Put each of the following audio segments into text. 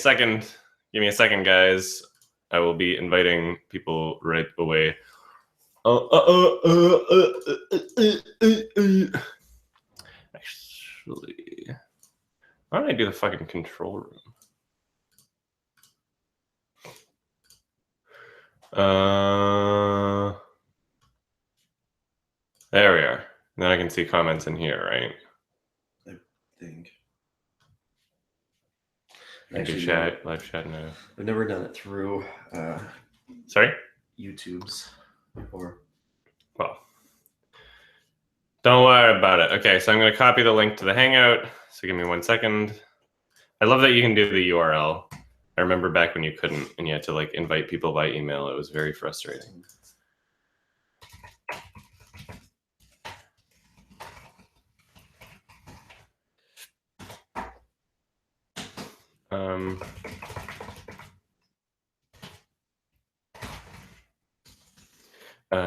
second. Give me a second, guys. I will be inviting people right away. Actually, why don't I do the fucking control room? There we are. Then I can see comments in here, right? I think. Actually, do chat, live chat now. I've never done it through Sorry? YouTube's before. Well, don't worry about it. Okay, so I'm going to copy the link to the Hangout. So give me 1 second. I love that you can do the URL. I remember back when you couldn't and you had to like invite people by email. It was very frustrating. I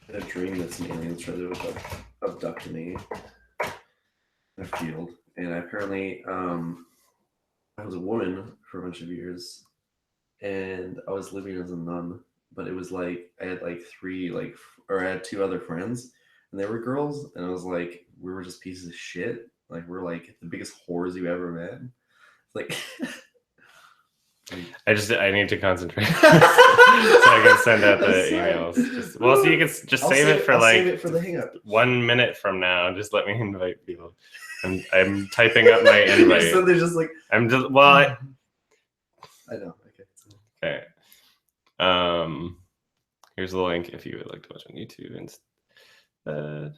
had a dream that some aliens tried to abduct me in a field, and apparently I was a woman for a bunch of years, and I was living as a nun. But it was like I had like I had 2 other friends, and they were girls, and it was like we were just pieces of shit. Like we're like the biggest whores you ever met. It's like. I need to concentrate so I can send out the emails. So you can just save it for the Hangout. 1 minute from now. Just let me invite people. I'm typing up my invite. So they're just like I'm just I know. Okay. Here's the link if you would like to watch on YouTube instead.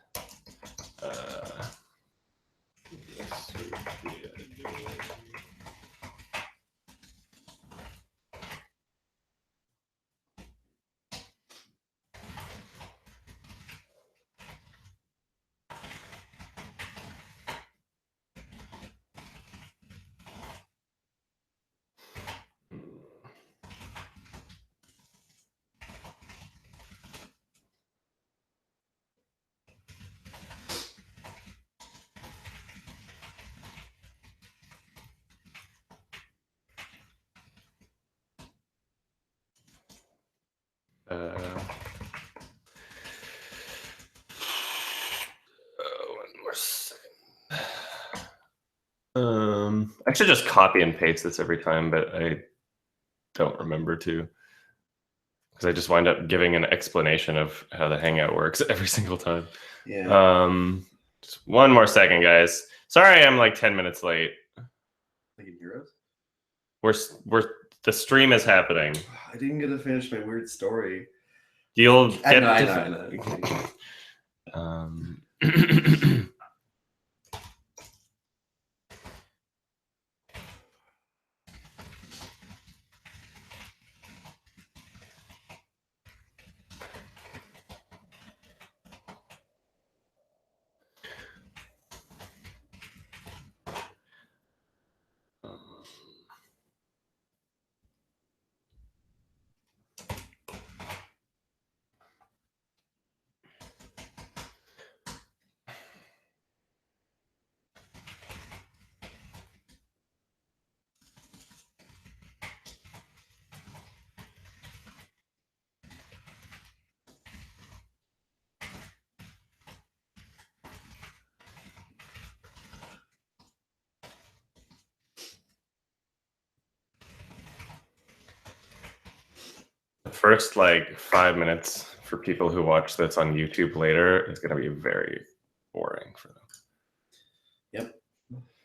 One more second. I should just copy and paste this every time, but I don't remember to, because I just wind up giving an explanation of how the Hangout works every single time. Yeah. Just 1 more second, guys. Sorry, I'm like 10 minutes late. They can hear us? The stream is happening. I didn't get to finish my weird story. You'll get I know. First, like 5 minutes for people who watch this on YouTube later is going to be very boring for them. Yep.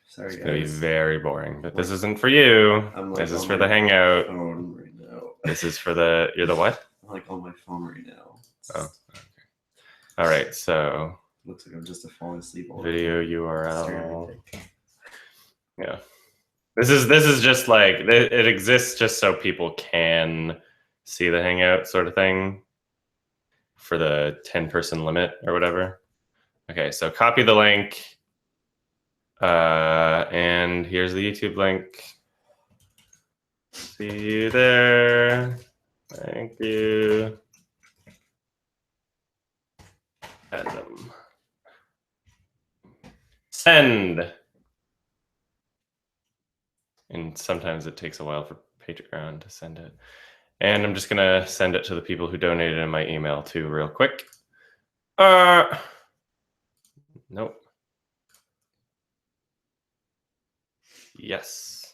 Sorry, it's guys. It's going to be very boring, but this isn't for you. This is for the Hangout. Phone right now. This is for the. You're the what? I'm like on my phone right now. Oh, okay. All right, so. Looks like I'm just falling asleep. Video URL. Yeah. This is just like it exists just so people can see the Hangout sort of thing for the 10-person limit or whatever. Okay, so copy the link. And here's the YouTube link. See you there. Thank you. Add them. Send. And sometimes it takes a while for Patreon to send it. And I'm just gonna send it to the people who donated in my email too, real quick. Nope. Yes.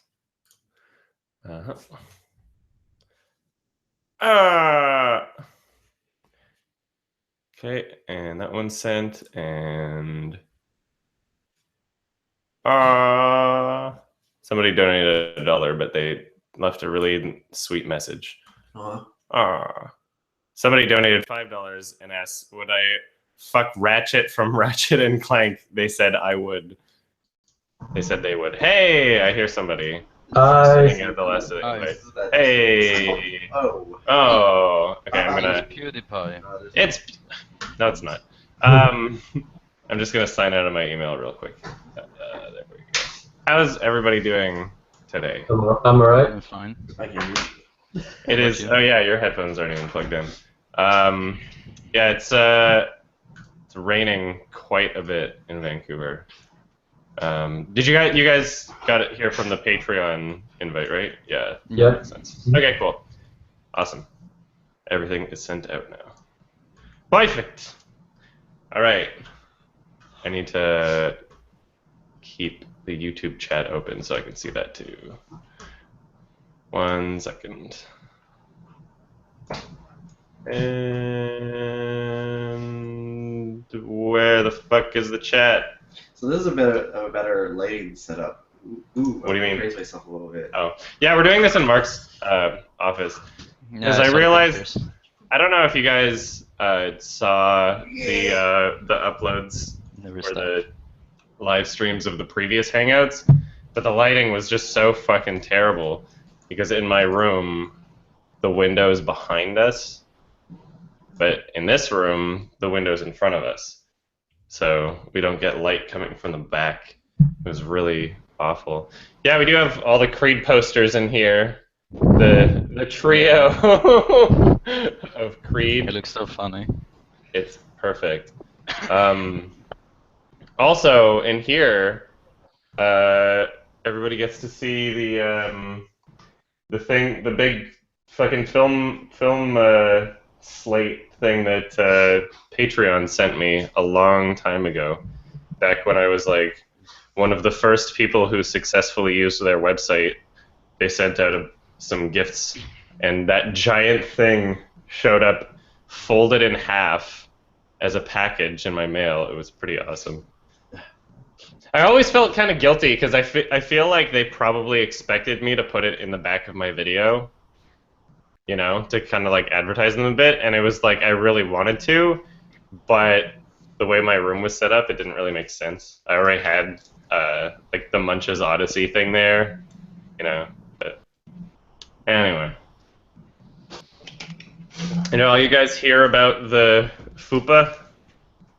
Okay, and that one's sent, and somebody donated $1, but they left a really sweet message. Somebody donated $5 and asked, would I fuck Ratchet from Ratchet and Clank? They said I would. They said they would. Hey, I hear somebody. Sitting at the last of the invite. Hey. Oh. Okay, I'm gonna. PewDiePie. No, it's not. I'm just gonna sign out of my email real quick. There we go. How's everybody doing today? I'm alright. I'm fine. I hear you. It is. Oh yeah, your headphones aren't even plugged in. Yeah, it's raining quite a bit in Vancouver. Did you guys got it here from the Patreon invite, right? Yeah. Yeah. Makes sense. Okay, cool. Awesome. Everything is sent out now. Perfect. All right. I need to keep the YouTube chat open so I can see that too. 1 second. And where the fuck is the chat? So this is a better lighting setup. Ooh, What do you mean? Raise myself a little bit. Oh, yeah, we're doing this in Mark's office. Because I realized, I don't know if you guys saw the uploads or the live streams of the previous Hangouts, but the lighting was just so fucking terrible because in my room, the window's behind us, but in this room, the window's in front of us. So we don't get light coming from the back. It was really awful. Yeah, we do have all the Creed posters in here. The trio of Creed. It looks so funny. It's perfect. Also, in here, everybody gets to see the big fucking film slate thing that Patreon sent me a long time ago, back when I was like one of the first people who successfully used their website. They sent out some gifts, and that giant thing showed up folded in half as a package in my mail. It was pretty awesome. I always felt kind of guilty because I feel like they probably expected me to put it in the back of my video, you know, to kind of like advertise them a bit, and it was like I really wanted to, but the way my room was set up, it didn't really make sense. I already had like the Munch's Odyssey thing there, you know. But anyway, you know, you guys hear about the FUPA?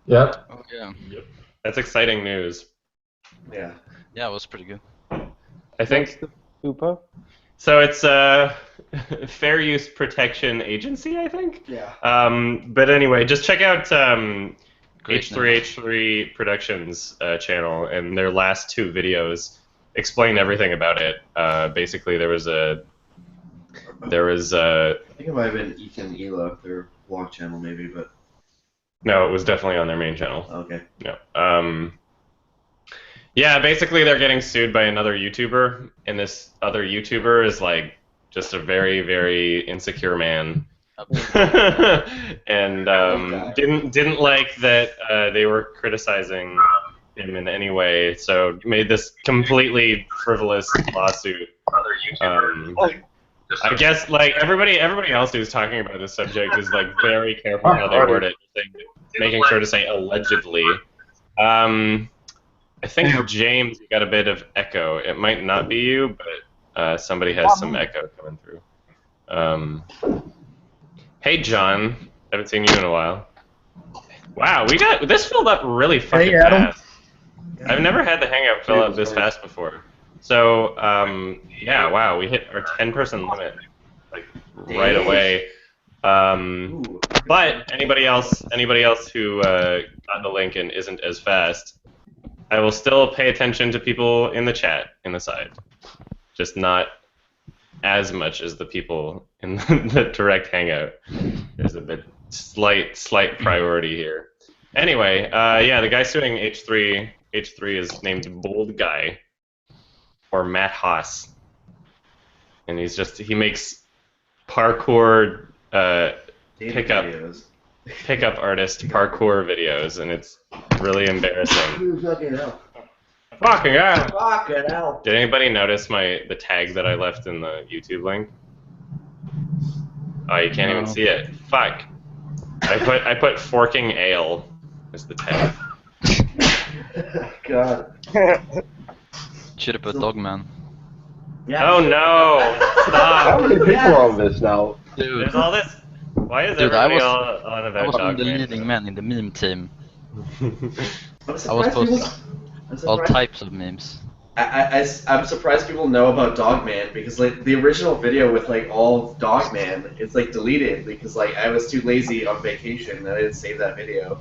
Yeah. Oh yeah. Yep. That's exciting news. Yeah. Yeah, it was pretty good. I think. What's the FUPA? So it's Fair Use Protection Agency, I think. Yeah. But anyway, just check out Great H3H3 Productions channel, and their last 2 videos explain everything about it. Basically, there was I think it might have been Ethan Ela, their vlog channel, maybe, but no, it was definitely on their main channel. okay. No. Yeah, basically they're getting sued by another YouTuber, and this other YouTuber is like just a very, very insecure man. And didn't like that they were criticizing him in any way, so made this completely frivolous lawsuit. I guess like everybody else who's talking about this subject is like very careful how they word it, making sure to say allegedly. I think James, you got a bit of echo. It might not be you, but somebody has some echo coming through. Hey, John. Haven't seen you in a while. Wow, we got this filled up really fucking fast. I've never had the Hangout fill up this fast before. So, yeah, wow, we hit our 10-person limit like right away. But anybody else who got the link and isn't as fast, I will still pay attention to people in the chat in the side, just not as much as the people in the direct hangout. There's a bit slight priority here. Anyway, yeah, the guy suing H3 is named Bold Guy, or Matt Haas, and he makes parkour pickup artist parkour videos, and it's really embarrassing. Fucking hell! Did anybody notice the tag that I left in the YouTube link? Oh, you can't even see it. Fuck. I put forking ale as the tag. God. Should have put Dogman. Yeah. Oh no! How Stop! many people are on this now? Dude, There's all this. Why is Dude, everybody I all on was about one of the Dogman? leading men in the meme team. I'm I was surprised posting people- all types of memes. I'm surprised people know about Dogman because like the original video with like all Dogman is like deleted because like I was too lazy on vacation and I didn't save that video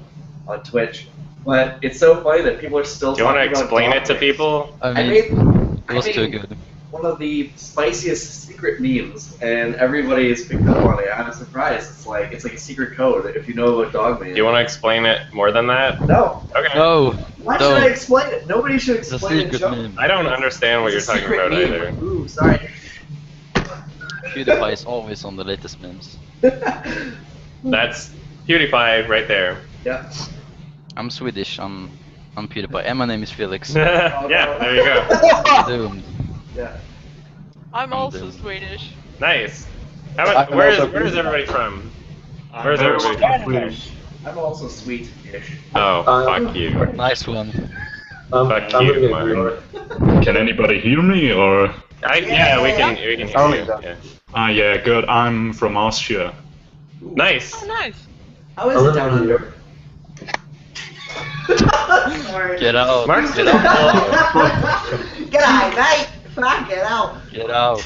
on Twitch. But it's so funny that people are still. Do you want to talking about explain it to Dogman. people? I I mean, it was made too good. one of the spiciest secret memes, and everybody has picked up on it. I'm surprised. It's like a secret code if you know about Dogman. Do you want to explain it more than that? No. Okay. No, Why No. should I explain it? Nobody should it's a explain it. secret Joe. meme. I don't understand what you're It's a talking secret about meme. either. Ooh, sorry. PewDiePie is always on the latest memes. That's PewDiePie right there. Yeah. I'm Swedish, I'm PewDiePie, and my name is Felix. Yeah, there you go. Doomed. Yeah. I'm also doomed. Swedish. Nice. Where is everybody from? Where's everybody from? I'm also sweet-ish. Oh, fuck you. Nice one. Fuck I'm you, gonna Mark. ignore. Can anybody hear me or? Yeah, we can hear you. Yeah. Yeah, good. I'm from Austria. Nice. Oh, nice. How is I'm it down gonna under? ignore. Sorry. Get out. Mark's Get out. Get out, mate! Fuck, get out! Get out.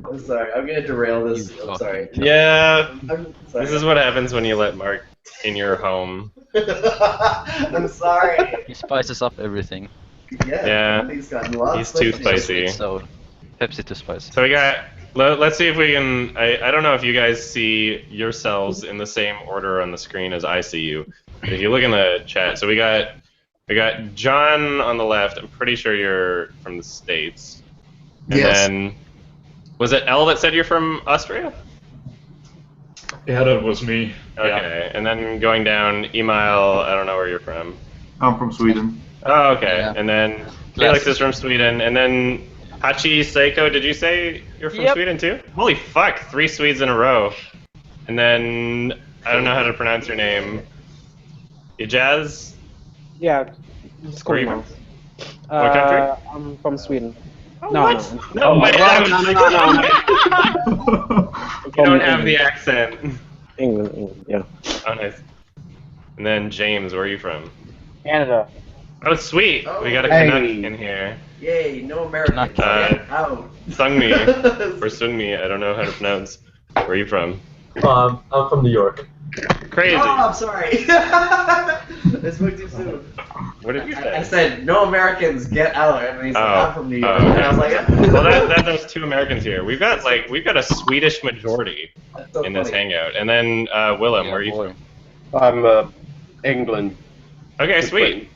I'm sorry, I'm gonna derail this. You I'm sorry. Yeah, I'm sorry. this is what happens when you let Mark in your home. I'm sorry. He spices up everything. Yeah. He's gotten lots He's too spicy. spicy. So, Pepsi too spicy. So we got. Let's see if we can. I don't know if you guys see yourselves in the same order on the screen as I see you. If you look in the chat, so we got John on the left. I'm pretty sure you're from the States. And Yes. then was it Elle that said you're from Austria? Yeah, that was me. Okay. And then going down, Email. I don't know where you're from. I'm from Sweden. Oh, okay. Yeah. And then Felix is from Sweden. And then Hachi Seiko, did you say you're from Yep. Sweden too? Holy fuck, 3 Swedes in a row. And then, I don't know how to pronounce your name. Ijaz? Yeah, it's Where are cool you now. What country? I'm from Sweden. Oh, No, what? no. No, wait, no. you don't have the accent. England, yeah. Oh, nice. And then James, where are you from? Canada. Oh, sweet. Oh, We got a hey. Canuck in here. Yay, no Americans. Uh, Get out. Sungmi, or Sungmi, I don't know how to pronounce. Where are you from? I'm from New York. Crazy. Oh, I'm sorry. I spoke too soon. What did you say? I said, no Americans, get out. And he's like, Oh. I'm from New York. Oh, okay. And I was like, Well, there's 2 Americans here. We've got a Swedish majority That's so in this funny. hangout. And then Willem, where are you boy. from? I'm England. Okay, sweet.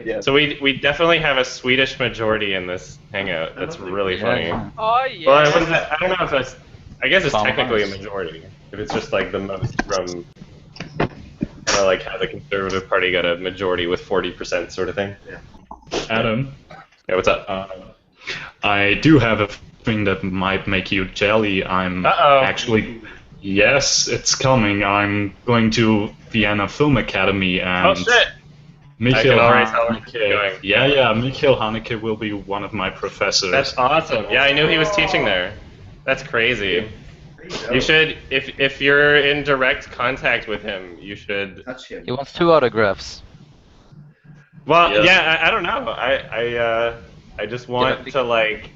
Yeah. So we definitely have a Swedish majority in this hangout. That's really funny. Yeah. Oh, yeah. Well, what is that? I don't know if that's. I guess it's Farmers. technically a majority. If it's just like the most from, like how the Conservative Party got a majority with 40% sort of thing. Adam, Yeah, what's up? I do have a thing that might make you jelly. I'm Uh-oh. actually. Yes, it's coming. I'm going to Vienna Film Academy and. Oh shit! Mikhail I can already tell where you're going. Haneke. Yeah, Mikhail Haneke will be one of my professors. That's awesome. Yeah, I knew he was teaching there. That's crazy. You should, if you're in direct contact with him, you should. Touch him. He wants 2 autographs. Well, Yeah. yeah, I don't know. I just want Yeah. to like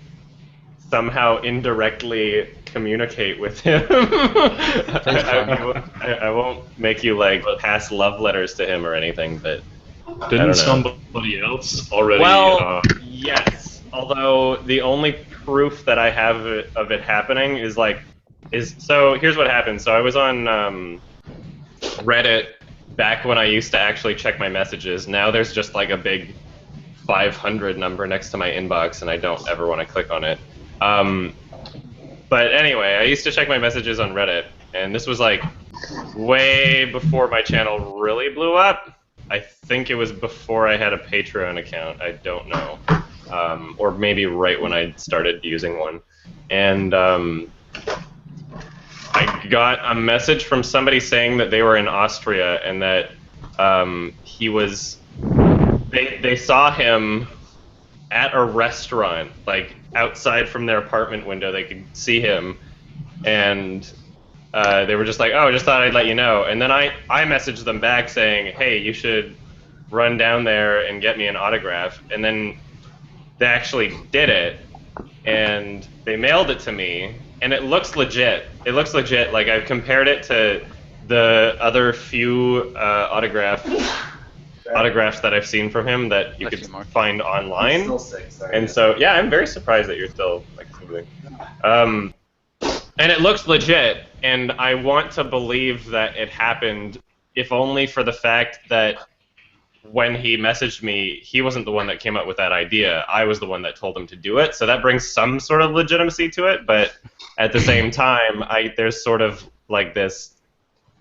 somehow indirectly communicate with him. I won't make you like pass love letters to him or anything, but Didn't know. somebody else already? well, yes. Although the only proof that I have of it happening is so here's what happened. So I was on Reddit back when I used to actually check my messages. Now there's just like a big 500 number next to my inbox, and I don't ever want to click on it. But anyway, I used to check my messages on Reddit, and this was like way before my channel really blew up. I think it was before I had a Patreon account. I don't know. Or maybe right when I started using one. And I got a message from somebody saying that they were in Austria and that they saw him at a restaurant, like outside from their apartment window. They could see him, and they were just like, "Oh, I just thought I'd let you know." And then I messaged them back saying, "Hey, you should run down there and get me an autograph." And then they actually did it, and they mailed it to me, and it looks legit. It looks legit. Like, I've compared it to the other few autographs that I've seen from him that you Bless could you, Mark. find I'm online. still sick, sorry. And so, yeah, I'm very surprised that you're still like moving. And it looks legit, and I want to believe that it happened, if only for the fact that when he messaged me, he wasn't the one that came up with that idea. I was the one that told him to do it, so that brings some sort of legitimacy to it, but at the same time, there's sort of like this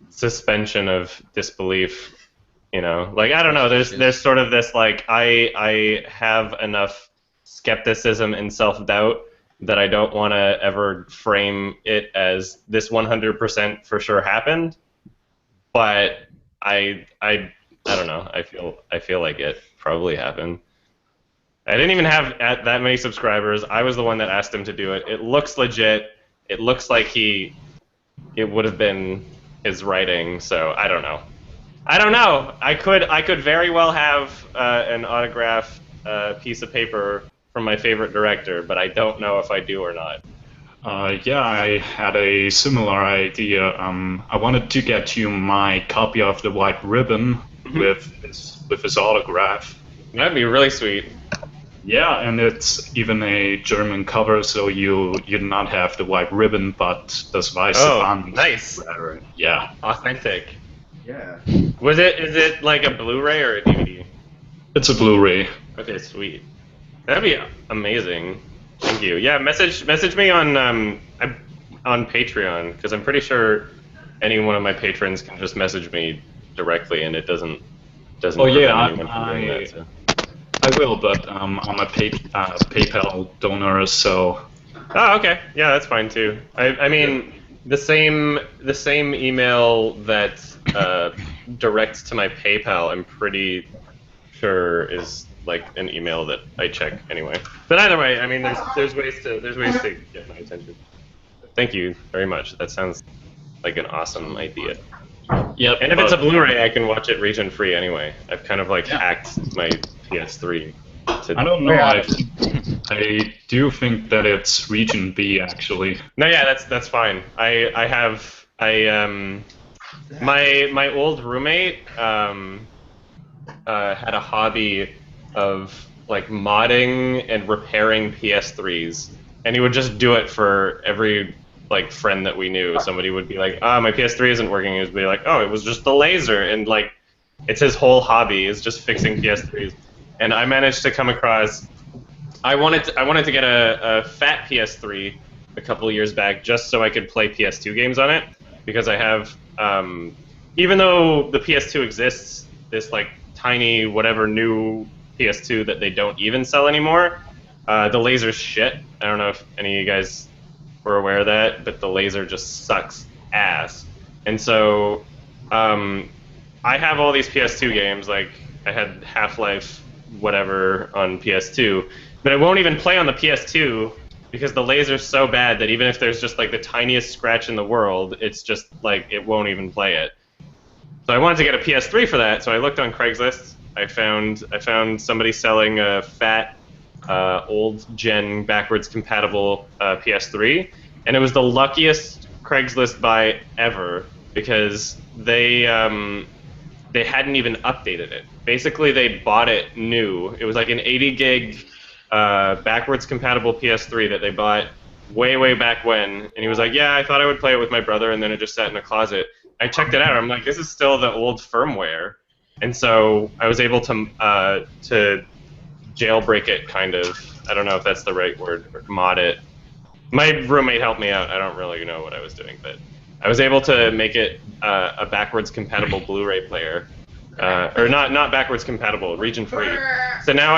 suspension of disbelief. You know, like, I don't know, there's sort of this, like, I have enough skepticism and self-doubt that I don't want to ever frame it as this 100% for sure happened, but I don't know, I feel like it probably happened. I didn't even have that many subscribers. I was the one that asked him to do it. It looks legit. It looks like it would have been his writing, so I don't know. I could very well have an autographed piece of paper from my favorite director, but I don't know if I do or not. Yeah, I had a similar idea. I wanted to get you my copy of the White Ribbon with his autograph. That'd be really sweet. Yeah, and it's even a German cover, so you not have the White Ribbon, but das weiße Band. Nice. Yeah. Authentic. Yeah. Is it like a Blu-ray or a DVD? It's a Blu-ray. Okay, sweet. That'd be amazing. Thank you. Yeah, message me on Patreon, because I'm pretty sure any one of my patrons can just message me directly, and it doesn't. Oh yeah, anyone from doing that, so. I will, but I'm a PayPal donor, so. Oh, okay. Yeah, that's fine too. I mean, the same email that directs to my PayPal, I'm pretty sure is like an email that I check anyway. But either way, I mean, there's ways to get my attention. Thank you very much. That sounds like an awesome idea. Yep. And if it's a Blu-ray, I can watch it region free anyway. I've kind of like hacked my PS3 to. I don't know. I do think that it's region B actually. No, yeah, that's fine. My old roommate had a hobby of like modding and repairing PS3s, and he would just do it for every like friend that we knew. Somebody would be like, my PS3 isn't working. He would be like, oh, it was just the laser, and like it's his whole hobby is just fixing PS3s. And I managed to come across. I wanted to get a fat PS3 a couple of years back just so I could play PS2 games on it, because I have even though the PS2 exists, this like tiny whatever new PS2 that they don't even sell anymore, the laser's shit. I don't know if any of you guys were aware of that, but the laser just sucks ass. And so I have all these PS2 games, like I had Half-Life whatever on PS2, but I won't even play on the PS2 because the laser's so bad that even if there's just like the tiniest scratch in the world, it's just like it won't even play it. So I wanted to get a PS3 for that, so I looked on Craigslist. I found somebody selling a fat old gen backwards compatible PS3, and it was the luckiest Craigslist buy ever because they hadn't even updated it. Basically, they bought it new. It was like an 80 gig backwards compatible PS3 that they bought way back when, and he was like, yeah, I thought I would play it with my brother, and then it just sat in a closet. I checked it out. I'm like, this is still the old firmware, and so I was able to jailbreak it, kind of. I don't know if that's the right word, or mod it. My roommate helped me out. I don't really know what I was doing, but I was able to make it a backwards compatible Blu-ray player, or not backwards compatible, region free. So now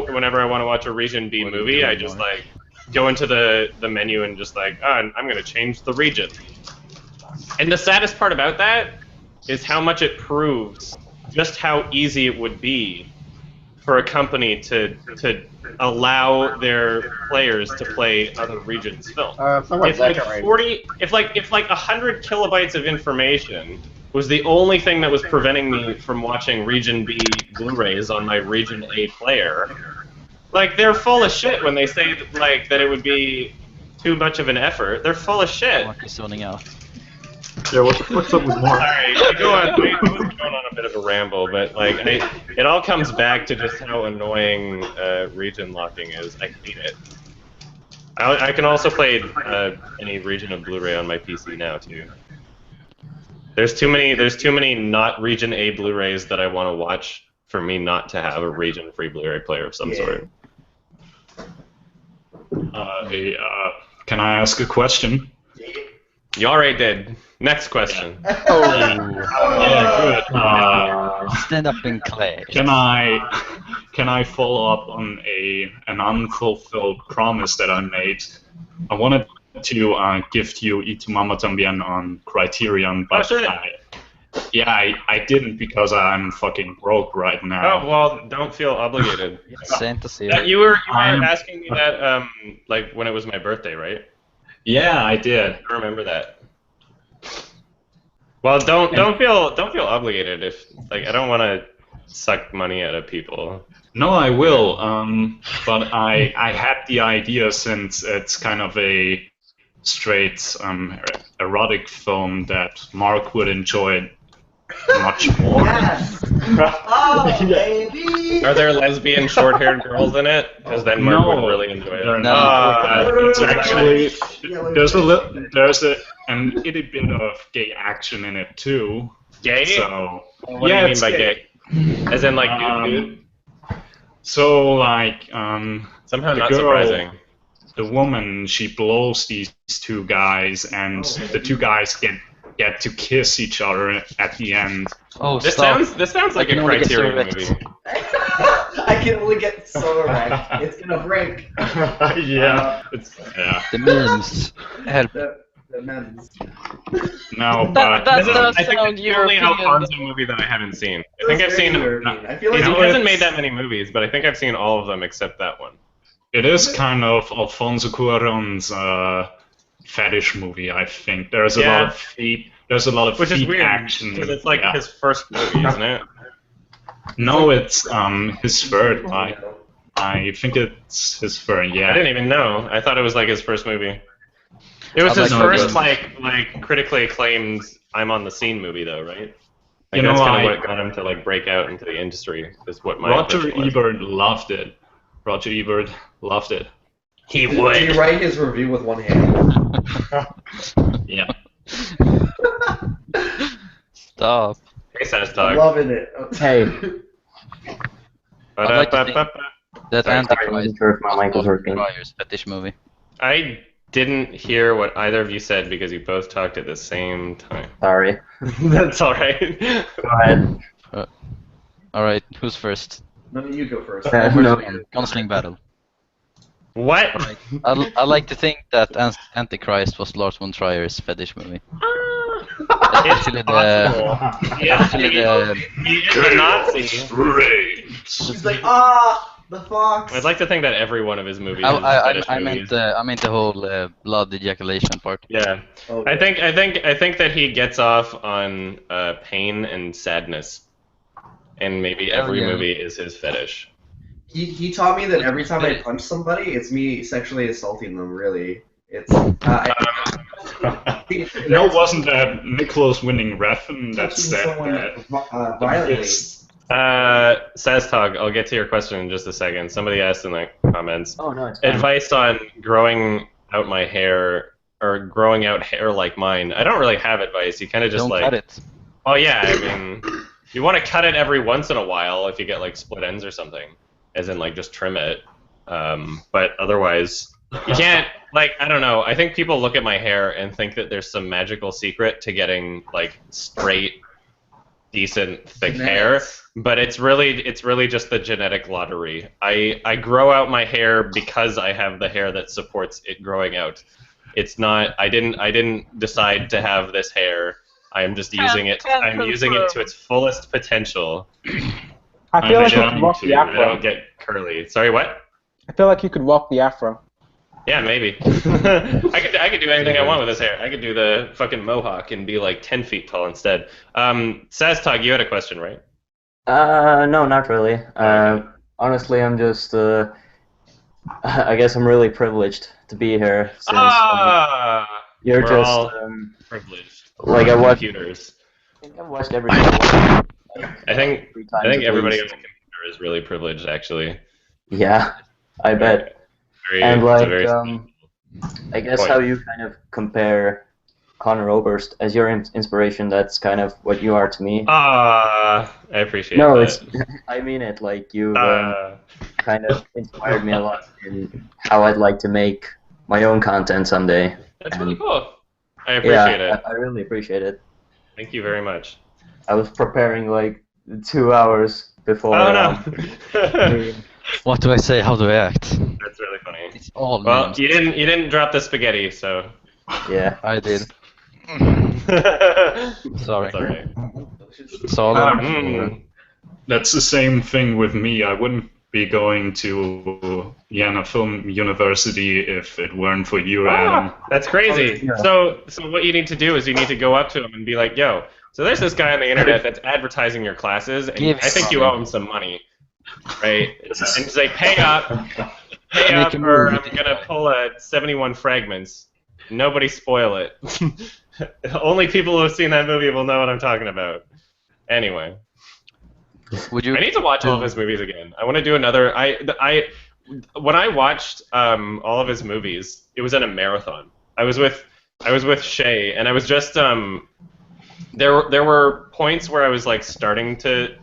whenever I want to watch a region B movie, I just like go into the menu and just like, oh, I'm gonna change the region. And the saddest part about that is how much it proves just how easy it would be for a company to allow their players to play other regions' film. If like 100 kilobytes of information was the only thing that was preventing me from watching Region B Blu-rays on my Region A player, like they're full of shit when they say that it would be too much of an effort. They're full of shit. Mark is zoning out. Yeah, what's up with Mark? Sorry, I was going on a bit of a ramble, but like it all comes back to just how annoying region locking is. I hate it. I can also play any region of Blu-ray on my PC now too. There's too many not region A Blu-rays that I want to watch for me not to have a region-free Blu-ray player of some sort. Can I ask a question? You already did. Next question. Yeah, good. Stand up and clay. Can I follow up on an unfulfilled promise that I made? I wanted to gift you Y Tu Mama Tambien on Criterion, but I didn't because I'm fucking broke right now. Oh well, don't feel obligated. Santa Seal. You were asking me that like when it was my birthday, right? Yeah, I did. I remember that. Well, don't feel obligated if like I don't want to suck money out of people. No, I will. But I had the idea since it's kind of a straight erotic film that Mark would enjoy much more. Yes. Oh, baby. Are there lesbian short-haired girls in it? Because then Mark would really enjoy it. It's actually there's an itty bit of gay action in it too. Gay? So what do you mean by gay? As in like dude? So like Somehow not girl, surprising. The woman, she blows these two guys, and the two guys get to kiss each other at the end. Oh, This stop. sounds like a Criterion movie. I can only get so erect. It's gonna break. Yeah. The memes. Help. The men's. No, That but does I think sound it's the only European. Alfonso movie that I haven't seen. I think I've seen. I feel like He know, hasn't it's- made that many movies, but I think I've seen all of them except that one. it is kind of Alfonso Cuarón's fetish movie. I think there's a lot of feet. There's a lot of Which is feet weird, action. because it's like Yeah. his first movie, isn't it? No, it's his third. I think it's his third. I Yeah. didn't even know. I thought it was like his first movie. It was I'd his like to first know. like critically acclaimed "I'm on the Scene" movie, though, right? Like, You know, that's kind of I- what got him to like break out into the industry. Is what my Roger impression was. Ebert loved it. Roger Ebert loved it. He Did he would. write his review with one hand? Yeah. Stop. Hey, Sass I'm Dog. loving it. Hey, I'd like to think that Sorry, Antichrist I'm not sure if my mic was working. Fryer's fetish movie. I didn't hear what either of you said because you both talked at the same time. Sorry. That's all right. Go ahead. Alright, who's first? No, you go first. No. Gunsling battle. What? I like to think that Antichrist was Lars von Trier's fetish movie. Especially the, Yeah, especially the he is a Nazi. She's like, the fox. I'd like to think that every one of his movies. I, is I, fetish I movies. meant the whole blood ejaculation part. Yeah, Oh, I think that he gets off on pain and sadness, and maybe every yeah. movie is his fetish. He taught me that every time I punch somebody, it's me sexually assaulting them. Really, It's No, wasn't that Nicholas winning Refn that said that? violently. Saztog, I'll get to your question in just a second. Somebody asked in the comments. Oh no, it's fine. Advice on growing out my hair or growing out hair like mine. I don't really have advice. You kind of just Don't like. cut it. Oh yeah, I mean, you want to cut it every once in a while if you get like split ends or something, as in like just trim it. But otherwise, you can't. Like I don't know. I think people look at my hair and think that there's some magical secret to getting like straight, decent, thick hair. But it's really just the genetic lottery. I grow out my hair because I have the hair that supports it growing out. It's not. I didn't decide to have this hair. I am just using it. I'm using it to its fullest potential. I feel like you trying could rock to- the I don't afro. get curly. Sorry, what? I feel like you could rock the afro. Yeah, maybe. I could do anything I want with this hair. I could do the fucking mohawk and be like 10 feet tall instead. Saztog, you had a question, right? No, not really. Honestly, I'm just. I guess I'm really privileged to be here since you're we're just all privileged. like I watched. Computers. I think I've watched every single one. I think 3 times I think at everybody on least. the computer is really privileged, actually. Yeah, I bet. Very, And it's a like, very I guess point. how you kind of compare Conor Oberst as your inspiration. That's kind of what you are to me. I appreciate No, that. it's. I mean it. Like you Uh, kind of inspired me a lot in how I'd like to make my own content someday. that's really cool. I Yeah, appreciate it. I really appreciate it. Thank you very much. I was preparing like 2 hours before. Oh no. the- What do I say? How do I act? That's really funny. It's all Well, names. you didn't drop the spaghetti, so. yeah. I did. That's Sorry. alright. Solo. That's the same thing with me. I wouldn't be going to Vienna Film University if it weren't for you, Adam. That's crazy. Yeah. So what you need to do is you need to go up to him and be like, "Yo, so there's this guy on the internet that's advertising your classes, and Give I think you some. owe him some money, right?" And say, "Pay up, Make a or move. I'm gonna pull a 71 fragments." Nobody spoil it. Only people who have seen that movie will know what I'm talking about. Anyway. Would you? I need to watch all of his movies again. I want to do another. When I watched all of his movies, it was in a marathon. I was with Shay, and I was just there were points where I was like starting to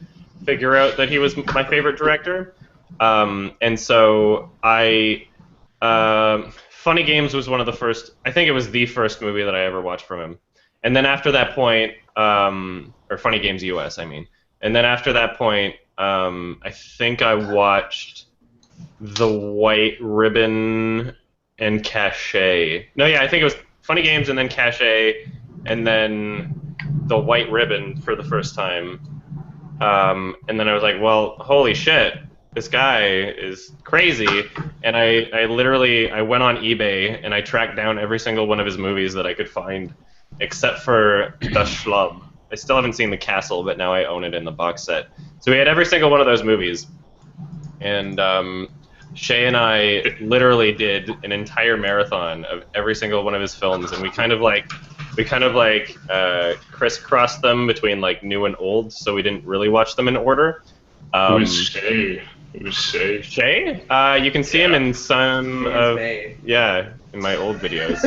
figure out that he was my favorite director, and so Funny Games was one of the first. I think it was the first movie that I ever watched from him, and then after that point, or Funny Games US, I mean. And then after that point, I think I watched The White Ribbon and Cachet. No, yeah, I think it was Funny Games and then Cachet, and then The White Ribbon for the first time. And then I was like, well, holy shit, this guy is crazy. And I literally went on eBay and I tracked down every single one of his movies that I could find, except for The Schlub. I still haven't seen The Castle, but now I own it in the box set. So we had every single one of those movies, and Shay and I literally did an entire marathon of every single one of his films, and we kind of like crisscrossed them between like new and old, so we didn't really watch them in order. Who's Shay? Who's Shay? Shay? You can see him in some of in my old videos.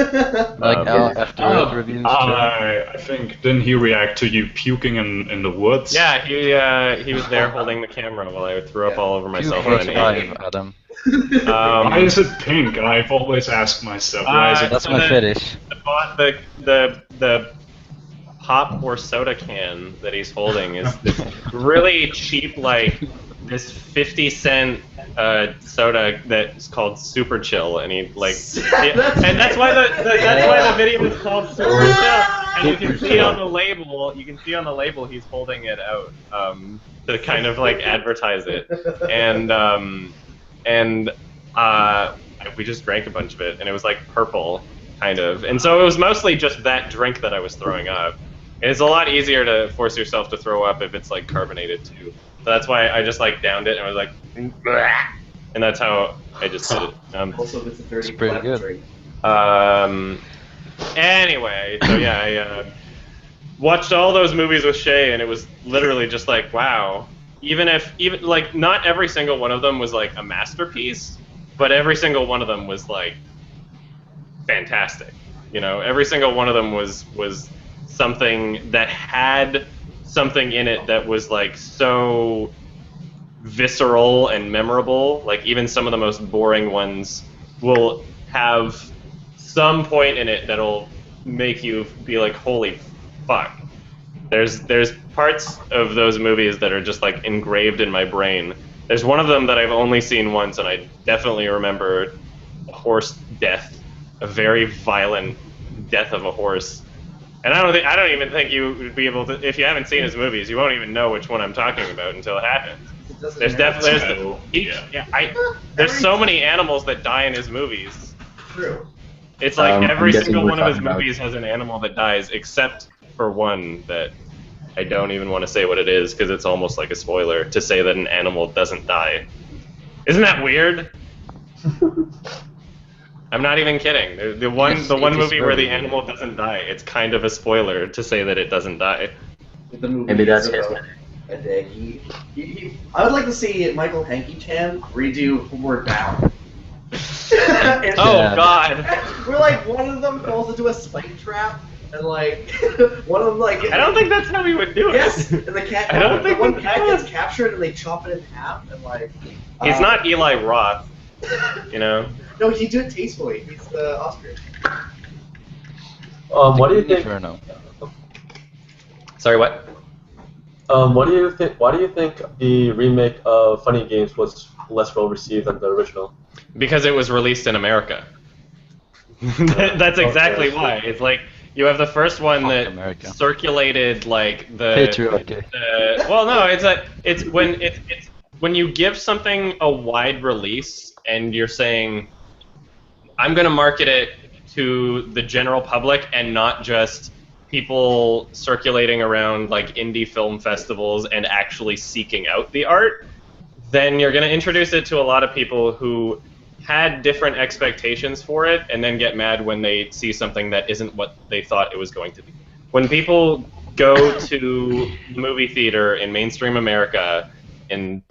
Like after reviews. I think didn't he react to you puking in the woods? Yeah, he was there holding the camera while I threw up all over myself on an alien. Adam. Why is it pink? I've always asked myself. Why is it? That's my fetish. I bought the pop or soda can that he's holding is this really cheap, like this 50-cent soda that's called Super Chill, and he like, and that's why the video is called Super Chill. And you can see on the label, he's holding it out to kind of like advertise it, and we just drank a bunch of it, and it was like purple, kind of, and so it was mostly just that drink that I was throwing up. And it's a lot easier to force yourself to throw up if it's like carbonated too. So that's why I just like downed it and I was like, and that's how I just did it. Also, if it's a dirty It's pretty black good. drink. Anyway, so yeah, I watched all those movies with Shay, and it was literally just like, wow. Even like not every single one of them was like a masterpiece, but every single one of them was like fantastic. You know, every single one of them was something that had something in it that was like so visceral and memorable. Like even some of the most boring ones will have some point in it that'll make you be like, holy fuck. There's parts of those movies that are just like engraved in my brain. There's one of them that I've only seen once, and I definitely remember a horse death, a very violent death of a horse. And I don't even think you would be able to, if you haven't seen his movies, you won't even know which one I'm talking about until it happens. There's definitely there's so many animals that die in his movies. True. It's like every I'm guessing single we're one of his talking about- movies has an animal that dies, except for one that I don't even want to say what it is because it's almost like a spoiler to say that an animal doesn't die. Isn't that weird? I'm not even kidding. The one movie where the animal doesn't die, it's kind of a spoiler to say that it doesn't die. The movie Maybe that's is his. about a day. I would like to see Michael Hanke-chan redo Homeward Bound. Oh God! Where like one of them falls into a spike trap, and like one of them like. I don't think that's how he would do it. Yes, and the cat. I don't think one he cat would. gets captured and they chop it in half and like. He's not Eli Roth, you know. No, he did it tastefully. He's the Austrian. What do you think? Inferno. Sorry, what? What do you think? Why do you think the remake of Funny Games was less well received than the original? Because it was released in America. That's exactly why. It's like you have the first one Fuck that America. circulated like the. Patriarchy. Well, no, it's when you give something a wide release and you're saying, I'm going to market it to the general public and not just people circulating around like indie film festivals and actually seeking out the art, then you're going to introduce it to a lot of people who had different expectations for it and then get mad when they see something that isn't what they thought it was going to be. When people go to the movie theater in mainstream America, and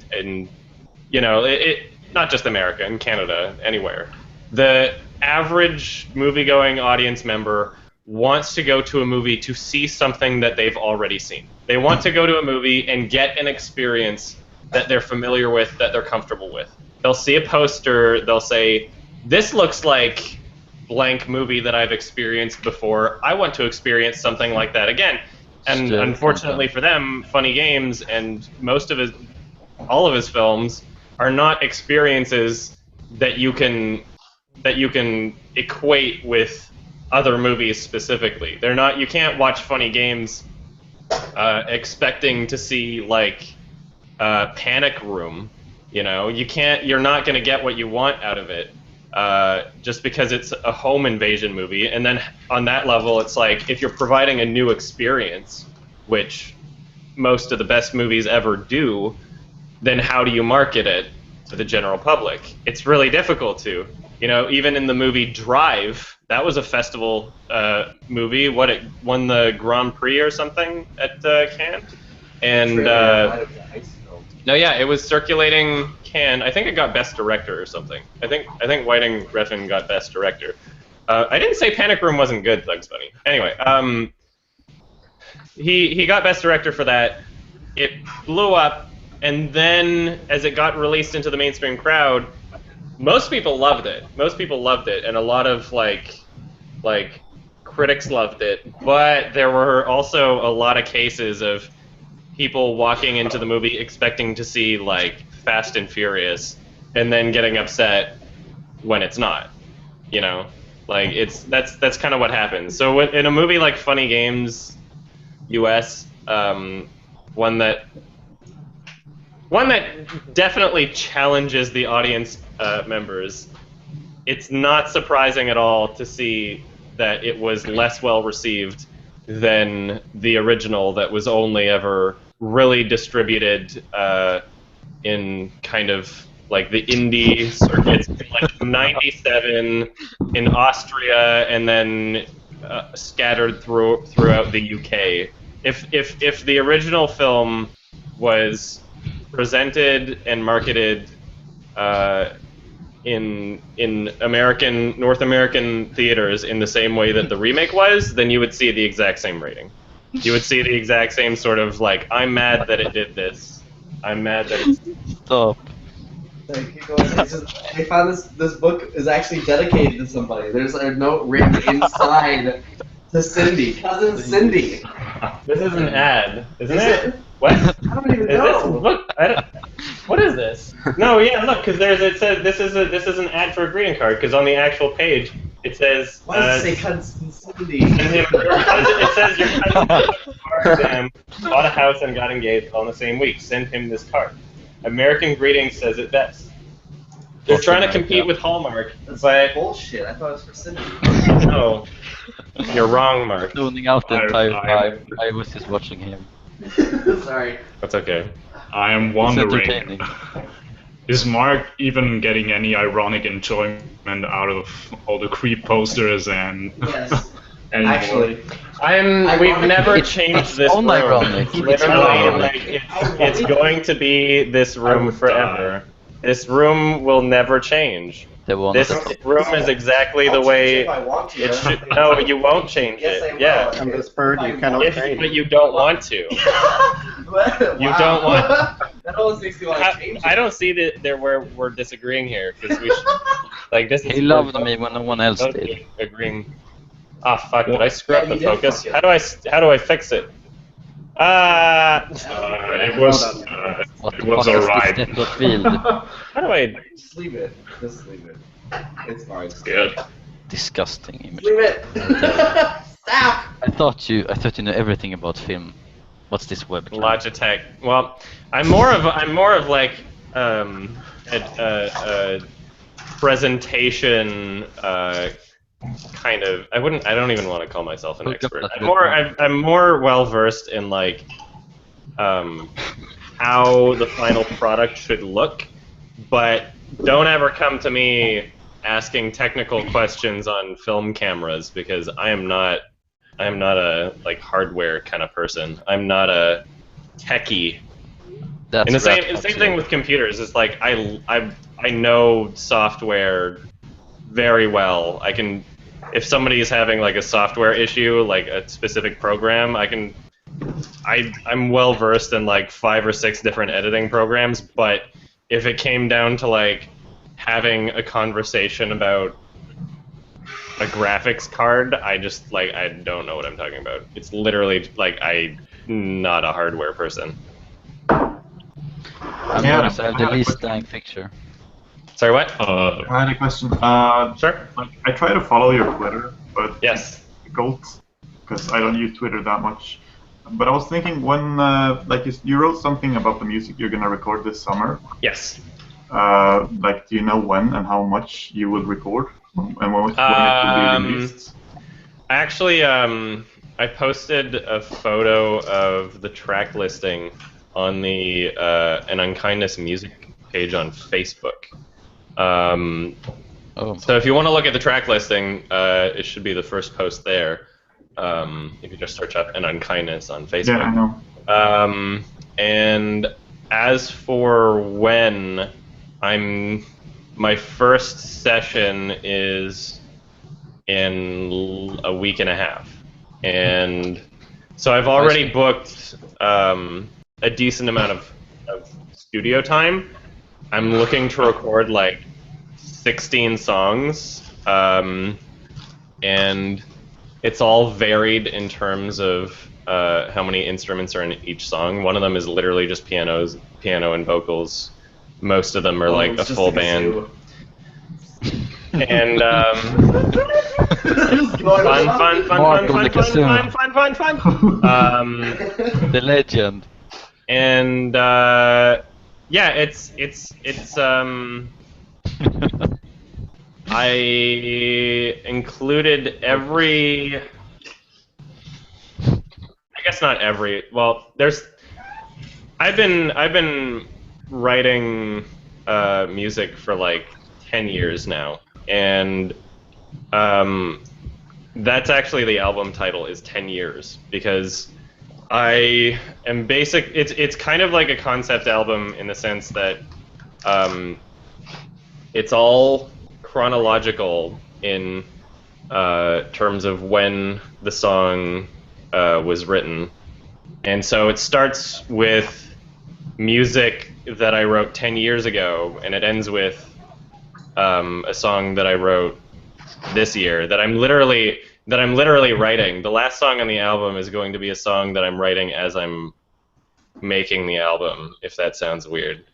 you know, it not just America, in Canada, anywhere, the average movie-going audience member wants to go to a movie to see something that they've already seen. They want to go to a movie and get an experience that they're familiar with, that they're comfortable with. They'll see a poster, they'll say, this looks like blank movie that I've experienced before. I want to experience something like that again. And Still unfortunately for them, Funny Games and all of his films are not experiences that you can equate with other movies specifically. They're not. You can't watch Funny Games expecting to see like Panic Room. You know, you can't. You're not going to get what you want out of it just because it's a home invasion movie. And then on that level, it's like if you're providing a new experience, which most of the best movies ever do, then how do you market it to the general public? It's really difficult to. You know, even in the movie Drive, that was a festival movie. What, it won the Grand Prix or something at Cannes? And no, yeah, it was circulating Cannes. I think it got Best Director or something. I think Whiting Refn got Best Director. I didn't say Panic Room wasn't good, Thugs Bunny. Anyway, he got Best Director for that. It blew up, and then as it got released into the mainstream crowd, most people loved it. And a lot of like critics loved it. But there were also a lot of cases of people walking into the movie expecting to see like Fast and Furious, and then getting upset when it's not. You know, like that's kind of what happens. So in a movie like Funny Games US, one that definitely challenges the audience members, it's not surprising at all to see that it was less well received than the original that was only ever really distributed in kind of like the indie circuits in like '97 in Austria, and then scattered throughout the UK. If the original film was presented and marketed in North American theaters in the same way that the remake was, then you would see the exact same rating. You would see the exact same sort of like, I'm mad that it did this. I'm mad that it's... Stop. Sorry, keep going. It's just, I found this book is actually dedicated to somebody. There's a note written inside to Cindy, cousin Cindy. This is an ad, isn't it? What? I don't even Is know. this? Look, what is this? No, yeah, look, because it says this is an ad for a greeting card. Because on the actual page it says. Why does it say cousin Cindy? It says your cousin bought a house and got engaged on the same week. Send him this card. American Greetings says it best. They're trying to compete with Hallmark, but bullshit. I thought it was for Cindy. no, you're wrong, Mark. Tuning out the entire time. I was just watching him. Sorry. That's okay. I am It's wondering, entertaining. is Mark even getting any ironic enjoyment out of all the creep posters and Yes. anymore? Actually. We've never changed this room. unironic. It's Literally, unironic. like, it's going to be this room forever. This room will never change. The one This at the top. room is exactly the I'll change way if I want to. it should. No, you won't change Yes, I it. will. Yeah, And this bird you cannot change. but you don't want to. You don't want. That always makes me want to change it. I don't see that there where we're disagreeing here because we should, like this. He loved me when no one else both did. agreeing. Ah, fuck! Did I screw up Yeah, the you did focus? fuck it. How do I fix it? it was What it the was fuck is alright. this depth of field? How do I? Just leave it. Just leave it. It's fine. Good. Disgusting image. Leave it. Stop. I thought you knew everything about film. What's this webcam? Logitech. Well, I'm more of like a presentation kind of. I don't even want to call myself an Look up expert. that I'm more well versed in like how the final product should look, but don't ever come to me asking technical questions on film cameras because I am not a like hardware kind of person. I'm not a techie. That's And the same rat thing factory. with computers. It's like I know software very well. I can, if somebody is having like a software issue, like a specific program, I'm well versed in like 5 or 6 different editing programs. But if it came down to like having a conversation about a graphics card, I don't know what I'm talking about. It's literally like I'm not a hardware person. I'm honest, I have the least dang picture. Sorry, what? I had a question. Sure. I try to follow your Twitter, but Yes. it's difficult because I don't use Twitter that much. But I was thinking when, like, you wrote something about the music you're gonna record this summer. Yes. Like, do you know when and how much you would record, and when it will be released? Actually, I posted a photo of the track listing on the An Unkindness Music page on Facebook. So if you want to look at the track listing, it should be the first post there. If you just search up An Unkindness on Facebook. Yeah, I know. And as for when, my first session is in a week and a half, and so I've already booked a decent amount of studio time. I'm looking to record like 16 songs, and it's all varied in terms of how many instruments are in each song. One of them is literally just piano and vocals. Most of them are like a full band. And fun. The legend. And yeah, it's I included every. I guess not every. Well, I've been writing music for like 10 years now, and that's actually the album title is 10 years because I am it's kind of like a concept album in the sense that it's all chronological in terms of when the song was written. And so it starts with music that I wrote 10 years ago, and it ends with a song that I wrote this year that I'm literally writing. The last song on the album is going to be a song that I'm writing as I'm making the album, if that sounds weird.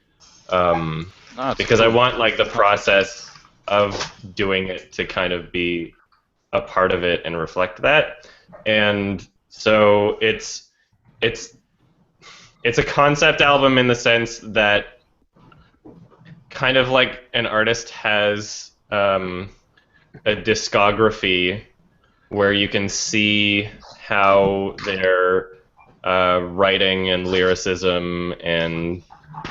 Because I want like the process of doing it to kind of be a part of it and reflect that. And so it's a concept album in the sense that kind of like an artist has a discography where you can see how their writing and lyricism and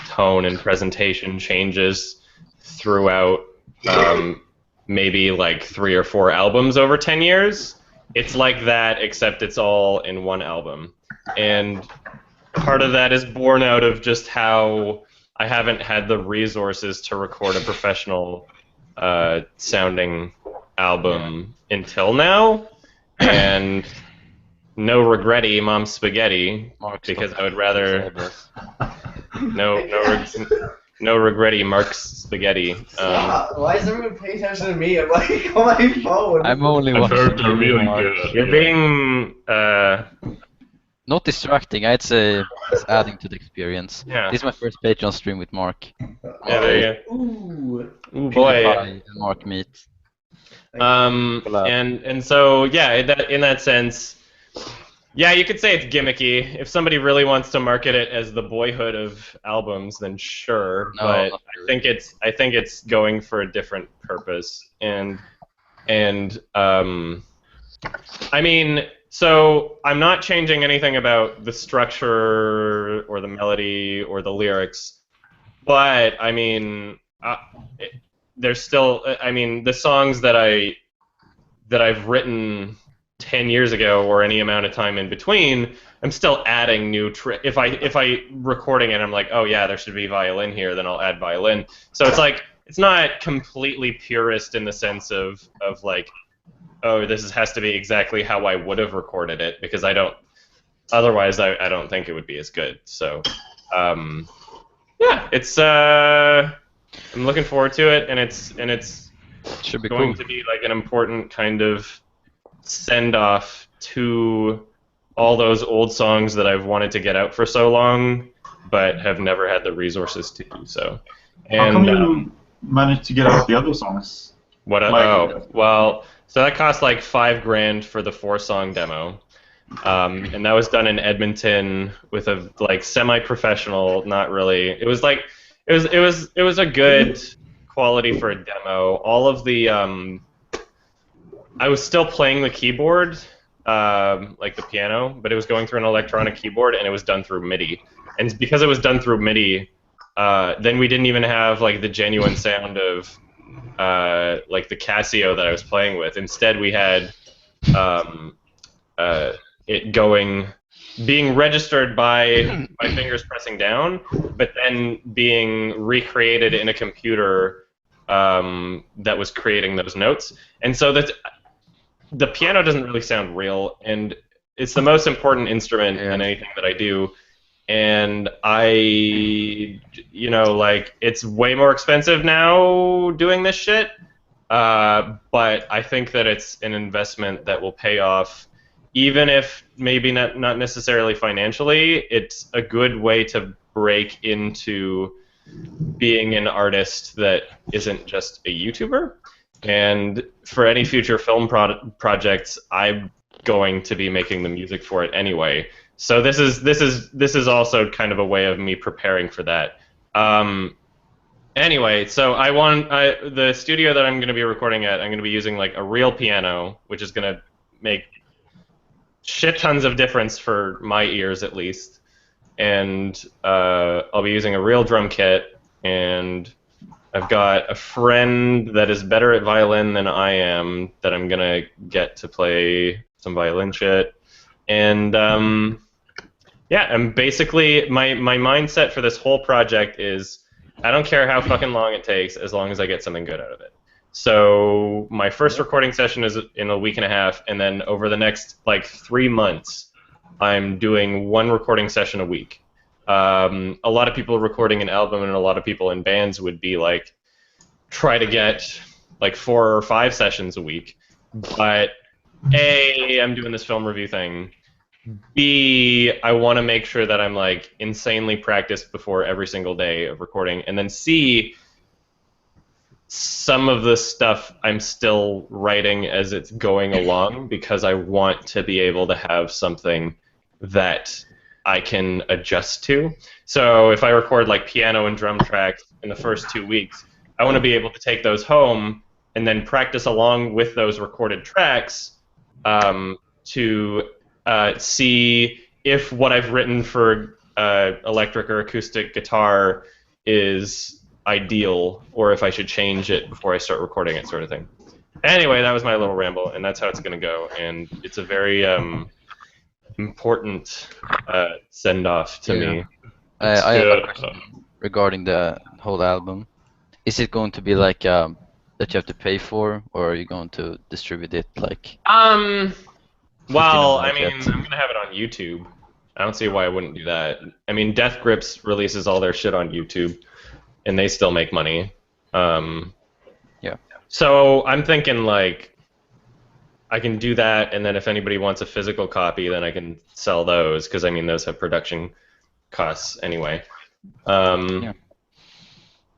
tone and presentation changes throughout maybe like 3 or 4 albums over 10 years. It's like that, except it's all in one album. And part of that is born out of just how I haven't had the resources to record a professional sounding album until now. And no regretty, Mom Spaghetti, because I would rather no regretty, Mark's Spaghetti. Why is everyone paying attention to me? I'm like on my phone. I'm only I've watching. heard they're really good. You're being not distracting. I'd say it's adding to the experience. Yeah. This is my first Patreon stream with Mark. Yeah, there you go. Ooh boy. PewDiePie and Mark meet. And so yeah, in that sense, yeah, you could say it's gimmicky. If somebody really wants to market it as the Boyhood of albums, then sure. No, but not I think it's going for a different purpose. And I mean, so I'm not changing anything about the structure or the melody or the lyrics, but I mean, there's still, I mean, the songs that I've written 10 years ago or any amount of time in between, I'm still adding new if I recording it, I'm like, oh yeah, there should be violin here, then I'll add violin. So it's like, it's not completely purist in the sense of like, oh, this has to be exactly how I would have recorded it, because otherwise I don't think it would be as good. So yeah, it's I'm looking forward to it, and it's Should be going cool. to be like an important kind of send off to all those old songs that I've wanted to get out for so long, but have never had the resources to do so. And How come you managed to get out the other songs? what? Well, so that cost like $5,000 for the 4-song demo, and that was done in Edmonton with a like semi-professional. Not really. It was like it was a good quality for a demo. All of the I was still playing the keyboard, like the piano, but it was going through an electronic keyboard, and it was done through MIDI. And because it was done through MIDI, then we didn't even have like the genuine sound of like the Casio that I was playing with. Instead, we had it being registered by my fingers pressing down, but then being recreated in a computer that was creating those notes. And so the piano doesn't really sound real, and it's the most important instrument in anything that I do. And like, it's way more expensive now doing this shit, but I think that it's an investment that will pay off, even if maybe not necessarily financially. It's a good way to break into being an artist that isn't just a YouTuber. And for any future film projects, I'm going to be making the music for it anyway. So this is also kind of a way of me preparing for that. Anyway, so the studio that I'm going to be recording at, I'm going to be using like a real piano, which is going to make shit tons of difference for my ears at least. And I'll be using a real drum kit, and I've got a friend that is better at violin than I am that I'm gonna get to play some violin shit. And yeah, and basically my mindset for this whole project is I don't care how fucking long it takes as long as I get something good out of it. So my first recording session is in a week and a half, and then over the next like 3 months, I'm doing 1 recording session a week. A lot of people recording an album and a lot of people in bands would be like try to get like 4 or 5 sessions a week. But A, I'm doing this film review thing. B, I want to make sure that I'm like insanely practiced before every single day of recording. And then C, some of the stuff I'm still writing as it's going along because I want to be able to have something that I can adjust to. So if I record like piano and drum tracks in the first 2 weeks, I want to be able to take those home and then practice along with those recorded tracks to see if what I've written for electric or acoustic guitar is ideal, or if I should change it before I start recording it, sort of thing. Anyway, that was my little ramble, and that's how it's going to go. And it's a very important send-off to me. I have a question regarding the whole album. Is it going to be like that you have to pay for, or are you going to distribute it like? Well, I mean, I'm gonna have it on YouTube. I don't see why I wouldn't do that. I mean, Death Grips releases all their shit on YouTube, and they still make money. Yeah. So I'm thinking like I can do that, and then if anybody wants a physical copy, then I can sell those because I mean those have production costs anyway. Yeah.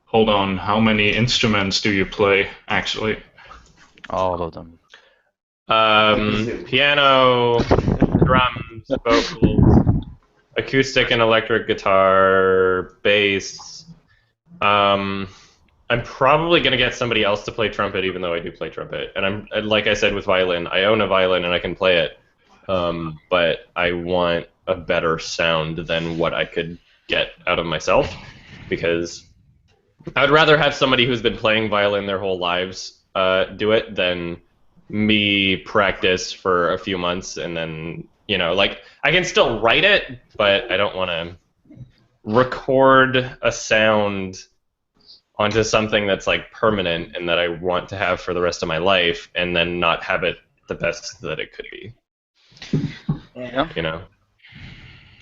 Hold on, how many instruments do you play actually? All of them. Piano, drums, vocals, acoustic and electric guitar, bass. I'm probably gonna get somebody else to play trumpet, even though I do play trumpet. And like I said with violin, I own a violin and I can play it, but I want a better sound than what I could get out of myself, because I'd rather have somebody who's been playing violin their whole lives do it than me practice for a few months and then, you know, like, I can still write it, but I don't want to record a sound onto something that's like permanent and that I want to have for the rest of my life and then not have it the best that it could be. Yeah. You know?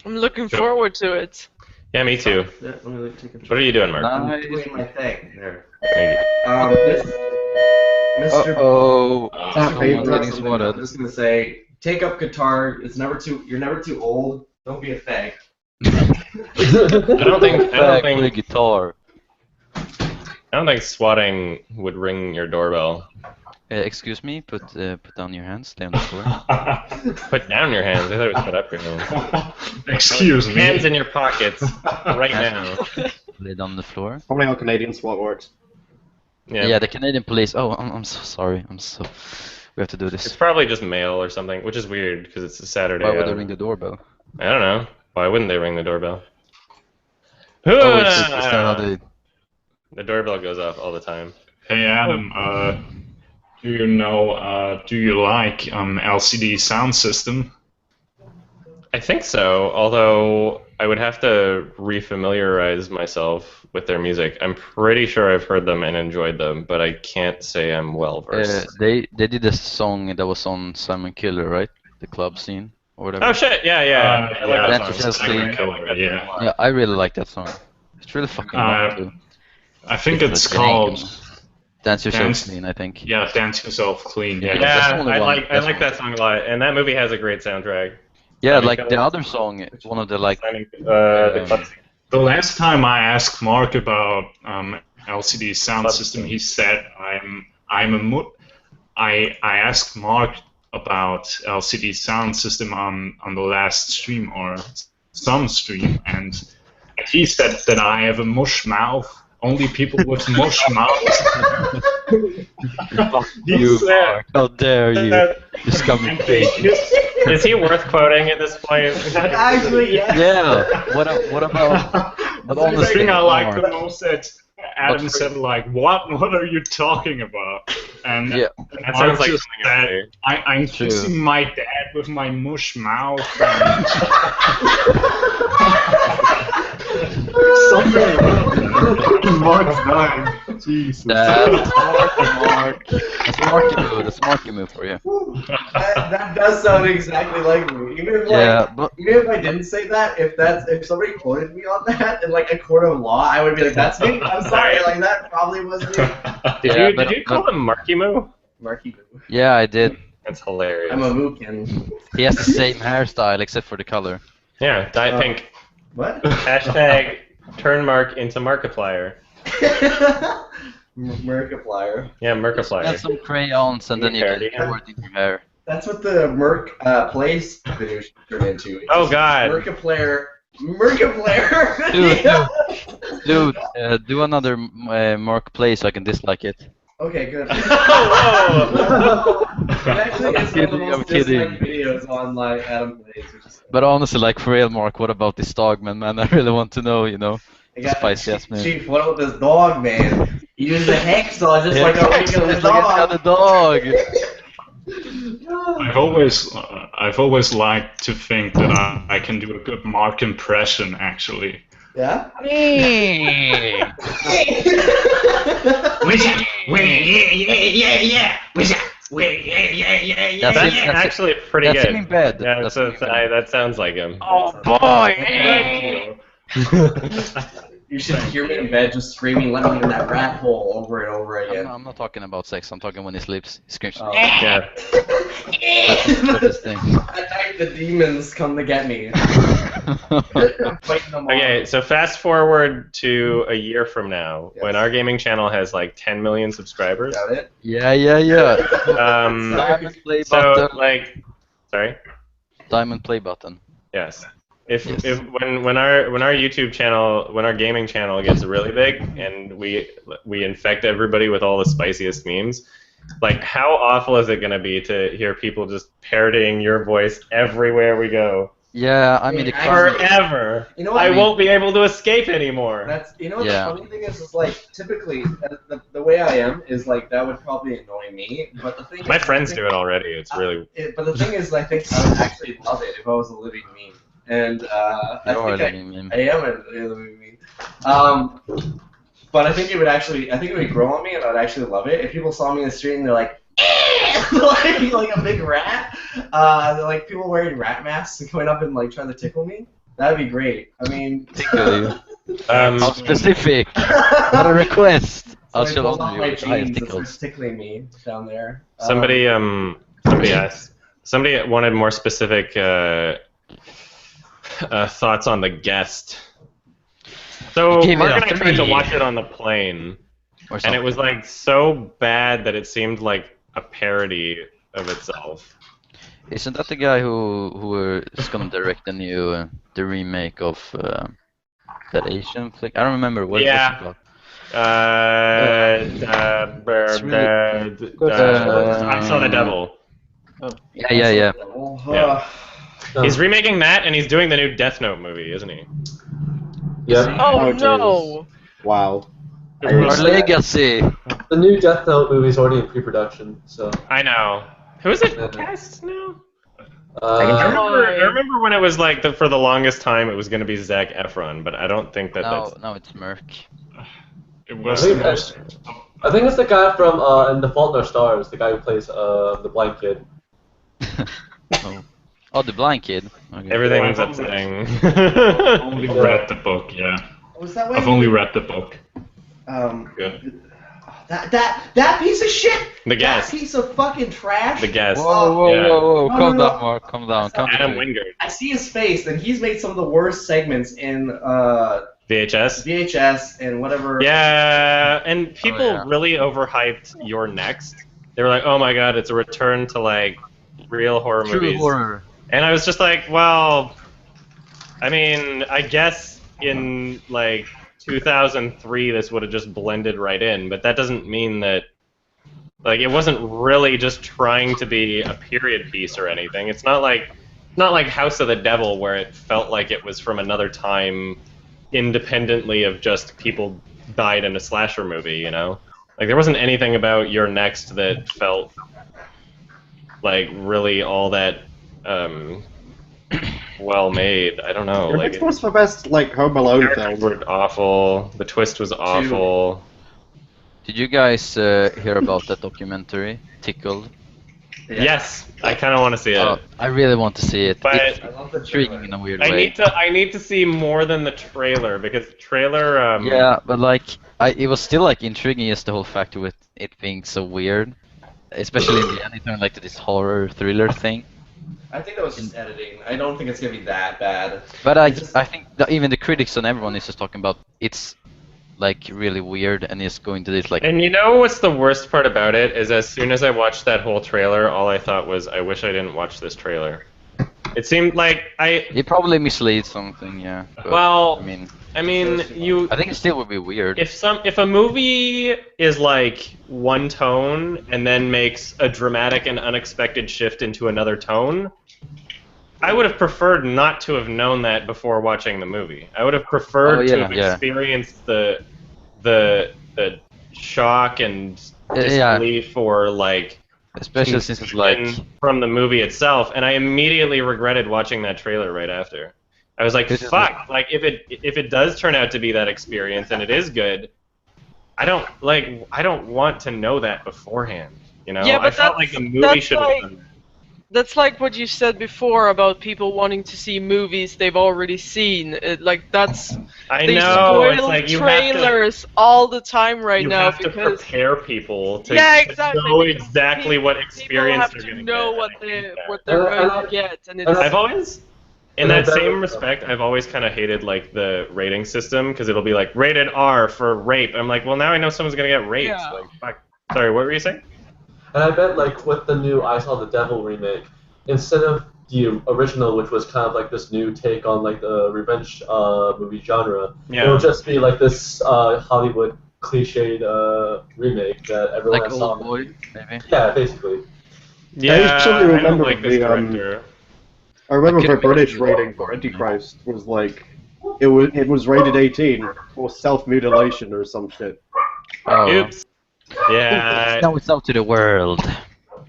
I'm looking forward to it. Yeah, me too. Yeah, let me take a What are you doing, Mark? I'm doing my thing. There. Thank you. Mr. Oh, Someone's getting swatted. I'm just gonna say, take up guitar. You're never too old. Don't be a fag. I don't think guitar. I don't think swatting would ring your doorbell. Excuse me, put down your hands, stay on the floor. Put down your hands. I thought it was put up your hands. Excuse me. Hands in your pockets right now. Lay down on the floor. Probably how Canadian SWAT works. Yeah, the Canadian police. Oh, I'm so sorry. We have to do this. It's probably just mail or something, which is weird because it's a Saturday. Why would they ring the doorbell? I don't know. Why wouldn't they ring the doorbell? Oh, it's that how they... The doorbell goes off all the time. Hey Adam, do you like LCD sound system? I think so, although I would have to refamiliarize myself with their music. I'm pretty sure I've heard them and enjoyed them, but I can't say I'm well versed. They did a song that was on Simon Killer, right? The club scene or whatever. Oh shit! Yeah. I like that song. Yeah, I really like that song. It's really fucking long too. I think it's called Dance Yourself Clean, I think. Yeah, Dance Yourself Clean. Yeah, I like that song a lot, and that movie has a great soundtrack. Yeah, like the other song, one of the like. The last time I asked Mark about LCD sound system, he said I asked Mark about LCD sound system on the last stream or some stream, and he said that I have a mush mouth. Only people with mush mouths. You, Mark. How dare you? This coming Is he worth quoting at this point? Actually, yeah. Yeah. What about? The thing I like the most that Adam said like, "What? What are you talking about?" And Yeah. That sounds like just something I would said, say. I'm True. kissing my dad with my mush mouth. And Mark's dying. Jesus. That's Marky move for you. That does sound exactly like me. Even if, Yeah, but even if I didn't say that, if somebody quoted me on that in like a court of law, I would be like, "That's me. I'm sorry." Like that probably was me. Did you call him Marky Moo? Marky Moo. yeah, I did. That's hilarious. I'm a mookin. He has the same hairstyle except for the color. Yeah, dye pink. What? Hashtag turn Mark into Markiplier. Markiplier. Yeah, Add Markiplier. some crayons and then you can Cardigan. pour it in your hair. That's what the Merc Place video should turn into. It's Oh, just God. Markiplier. Dude, do another Mark play so I can dislike it. Okay, good. Whoa! It actually is one of the I'm most kidding. disliked videos on like Adam Plays. Which is But honestly, like for real, Mark, what about this dog, man? I really want to know, you know. I The spicy ass man. Chief, what about this dog, man? He uses a hacksaw just Yeah, like a regular it's like any dog. other dog. I've always liked to think that I can do a good Mark impression. Actually, Yeah? That's That's actually pretty That's good. him in bed. Yeah, That's so him in bed. that sounds like him. Oh boy! You should hear me in bed just screaming, "Let me in that rat hole" over and over again. I'm not talking about sex. I'm talking when he sleeps. He screams. Oh. Yeah. That's his thing. At night, the demons come to get me. Fighting them all. Okay, so fast forward to a year from now, Yes. when our gaming channel has like 10 million subscribers. Got it? Yeah. Diamond play So button. like, sorry. Diamond play button. Yes. If Yes. when our YouTube channel, when our gaming channel gets really big and we infect everybody with all the spiciest memes, like how awful is it gonna be to hear people just parodying your voice everywhere we go? Yeah, I mean the comment- Forever. You know what I I mean? won't be able to escape anymore. That's what Yeah. the funny thing is like typically the way I am is like that would probably annoy me, but the thing My is, friends do it already. It's really. But the thing is, I think I would actually love it if I was a living meme, and I You are a think living meme. I am a living meme. But I think it would actually, I think it would grow on me, and I'd actually love it if people saw me in the street and they're like, like a big rat, like people wearing rat masks and going up and like trying to tickle me. That'd be great. I mean, Tickle you. How specific. What a request. I so I shall pulled honor out you my with the highest jeans and tickles. started tickling me down there. Somebody asked. Somebody wanted more specific thoughts on the guest. So Give it Mark and up I to tried to me. watch it on the plane, Or and something. it was like so bad that it seemed like a parody of itself. Isn't that the guy who is gonna direct the new the remake of that Asian flick? I don't remember what Yeah. it was It's really- I Saw the Devil. about. Yeah. Yeah. He's remaking that, and he's doing the new Death Note movie, isn't he? Yeah. Oh Jesus. no! Wow. Our legacy. The new Death Note movie is already in pre-production, so. I know. Who is it Yeah. cast now? I Uh, remember when it was like for the longest time it was going to be Zac Efron, but I don't think that's. Now it's Merc. it was I the think most. I think it's the guy from In The Fault in Our Stars, the guy who plays the blind kid. Oh, the blind kid. Okay. Everything's Yeah. upsetting. I've only read the book. Yeah, Was that why? I've only read the book. Yeah. That piece of shit. The guest. That piece of fucking trash. The guest. Whoa, Yeah. whoa! No, Calm no, down, no. Mark. Calm down. Calm Adam down. Wingard. I see his face, and he's made some of the worst segments in VHS. VHS and whatever. Yeah, and people yeah. really overhyped Your Next. They were like, "Oh my god, it's a return to like real horror True movies." horror. And I was just like, well, I mean, I guess in like 2003 this would have just blended right in, but that doesn't mean that like it wasn't really just trying to be a period piece or anything. It's not like House of the Devil where it felt like it was from another time independently of just people died in a slasher movie, you know? Like, there wasn't anything about Your Next that felt like really all that well made. I don't know. Your Like, next was the best, like, Home Alone film. were awful. The twist was awful. Did you guys hear about that documentary, Tickled? Yeah. Yes, I kind of want to see it. I really want to see it. But It's I love the intriguing in a weird I way. need to see more than the trailer because the trailer. Yeah, but like, it was still like intriguing as the whole factor with it being so weird, especially in the end. It turned like to this horror thriller thing. I think that was just editing. I don't think it's gonna be that bad. But I think that even the critics and everyone is just talking about it's like really weird and it's going to this like. And you know what's the worst part about it is as soon as I watched that whole trailer, all I thought was, I wish I didn't watch this trailer. It seemed like It probably misleads something, yeah. But, well, I mean, I think it still would be weird. If a movie is like one tone and then makes a dramatic and unexpected shift into another tone, I would have preferred not to have known that before watching the movie. I would have preferred to have experienced the shock and disbelief or like, especially since it's like from the movie itself, and I immediately regretted watching that trailer right after. I was like, fuck, like if it does turn out to be that experience and it is good, I don't want to know that beforehand, you know? Yeah, but I felt like the movie should have done that. That's like what you said before about people wanting to see movies they've already seen. Like that's I they know, it's spoil like you trailers all the time right you now have to because prepare people to, exactly. to know exactly what experience they're People going to know get. what they're going to get, and it's. I've always, in that same respect, I've always kind of hated like the rating system because it'll be like rated R for rape. I'm like, well, now I know someone's gonna get raped. Yeah. Like, fuck. Sorry, what were you saying? And I bet, like, with the new I Saw the Devil remake, instead of the original, which was kind of like this new take on like the revenge movie genre, it'll just be like this Hollywood cliched remake that everyone like saw. Old Boy, maybe. Yeah, basically. Yeah, I actually remember I don't like this director. I remember the British rating for Antichrist was like it was rated 18 for self-mutilation or some shit. Oh. Oops. Yeah. Now it's out to the world.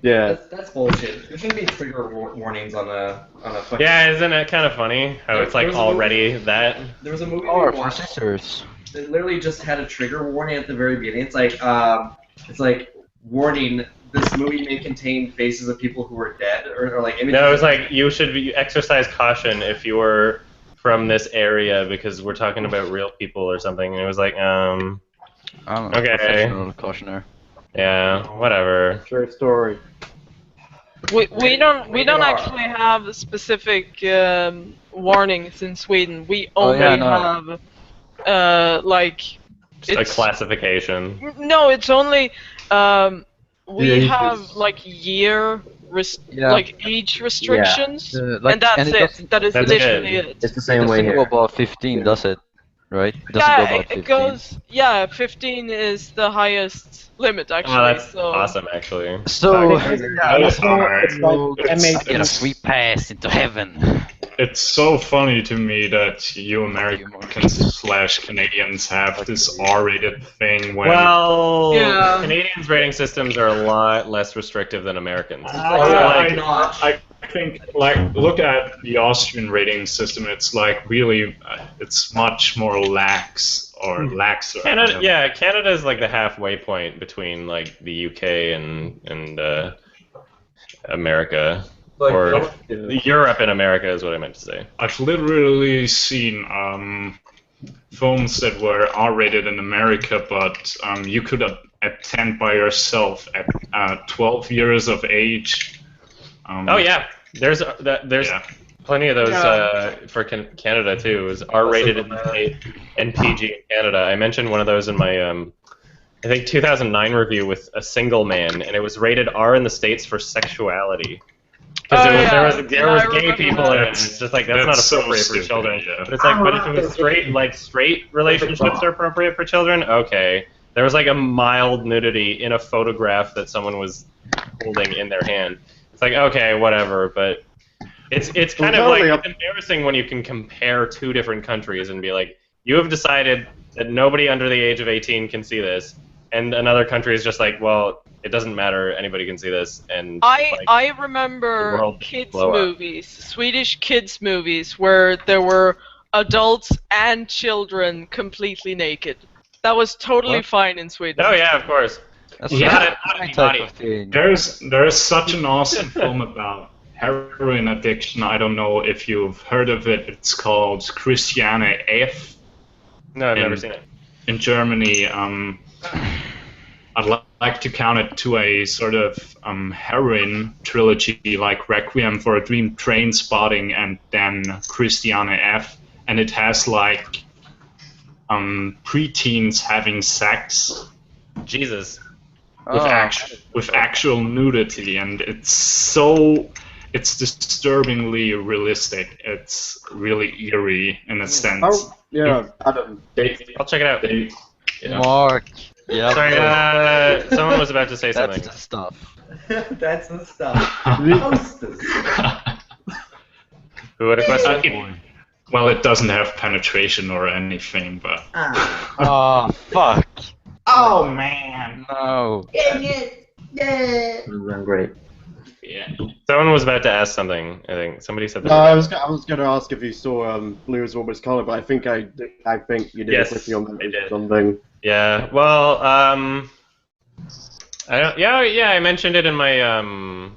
Yeah. That's bullshit. There shouldn't be trigger warnings on a fucking. Yeah, isn't it kind of funny how it's like already that? There was a movie. Or for scissors. It literally just had a trigger warning at the very beginning. It's like warning. This movie may contain faces of people who are dead, or like images. No, it was like you should exercise caution if you were from this area because we're talking about real people or something. And it was like, okay. Professional cautioner. Yeah, whatever. True story. We don't actually have a specific warnings in Sweden. We only have like just a classification. No, it's only we have like like age restrictions, and that's it. That is literally it. It's the same way here. It doesn't go above 15, does it? Right? It doesn't go above 15. It goes. Yeah, 15 is the highest limit actually. Oh, that's so. awesome, actually. So I get a free pass into heaven. It's so funny to me that you Americans / Canadians have this R-rated thing when. Well, Canadians' rating systems are a lot less restrictive than Americans. I think, like, look at the Austrian rating system. It's like really, it's much more lax or laxer. Canada is like the halfway point between like the UK and America. Or Europe and America is what I meant to say. I've literally seen films that were R-rated in America, but you could attend by yourself at 12 years of age. Oh yeah, there's plenty of those for Canada too. It was R-rated in the States and PG in Canada. I mentioned one of those in my I think 2009 review with A Single Man, and it was rated R in the States for Sexuality. Because there was gay people in it, and it's just like, that's not appropriate for children. But it's like, but if it was straight relationships are appropriate for children, okay. There was like a mild nudity in a photograph that someone was holding in their hand. It's like, okay, whatever, but it's kind of like, it's embarrassing when you can compare two different countries and be like, you have decided that nobody under the age of 18 can see this, and another country is just like, well, it doesn't matter, anybody can see this, and I remember kids movies, Swedish kids movies, where there were adults and children completely naked. That was totally fine in Sweden. Oh yeah, of course. Yeah, there's such an awesome film about heroin addiction. I don't know if you've heard of it. It's called Christiane F. No, I've never seen it. In Germany, I'd like to count it to a sort of heroin trilogy, like Requiem for a Dream, Train Spotting, and then Christiane F. And it has like preteens having sex. Jesus. With actual nudity, and it's disturbingly realistic. It's really eerie in a sense. Oh, yeah, Adam. I'll check it out. Mark. Yeah. Sorry, someone was about to say something. That's the stuff. That's the stuff. Hostess. Who had a question? Well, it doesn't have penetration or anything, but. Oh, fuck. Oh man. No. Dang it. Yeah. Great. Yeah. Someone was about to ask something. I think somebody said that. No, I was going to ask if you saw Blue is Almost Color, but I think you did Yes, quickly on that. I did. Something. Yeah. Well, I don't. Yeah. I mentioned it in my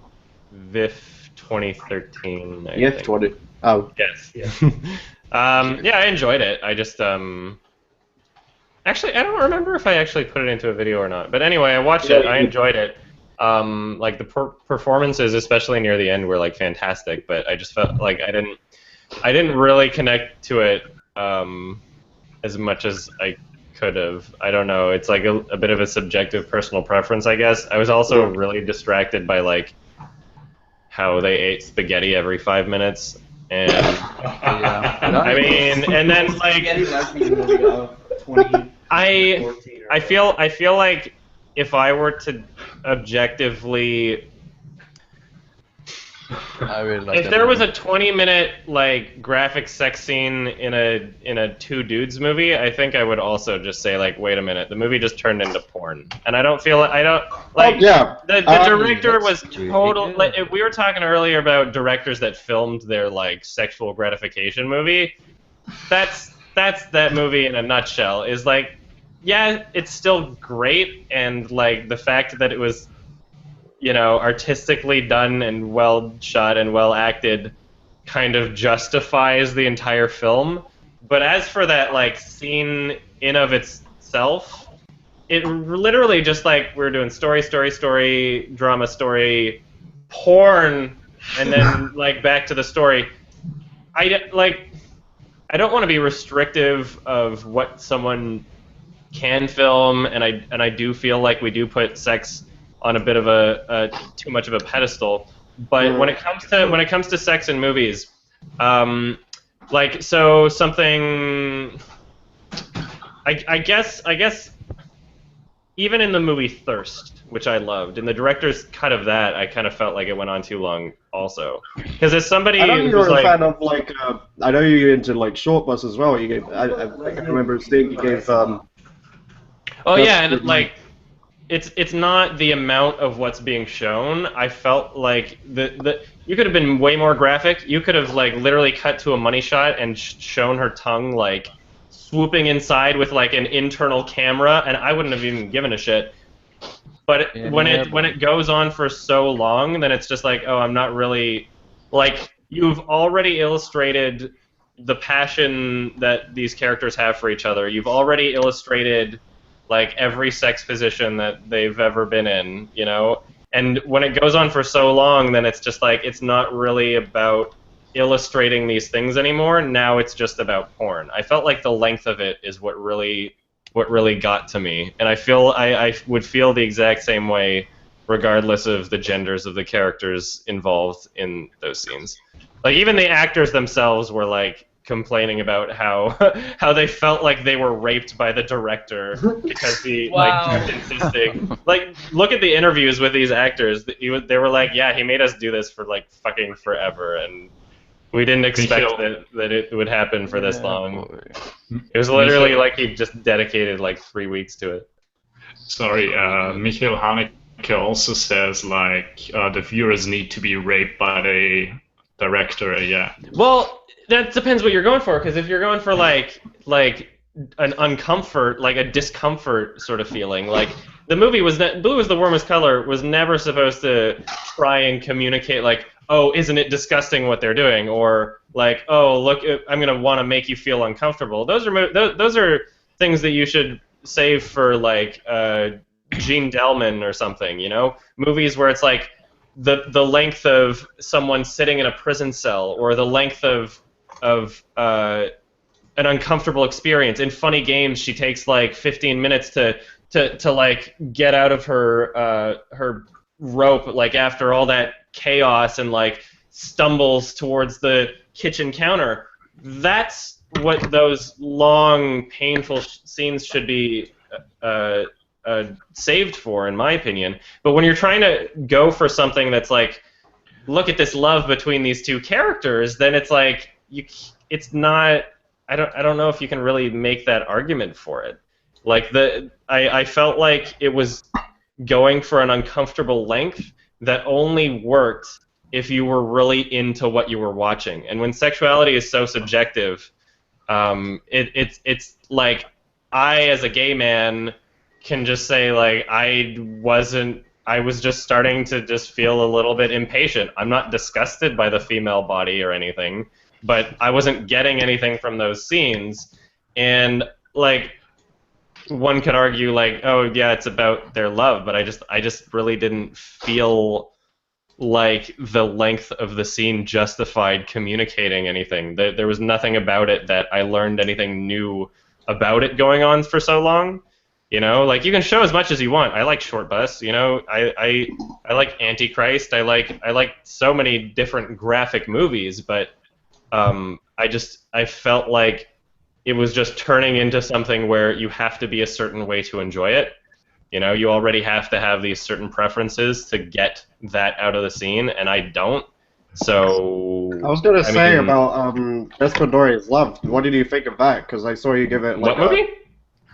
VIF 2013. VIF 20. Oh. Yes. Yeah, I enjoyed it. I just Actually, I don't remember if I actually put it into a video or not. But anyway, I watched it. I enjoyed it. Like the performances, especially near the end, were like fantastic. But I just felt like I didn't really connect to it as much as I could have. I don't know. It's like a bit of a subjective personal preference, I guess. I was also really distracted by like how they ate spaghetti every 5 minutes, and I mean, and then like I feel like if I were to objectively, if there was a 20-minute like graphic sex scene in a two dudes movie, I think I would also just say like, wait a minute, the movie just turned into porn, and I don't like. The director was total. Like, we were talking earlier about directors that filmed their like sexual gratification movie. That's that movie in a nutshell. Is like, yeah, it's still great, and like the fact that it was, you know, artistically done and well shot and well acted kind of justifies the entire film. But as for that like scene in of itself, it literally just like we're doing story, drama, story, porn, and then like back to the story. I don't want to be restrictive of what someone can film, and I do feel like we do put sex on a bit of a too much of a pedestal. But when it comes to sex in movies, like so something, I guess even in the movie Thirst, which I loved, in the director's cut of that, I kind of felt like it went on too long also. Because as somebody I know you're who's a like, fan of like I know you're into like short bus as well. You gave I remember seeing you gave oh yeah, and like it's not the amount of what's being shown. I felt like you could have been way more graphic. You could have like literally cut to a money shot and shown her tongue like swooping inside with like an internal camera, and I wouldn't have even given a shit. But when it goes on for so long, then it's just like, oh, I'm not really like, you've already illustrated the passion that these characters have for each other. You've already illustrated like every sex position that they've ever been in, you know? And when it goes on for so long, then it's just like, it's not really about illustrating these things anymore. Now it's just about porn. I felt like the length of it is what really got to me, and I feel I would feel the exact same way regardless of the genders of the characters involved in those scenes. Like even the actors themselves were like complaining about how they felt like they were raped by the director because he like kept insisting. Like look at the interviews with these actors. They were like, yeah, he made us do this for like fucking forever, and We didn't expect that it would happen for this long. It was literally like he just dedicated like 3 weeks to it. Sorry, Michael Haneke also says like the viewers need to be raped by the director. Yeah. Well, that depends what you're going for. Because if you're going for like an uncomfort, like a discomfort sort of feeling, like the movie was Blue is the Warmest Color was never supposed to try and communicate like, oh, isn't it disgusting what they're doing, or like, oh, look, I'm gonna want to make you feel uncomfortable. Those are things that you should save for like Gene Delman or something, you know, movies where it's like the length of someone sitting in a prison cell, or the length of an uncomfortable experience. In Funny Games, she takes like 15 minutes to like get out of her rope, like after all that chaos, and like stumbles towards the kitchen counter. That's what those long, painful scenes should be saved for, in my opinion. But when you're trying to go for something that's like, look at this love between these two characters, then it's like it's not. I don't know if you can really make that argument for it. Like I felt like it was going for an uncomfortable length that only worked if you were really into what you were watching. And when sexuality is so subjective, it's like I, as a gay man, can just say like I was just starting to just feel a little bit impatient. I'm not disgusted by the female body or anything, but I wasn't getting anything from those scenes. And like one could argue like, oh yeah, it's about their love, but I just really didn't feel like the length of the scene justified communicating anything. There was nothing about it that I learned anything new about it going on for so long. You know, like you can show as much as you want. I like Short Bus. You know, I like Antichrist. I like so many different graphic movies, but I felt like it was just turning into something where you have to be a certain way to enjoy it. You know, you already have to have these certain preferences to get that out of the scene, and I don't. So I was gonna say about Gaspar Noé's Love. What did you think of that? Because I saw you give it like what movie?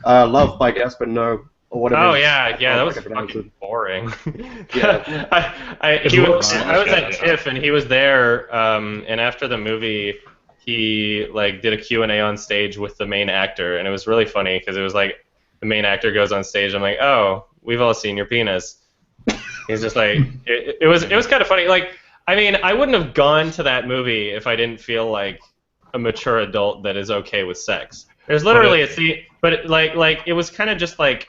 Love by Gaspar Noé. Or whatever. Oh yeah, that was fucking boring. Yeah. I was at TIFF and he was there, and after the movie, he like did a Q&A on stage with the main actor, and it was really funny because it was like the main actor goes on stage. I'm like, oh, we've all seen your penis. He's just like, it was kind of funny. Like, I mean, I wouldn't have gone to that movie if I didn't feel like a mature adult that is okay with sex. There's literally a scene, but it was kind of just like.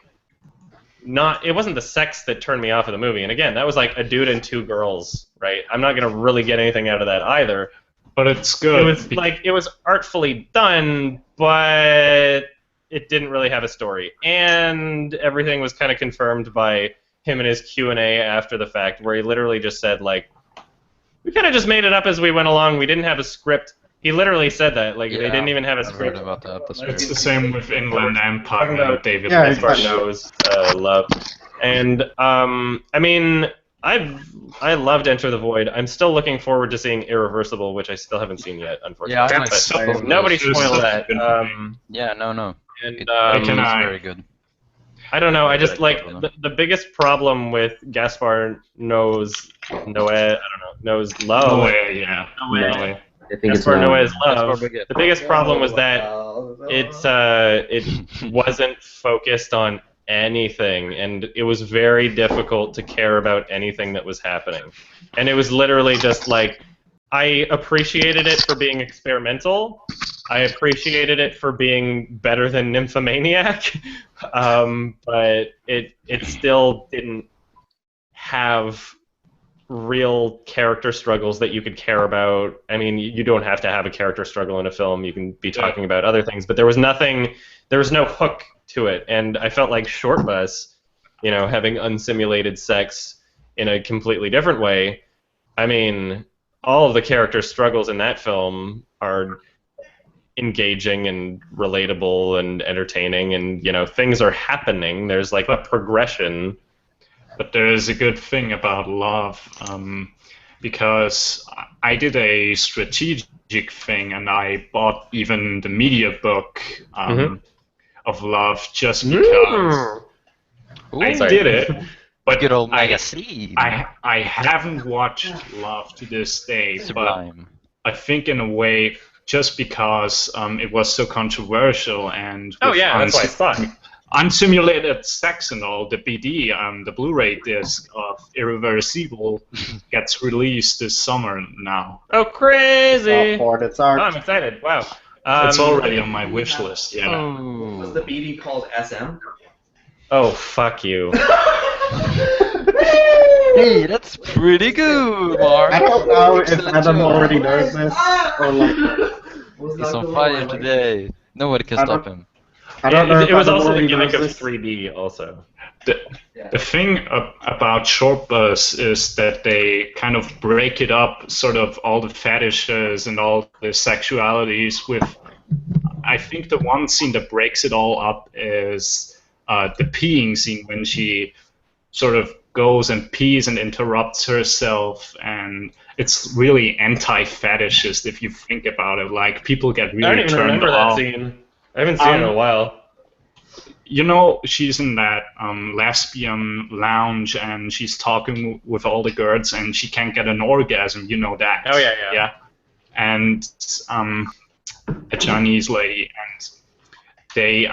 It wasn't the sex that turned me off of the movie, and again, that was like a dude and two girls, right? I'm not gonna really get anything out of that either. But it's good. It was artfully done, but it didn't really have a story, and everything was kind of confirmed by him and his Q&A after the fact, where he literally just said like, we kind of just made it up as we went along. We didn't have a script. He literally said that, like they didn't even have a script. Heard about that. It's the same with Inland Empire. David knows Love, and I mean, I loved Enter the Void. I'm still looking forward to seeing Irreversible, which I still haven't seen yet, unfortunately. Yeah, but nobody spoiled that. Yeah, no. And it's very good. I don't know. I just like the biggest problem with Gaspar Noé's Love. Noé. I think Gaspar Noé's Love. The biggest problem was that it wasn't focused on anything, and it was very difficult to care about anything that was happening. And it was literally just like, I appreciated it for being experimental. I appreciated it for being better than Nymphomaniac, but it still didn't have real character struggles that you could care about. I mean, you don't have to have a character struggle in a film. You can be talking about other things, but there was no hook to it. And I felt like Short Bus, you know, having unsimulated sex in a completely different way. I mean, all of the character struggles in that film are engaging and relatable and entertaining, and you know, things are happening. There's like a progression. But there is a good thing about Love. because I did a strategic thing and I bought even the media book of Love just because I did it. But good old magazine. I haven't watched Love to this day. Sublime. But I think in a way, just because it was so controversial and that's why it's fun. Unsimulated sex and all, the BD, the Blu-ray disc of Irreversible gets released this summer now. Oh, crazy! It's art. Oh, I'm excited. Wow. It's already on my wish list. Yeah. Was the BD called SM? Oh, fuck you. Hey, that's pretty good, Mark. I don't know if Adam already knows this or like. He's on fire today. Nobody can stop him. I don't know. It was also the already gimmick of knows this. 3D. Also, the thing about Short Bus is that they kind of break it up, sort of all the fetishes and all the sexualities. With, I think the one scene that breaks it all up is the peeing scene when she sort of goes and pees and interrupts herself, and it's really anti-fetishist if you think about it. Like, people get really I don't even turned remember off. that scene. I haven't seen it in a while. You know, she's in that lesbian lounge and she's talking with all the girls and she can't get an orgasm. You know that? Oh yeah. And a Chinese lady, and they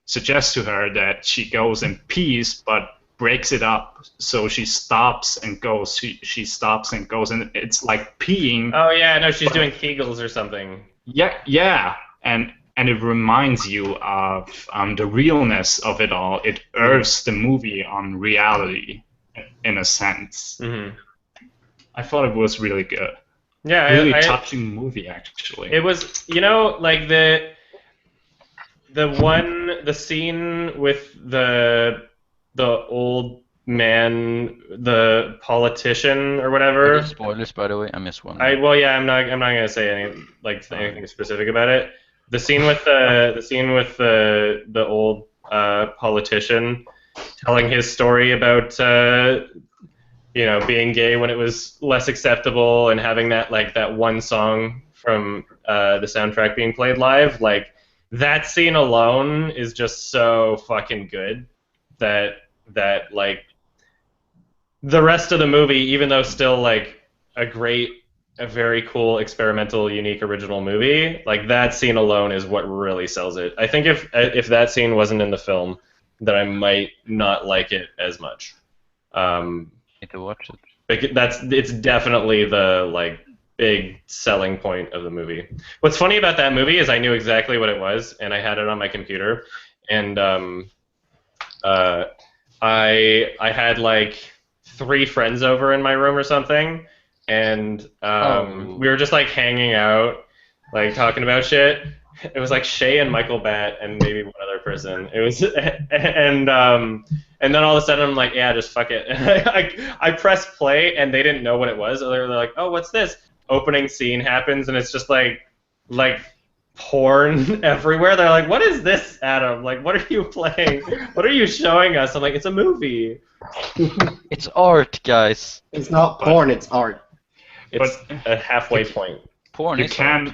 suggest to her that she goes and pees, but breaks it up, so she stops and goes. She stops and goes, and it's like peeing. Oh yeah, no, she's doing Kegels or something. Yeah, and it reminds you of the realness of it all. It earths the movie on reality, in a sense. Mm-hmm. I thought it was really good. Yeah, really touching movie, actually. It was, like the scene with the old man, the politician or whatever. Spoilers, by the way. I missed one. I'm not gonna say anything specific about it. The scene with the old politician telling his story about being gay when it was less acceptable, and having that one song from the soundtrack being played live, like that scene alone is just so fucking good that like the rest of the movie, even though still like a very cool, experimental, unique, original movie, like that scene alone is what really sells it. I think if that scene wasn't in the film, then I might not like it as much. Need to watch it. It's definitely the big selling point of the movie. What's funny about that movie is I knew exactly what it was, and I had it on my computer, and I had 3 friends over in my room or something, and we were just hanging out, talking about shit. It was Shay and Michael Batt and maybe one other person. It was and then all of a sudden I'm like, yeah, just fuck it. I pressed play and they didn't know what it was. They're like, oh, what's this? Opening scene happens and it's just like porn everywhere. They're like, what is this, Adam? Like, what are you playing? What are you showing us? I'm like, it's a movie. It's art, guys. It's not porn, it's art. It's a halfway point. Porn is art.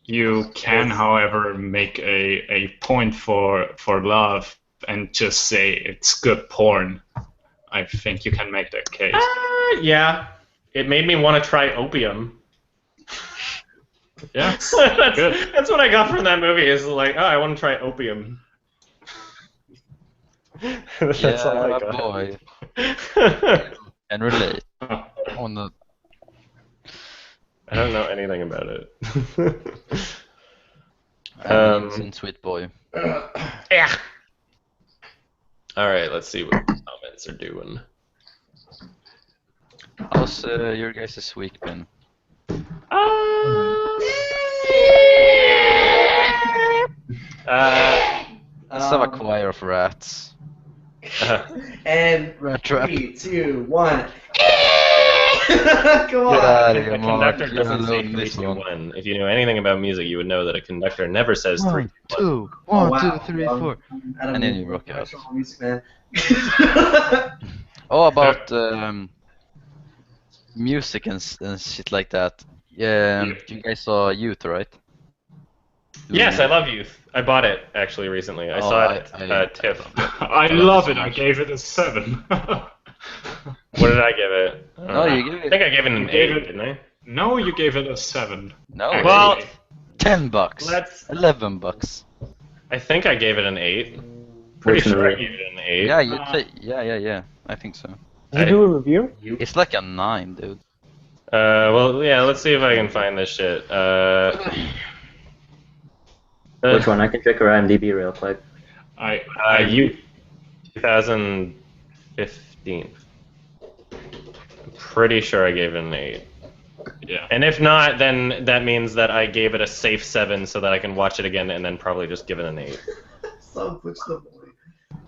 You can, however, make a point for Love and just say it's good porn. I think you can make that case. Yeah. It made me want to try Opium. Yeah, good. That's what I got from that movie. Is I want to try Opium. That's all I got. Boy. And relate. On the. I don't know anything about it. In Sweet Boy. Yeah. All right, let's see what the comments are doing. How's your guys' week been? Let's have a choir of rats. And Rat trap. 3, 2, 1. Come on. Get out of here, A Mark. conductor doesn't say 3, 2, 1. If you knew anything about music, you would know that a conductor never says 3, 1, 2, 2, 1, 2, 3, 4. And then you rock out. Music, man. Oh, about music and shit like that. Yeah, you guys saw Youth, right? Yes, I love Youth. I bought it actually recently. I saw it at TIFF. I love it. I gave it a 7. What did I give it? No, you gave it. I think I gave it an You gave 8, it- didn't I? No, you gave it a 7. No, Well, $10. let's. $11. I think I gave it an 8. Pretty sure I gave it an 8. Yeah, you'd say, yeah. I think so. Did you do a review? It's like a 9, dude. Well, yeah. Let's see if I can find this shit. Which one? I can check her IMDb real quick. Youth, 2015. I'm pretty sure I gave it an 8. Yeah. And if not, then that means that I gave it a safe 7 so that I can watch it again and then probably just give it an 8. So Butch the Bully.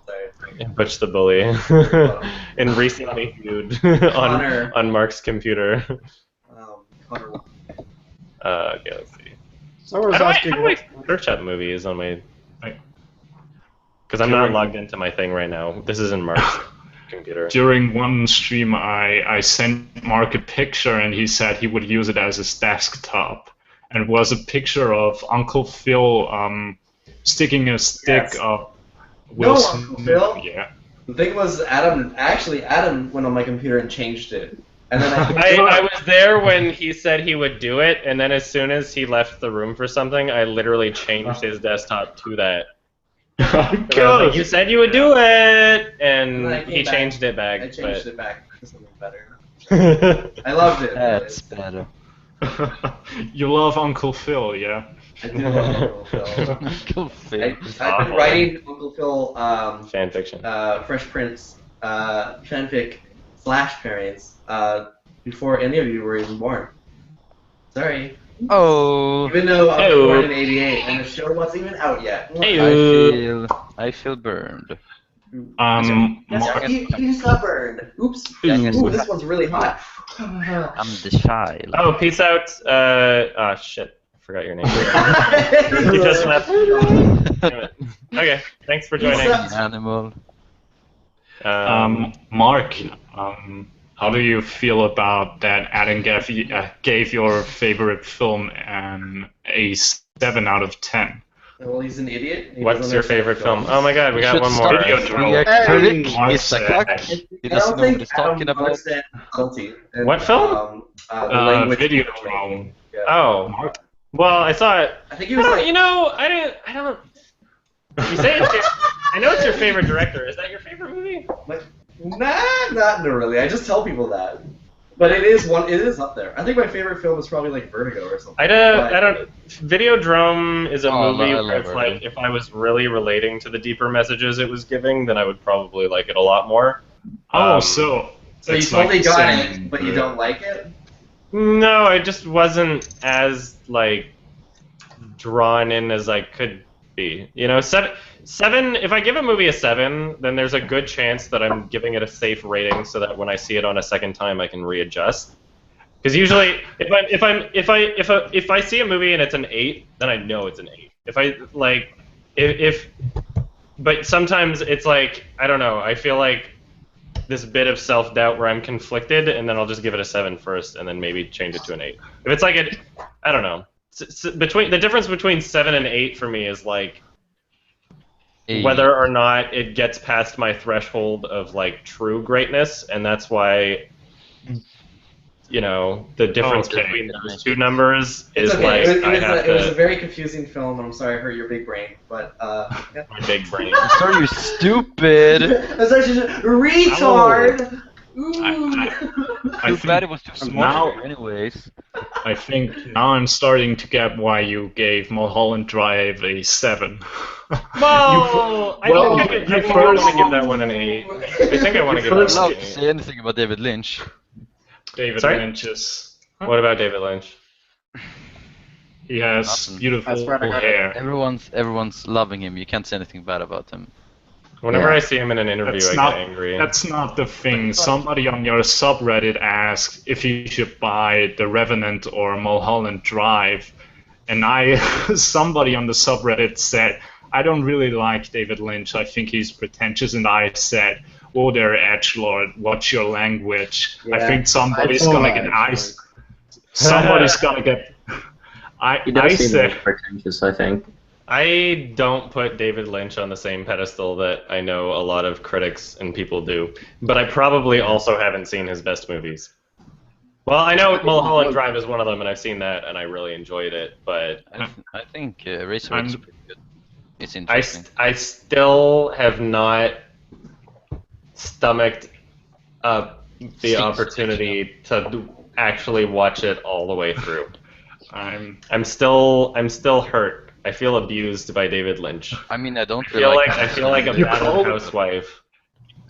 Sorry. Butch the Bully. And recently viewed on Mark's computer. Connor. Okay, let's see. Someone was How asking. do I search up movies on my... Because I'm not logged into my thing right now. This is in Mark's computer. During one stream, I sent Mark a picture, and he said he would use it as his desktop. And it was a picture of Uncle Phil sticking a stick up Wilson. Uncle Phil? Yeah. The thing was, Adam went on my computer and changed it. And then I was there when he said he would do it, and then as soon as he left the room for something, I literally changed his desktop to that. Good. You said you would do it, and I he came changed it back. I changed it back to something better. it. I loved it. That's better. You love Uncle Phil, yeah? I do love Uncle Phil. Uncle Phil. I've been writing Uncle Phil Fan fiction. Fresh Prince fanfic / parents before any of you were even born. Sorry. Oh. Even though I was born in '88 and the show wasn't even out yet. I feel burned. You just got burned. Oops. Ooh, this one's really hot. I'm the child. Oh, peace out. Shit. I forgot your name. You just left. Damn it. Okay, thanks for joining. Animal. Mark, how do you feel about that Adam gave your favorite film a 7 out of 10? Well, he's an idiot. What's your favorite film? Oh my god, we got one more. Critic is a cock. He doesn't know what he's talking about. What film? Videodrome. Yeah. Oh. Well, I saw it. I think he was like... You know, I don't... You say it's your... I know it's your favorite director. Is that your favorite movie? Nah, not really. I just tell people that. But it is up there. I think my favorite film is probably like Vertigo or something. I don't. Videodrome is a movie I where it's love like if I was really relating to the deeper messages it was giving, then I would probably like it a lot more. So you totally got it, but you don't like it? No, I just wasn't as like drawn in as I could be. You know, seven. If I give a movie a 7, then there's a good chance that I'm giving it a safe rating, so that when I see it on a second time, I can readjust. Because usually, if I see a movie and it's an 8, then I know it's an 8. But sometimes it's like I don't know. I feel like this bit of self-doubt where I'm conflicted, and then I'll just give it a 7 first, and then maybe change it to an 8. If it's like I don't know. Between the difference between 7 and 8 for me is like whether or not it gets past my threshold of like true greatness, and that's why you know the difference between those two numbers is like it was a very confusing film, and I'm sorry I hurt your big brain, but yeah. My big brain. I'm sorry, you stupid. That's actually retard. Too bad it was too small. Anyways, I think now I'm starting to get why you gave Mulholland Drive a 7. Well, I think I want to give that one an 8. I think I want to give that one an 8. I'm not allowed to say anything about David Lynch. Lynch is... What about David Lynch? He has beautiful hair. Everyone's loving him. You can't say anything bad about him. Whenever I see him in an interview, I get angry. That's not the thing. Somebody on your subreddit asked if you should buy The Revenant or Mulholland Drive, and somebody on the subreddit said, I don't really like David Lynch. I think he's pretentious, and I said, "Whoa there, edgelord, watch your language." I Yeah. think somebody's I gonna saw get that, ice. Somebody's gonna get. He I does seem said. very pretentious, I think. I don't put David Lynch on the same pedestal that I know a lot of critics and people do, but I probably also haven't seen his best movies. Well, I know Mulholland Drive is one of them, and I've seen that, and I really enjoyed it, but I think Eraserhead's I'm- pretty good. It's interesting. I still have not stomached the opportunity to actually watch it all the way through. I'm still hurt. I feel abused by David Lynch. I mean, I don't I feel feel like like I feel like a battered housewife.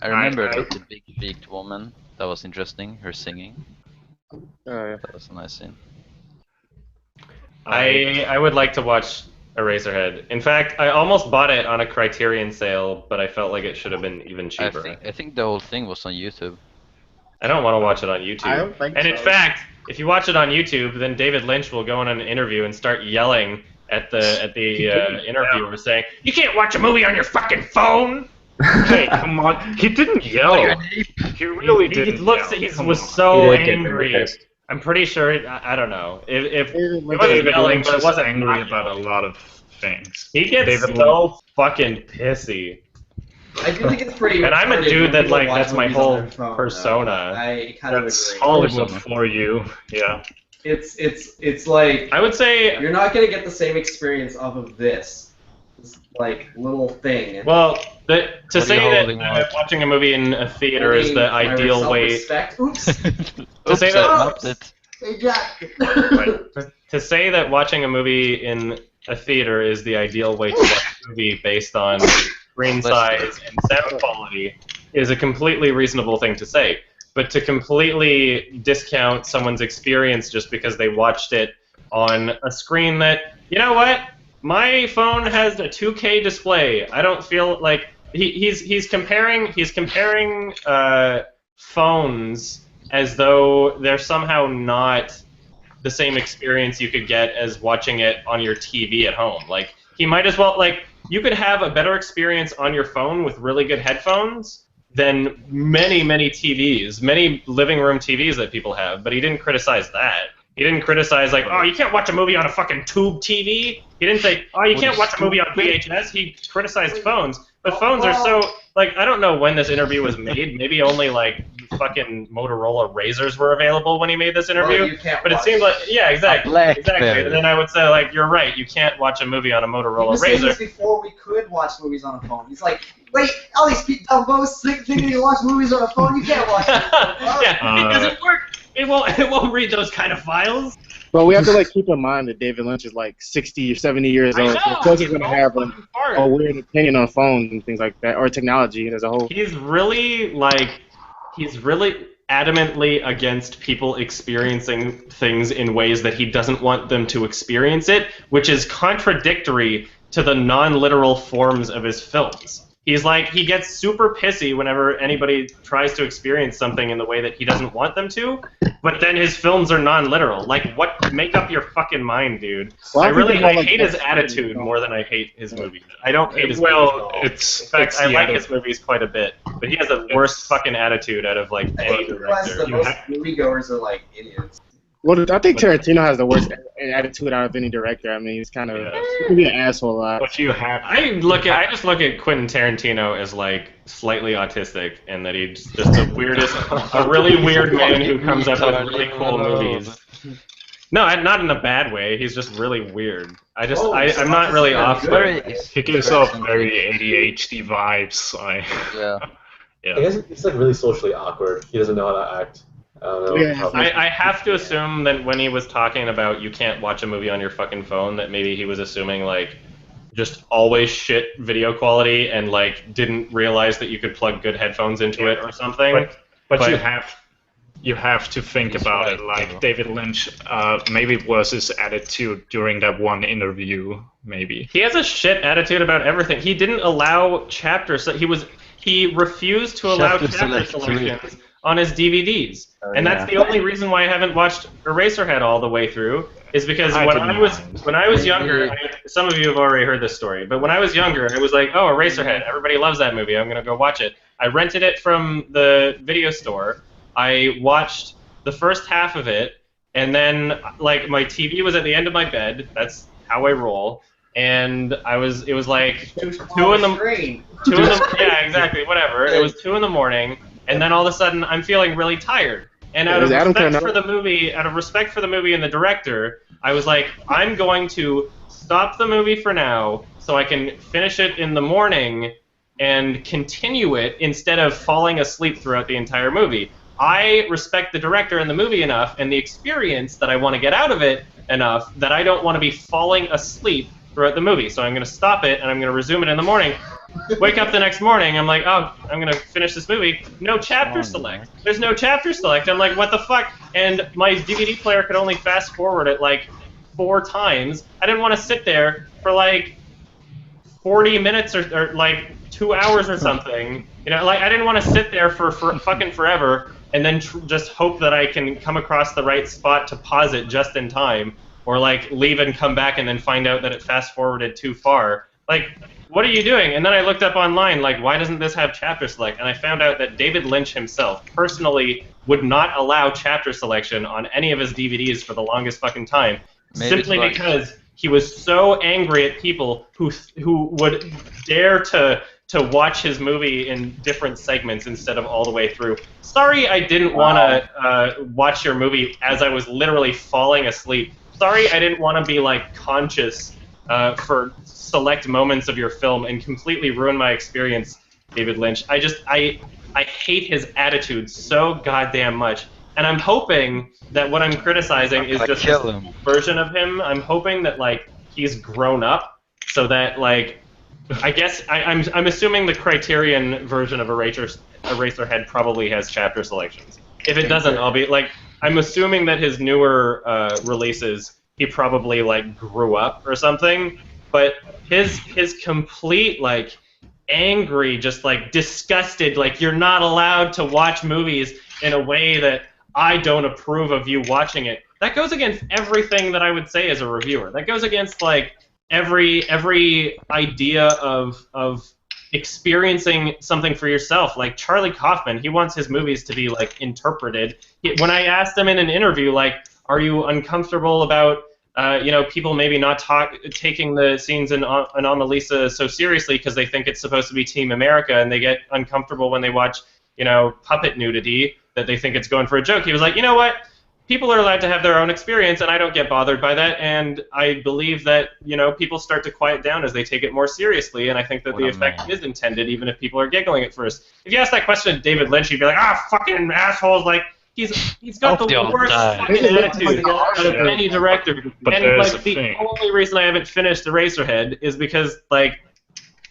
I remember the big beaked woman. That was interesting. Her singing. That was a nice scene. I would like to watch Eraserhead. In fact, I almost bought it on a Criterion sale, but I felt like it should have been even cheaper. I think the whole thing was on YouTube. I don't want to watch it on YouTube. I don't think and so. in fact, if you watch it on YouTube, then David Lynch will go on an interview and start yelling at the interviewer saying, "You can't watch a movie on your fucking phone." Hey, come on! He didn't yell. He really didn't. He was so angry. I'm pretty sure. I don't know if he wasn't yelling, but it wasn't angry about a lot of things. He gets so fucking pissy. I do think it's pretty. And I'm a retarded dude when that people like watch that's my movies on whole their phone, though. persona. I kind of That's agree. Hollywood for you. Yeah. It's like I would say you're not gonna get the same experience off of this like little thing. Well, to say that watching a movie in a theater is the ideal way. Oops. To say that. Hey Jack. To say that watching a movie in a theater is the ideal way to watch a movie based on screen size and sound quality is a completely reasonable thing to say. But to completely discount someone's experience just because they watched it on a screen that, you know what? My phone has a 2K display. I don't feel like he's comparing phones as though they're somehow not the same experience you could get as watching it on your TV at home. Like he might as well you could have a better experience on your phone with really good headphones than many TVs, many living room TVs that people have. But he didn't criticize that. He didn't criticize oh, you can't watch a movie on a fucking tube TV. He didn't say, oh, you can't watch a movie on VHS. He criticized phones. But phones are so I don't know when this interview was made. Maybe only fucking Motorola Razors were available when he made this interview. But it seemed exactly. And then I would say you're right. You can't watch a movie on a Motorola Razor. This before we could watch movies on a phone. He's like, wait, all these dumbos think you can watch movies on a phone. You can't watch it. It doesn't work. It won't read those kind of files. Well, we have to keep in mind that David Lynch is 60 or 70 years old. So of course he's gonna have a weird opinion on phones and things like that, or technology as a whole. He's really adamantly against people experiencing things in ways that he doesn't want them to experience it, which is contradictory to the non-literal forms of his films. He gets super pissy whenever anybody tries to experience something in the way that he doesn't want them to, but then his films are non-literal. Make up your fucking mind, dude. Well, I hate his attitude more than I hate his movies. I don't hate his movies at all. In fact, I like his movies quite a bit, but he has the worst fucking attitude out of any director. Most moviegoers are idiots. Well, I think Tarantino has the worst attitude out of any director. I mean, he's kind of he can be an asshole a lot. What you have? I just look at Quentin Tarantino as slightly autistic, and that he's just a really weird man who comes up with really cool movies. No, not in a bad way. He's just really weird. I'm not really off. He gives off very ADHD vibes. I guess he's really socially awkward. He doesn't know how to act. I have to assume that when he was talking about you can't watch a movie on your fucking phone, that maybe he was assuming just always shit video quality and didn't realize that you could plug good headphones into it or something. But you have to think about it. David Lynch, maybe it was his attitude during that one interview. Maybe he has a shit attitude about everything. He didn't allow chapters. He refused to allow chapter selections on his DVDs. And that's the only reason why I haven't watched Eraserhead all the way through, is because when I was younger, some of you have already heard this story, but when I was younger, I was like, oh, Eraserhead, everybody loves that movie, I'm going to go watch it. I rented it from the video store. I watched the first half of it, and then like my TV was at the end of my bed. That's how I roll. And it was like 2 in the yeah, exactly, whatever. It was 2 in the morning, and then all of a sudden I'm feeling really tired. And out of respect for the movie and the director, I was like, I'm going to stop the movie for now so I can finish it in the morning and continue it instead of falling asleep throughout the entire movie. I respect the director and the movie enough and the experience that I want to get out of it enough that I don't want to be falling asleep throughout the movie. So I'm going to stop it and I'm going to resume it in the morning. Wake up the next morning, I'm like, oh, I'm going to finish this movie. No chapter select. There's no chapter select. I'm like, what the fuck? And my DVD player could only fast forward it like 4 times. I didn't want to sit there for like 40 minutes or like 2 hours or something. You know, like I didn't want to sit there for fucking forever and then just hope that I can come across the right spot to pause it just in time, or like leave and come back and then find out that it fast forwarded too far. Like, what are you doing? And then I looked up online, like, why doesn't this have chapter select? And I found out that David Lynch himself personally would not allow chapter selection on any of his DVDs for the longest fucking time, simply because he was so angry at people who would dare to watch his movie in different segments instead of all the way through. Sorry I didn't want to watch your movie as I was literally falling asleep. Sorry I didn't want to be, like, conscious for select moments of your film and completely ruin my experience, David Lynch. I hate his attitude so goddamn much. And I'm hoping that what I'm criticizing is just this version of him. I'm hoping that, like, he's grown up so that, like, I guess I'm assuming the Criterion version of Eraserhead probably has chapter selections. If it doesn't, I'll be like, I'm assuming that his newer releases, he probably like grew up or something. But his complete like angry, just like disgusted, like you're not allowed to watch movies in a way that I don't approve of you watching it. That goes against everything that I would say as a reviewer. That goes against like every idea of experiencing something for yourself. Like Charlie Kaufman, he wants his movies to be like interpreted. When I asked him in an interview, like, are you uncomfortable about people maybe not taking the scenes in Anomalisa so seriously because they think it's supposed to be Team America and they get uncomfortable when they watch, puppet nudity, that they think it's going for a joke. He was like, you know what? People are allowed to have their own experience, and I don't get bothered by that, and I believe that, people start to quiet down as they take it more seriously, and I think that the effect is intended, even if people are giggling at first. If you ask that question to David Lynch, he'd be like, fucking assholes, like, he's got the worst fucking attitude out of any director. But and, like, the only reason I haven't finished Eraserhead is because, like,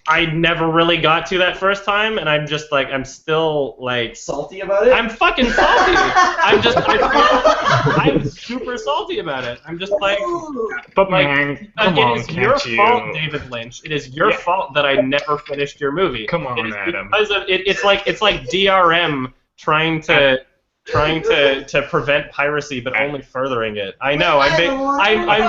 I never really got to that first time, and I'm just like, I'm still like salty about it. I'm fucking salty. I'm super salty about it. I'm just like, but like, man, come on, it is your fault, David Lynch. It is your fault that I never finished your movie. Come on, Adam. Because of it's like DRM trying to prevent piracy, but only furthering it. I know. I'm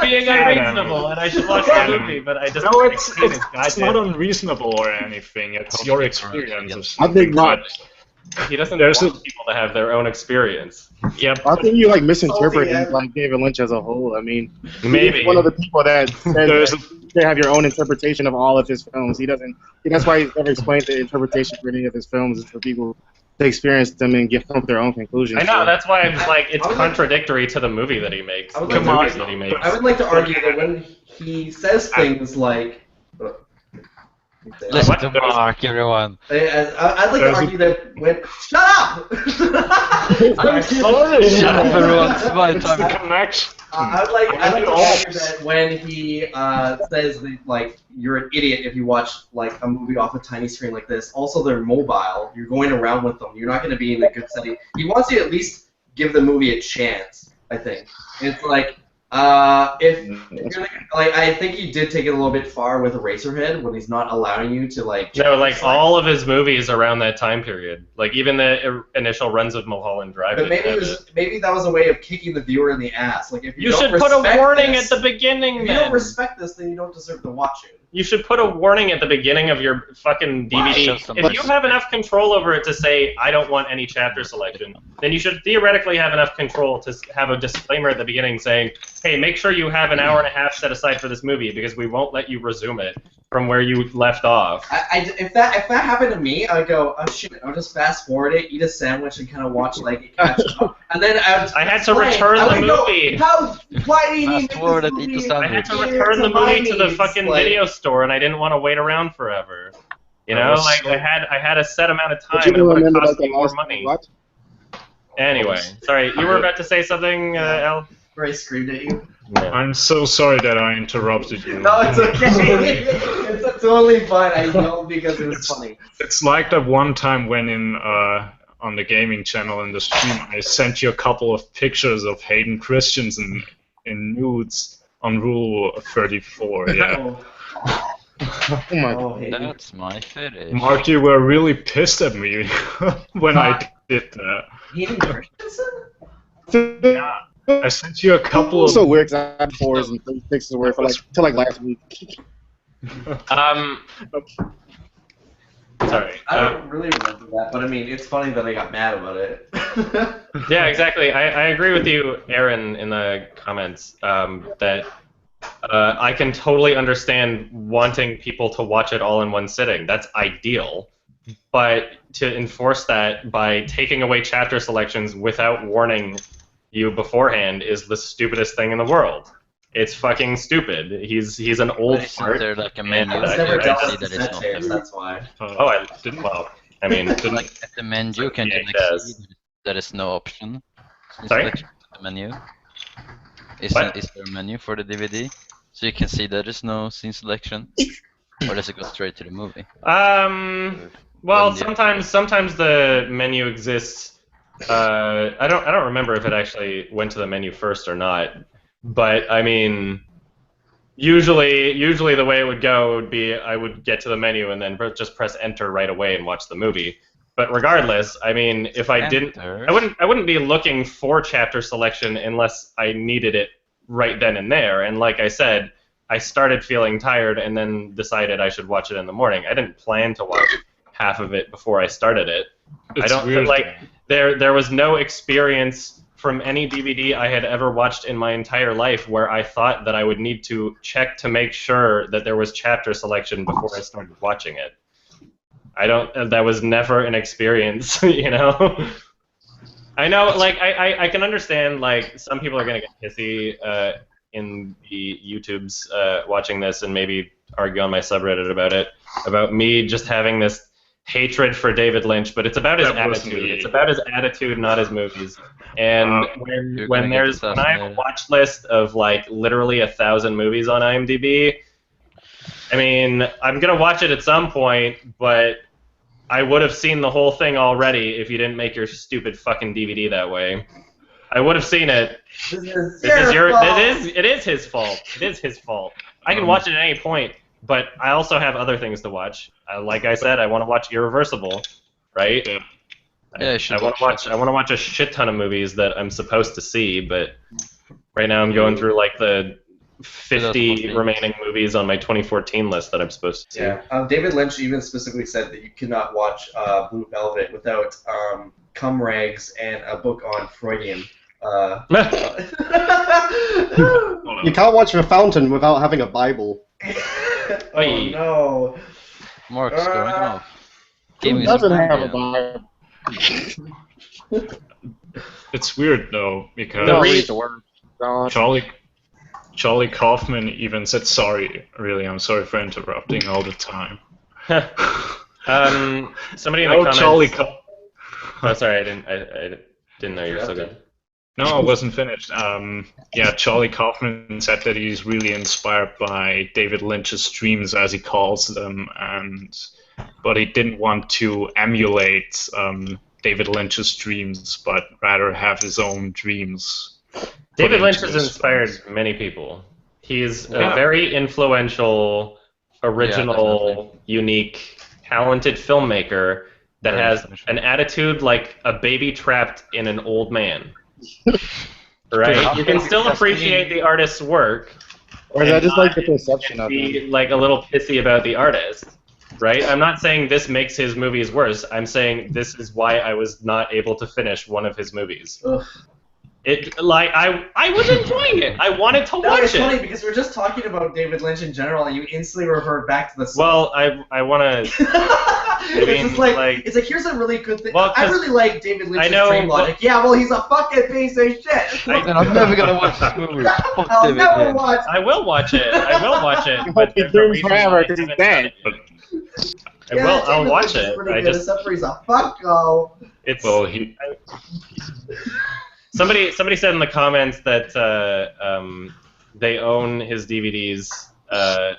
being unreasonable, and I should watch the movie, but I just no. It's not unreasonable or anything. It's your experience. I think not. He doesn't want people to have their own experience. Yep. I think you like misinterpret like David Lynch as a whole. I mean, maybe he's one of the people that says they have your own interpretation of all of his films. He doesn't. That's why he's never explained the interpretation for any of his films. Is for people to experience them and give them their own conclusions. I know, that's why I'm like, it's contradictory to the movie that he makes. I would like to argue that when he says things like... Listen to Mark, everyone. I'd like to argue that when... Shut up! I'm sorry! Shut up, everyone. It's my time. I'd like to argue that when he says that, like, you're an idiot if you watch like a movie off a tiny screen like this. Also, they're mobile. You're going around with them. You're not going to be in a good setting. He wants you to at least give the movie a chance. I think it's like if you're like I think he did take it a little bit far with Eraserhead when he's not allowing you to like. No, like all of his movies around that time period, like even the initial runs of Mulholland Drive. But maybe that was a way of kicking the viewer in the ass. Like if you should put a warning at the beginning. If you don't respect this, then you don't deserve to watch it. you should put a warning at the beginning of your fucking DVD. If you have enough control over it to say, I don't want any chapter selection, then you should theoretically have enough control to have a disclaimer at the beginning saying, hey, make sure you have an hour and a half set aside for this movie because we won't let you resume it from where you left off. If that happened to me, I'd go, oh shit, I'll just fast forward it, eat a sandwich, and kind of watch like it catch up. And then I had to return the movie. Why do you need forward it, eat the I sandwich. had to return the movie to the fucking video store, and I didn't want to wait around forever. You know, like I had a set amount of time, and it would have cost me more money. Anyway, sorry, you were about to say something, El? Where I screamed at you. Yeah. I'm so sorry that I interrupted you. No, it's okay. It's totally fine. I yelled because it was funny. It's like that one time when on the gaming channel in the stream, I sent you a couple of pictures of Hayden Christensen in nudes on Rule 34. Yeah. Oh my god. That's my fetish. Mark, you were really pissed at me when I did that. Hayden Christensen? Yeah. I sent you a couple of. So weird because I had 4s and 36s worth for till last week. Sorry. I don't really remember that, but I mean, it's funny that I got mad about it. Yeah, exactly. I agree with you, Aaron, in the comments that I can totally understand wanting people to watch it all in one sitting. That's ideal. But to enforce that by taking away chapter selections without warning you beforehand is the stupidest thing in the world. It's fucking stupid. He's an old fart. Is there like a menu? I never dealt with that the set chairs, that's why. Oh, I didn't. Well, I mean, like at the menu, can you like see there is no option? Sorry? The menu. Is there a menu for the DVD? So you can see there is no scene selection, or does it go straight to the movie? Well, sometimes the menu exists. I don't remember if it actually went to the menu first or not, but I mean, usually the way it would go would be I would get to the menu and then just press enter right away and watch the movie. But regardless, I mean, if I didn't, I wouldn't be looking for chapter selection unless I needed it right then and there. And like I said, I started feeling tired and then decided I should watch it in the morning. I didn't plan to watch half of it before I started it. I don't feel like there was no experience from any DVD I had ever watched in my entire life where I thought that I would need to check to make sure that there was chapter selection before I started watching it. That was never an experience, you know? I know, like, I can understand, like, some people are going to get pissy in the YouTubes watching this and maybe argue on my subreddit about me just having this hatred for David Lynch, but it's about his attitude. It's about his attitude, not his movies. And when I have a watch list of like literally 1,000 movies on IMDb, I mean, I'm gonna watch it at some point, but I would have seen the whole thing already if you didn't make your stupid fucking DVD that way. I would have seen it. It is his fault. It is his fault. I can watch it at any point. But I also have other things to watch. Like I said, I want to watch Irreversible, right? Yeah, I want to watch a shit ton of movies that I'm supposed to see, but right now I'm going through like the 50 remaining movies on my 2014 list that I'm supposed to see. Yeah. David Lynch even specifically said that you cannot watch Blue Velvet without cum rags and a book on Freudian. You can't watch The Fountain without having a Bible. Oh no! Mark's going off. Who doesn't have a Bible? It's weird though because Charlie Kaufman even said sorry. Really, I'm sorry for interrupting all the time. Somebody in the comments. Oh, sorry, I didn't know you were so good. No, I wasn't finished. Yeah, Charlie Kaufman said that he's really inspired by David Lynch's dreams, as he calls them, but he didn't want to emulate David Lynch's dreams, but rather have his own dreams. David Lynch has inspired many people. He's a very influential, original, unique, talented filmmaker that has an attitude like a baby trapped in an old man. Right? You can still appreciate the artist's work, Or is that just like the perception of be him? like a little pissy about the artist, right? I'm not saying this makes his movies worse. I'm saying this is why I was not able to finish one of his movies. Ugh. I was enjoying it. I wanted to watch It's it. funny because we're just talking about David Lynch in general, and you instantly revert back to the. Well, I want to. It's just like it's like here's a really good thing. Well, I really like David Lynch's I know, Dream Logic. Yeah, well, he's a fucking piece of shit. I'm never gonna watch this movie. Fuck I'll David never Lynch. watch. I will watch it. I will watch it. I But hope he there's a dreams reason forever why I because he's haven't done dead. it. I'll David watch Lynch is it. pretty I good, just except for he's a fucko. it's. Well, Somebody said in the comments that they own his DVDs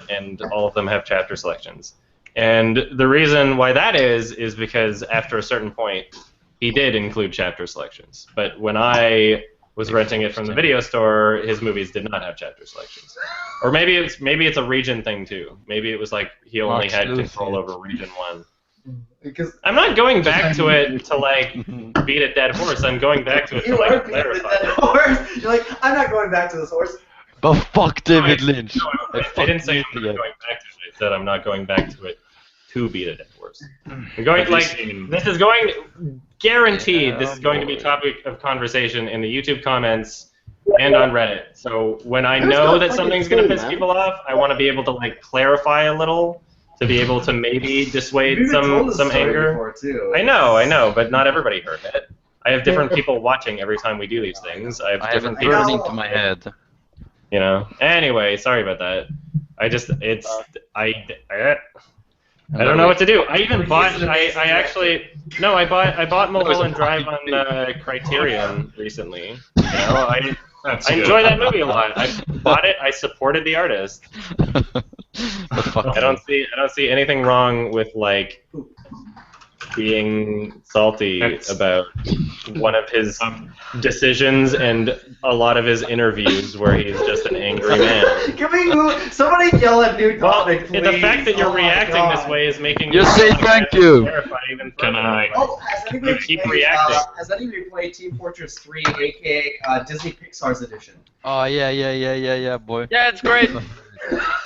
and all of them have chapter selections. And the reason why that is because after a certain point, he did include chapter selections. But when I was renting it from the video store, his movies did not have chapter selections. Or maybe it's a region thing too. Maybe it was like he only had control over region 1. Because I'm not going back to it to like beat a dead horse. I'm going back to it to like clarify. You're like, I'm not going back to this horse. But fuck David Lynch. I didn't say I'm not going back to it. I said I'm not going back to it to beat a dead horse. I'm going this is going guaranteed. This is going to be topic of conversation in the YouTube comments and on Reddit. So when I know that something's going to piss people off, I want to be able to like clarify a little. To be able to maybe dissuade some anger. I know, but not everybody heard it. I have different people watching every time we do these things. I have different people burning to my head. You know. Anyway, sorry about that. I don't know what to do. I even bought. I bought Mulholland Drive on Criterion recently. You know, I enjoy that movie a lot. I bought it. I supported the artist. I don't see anything wrong with like being salty about one of his decisions and a lot of his interviews where he's just an angry man. Can we move? Somebody yell at new topic, please. The fact that you're reacting this way is making Just say thank you. Can I? Oh, has anybody keep played, reacting. Has anybody played Team Fortress 3, aka Disney Pixar's edition? Oh yeah, boy. Yeah, it's great.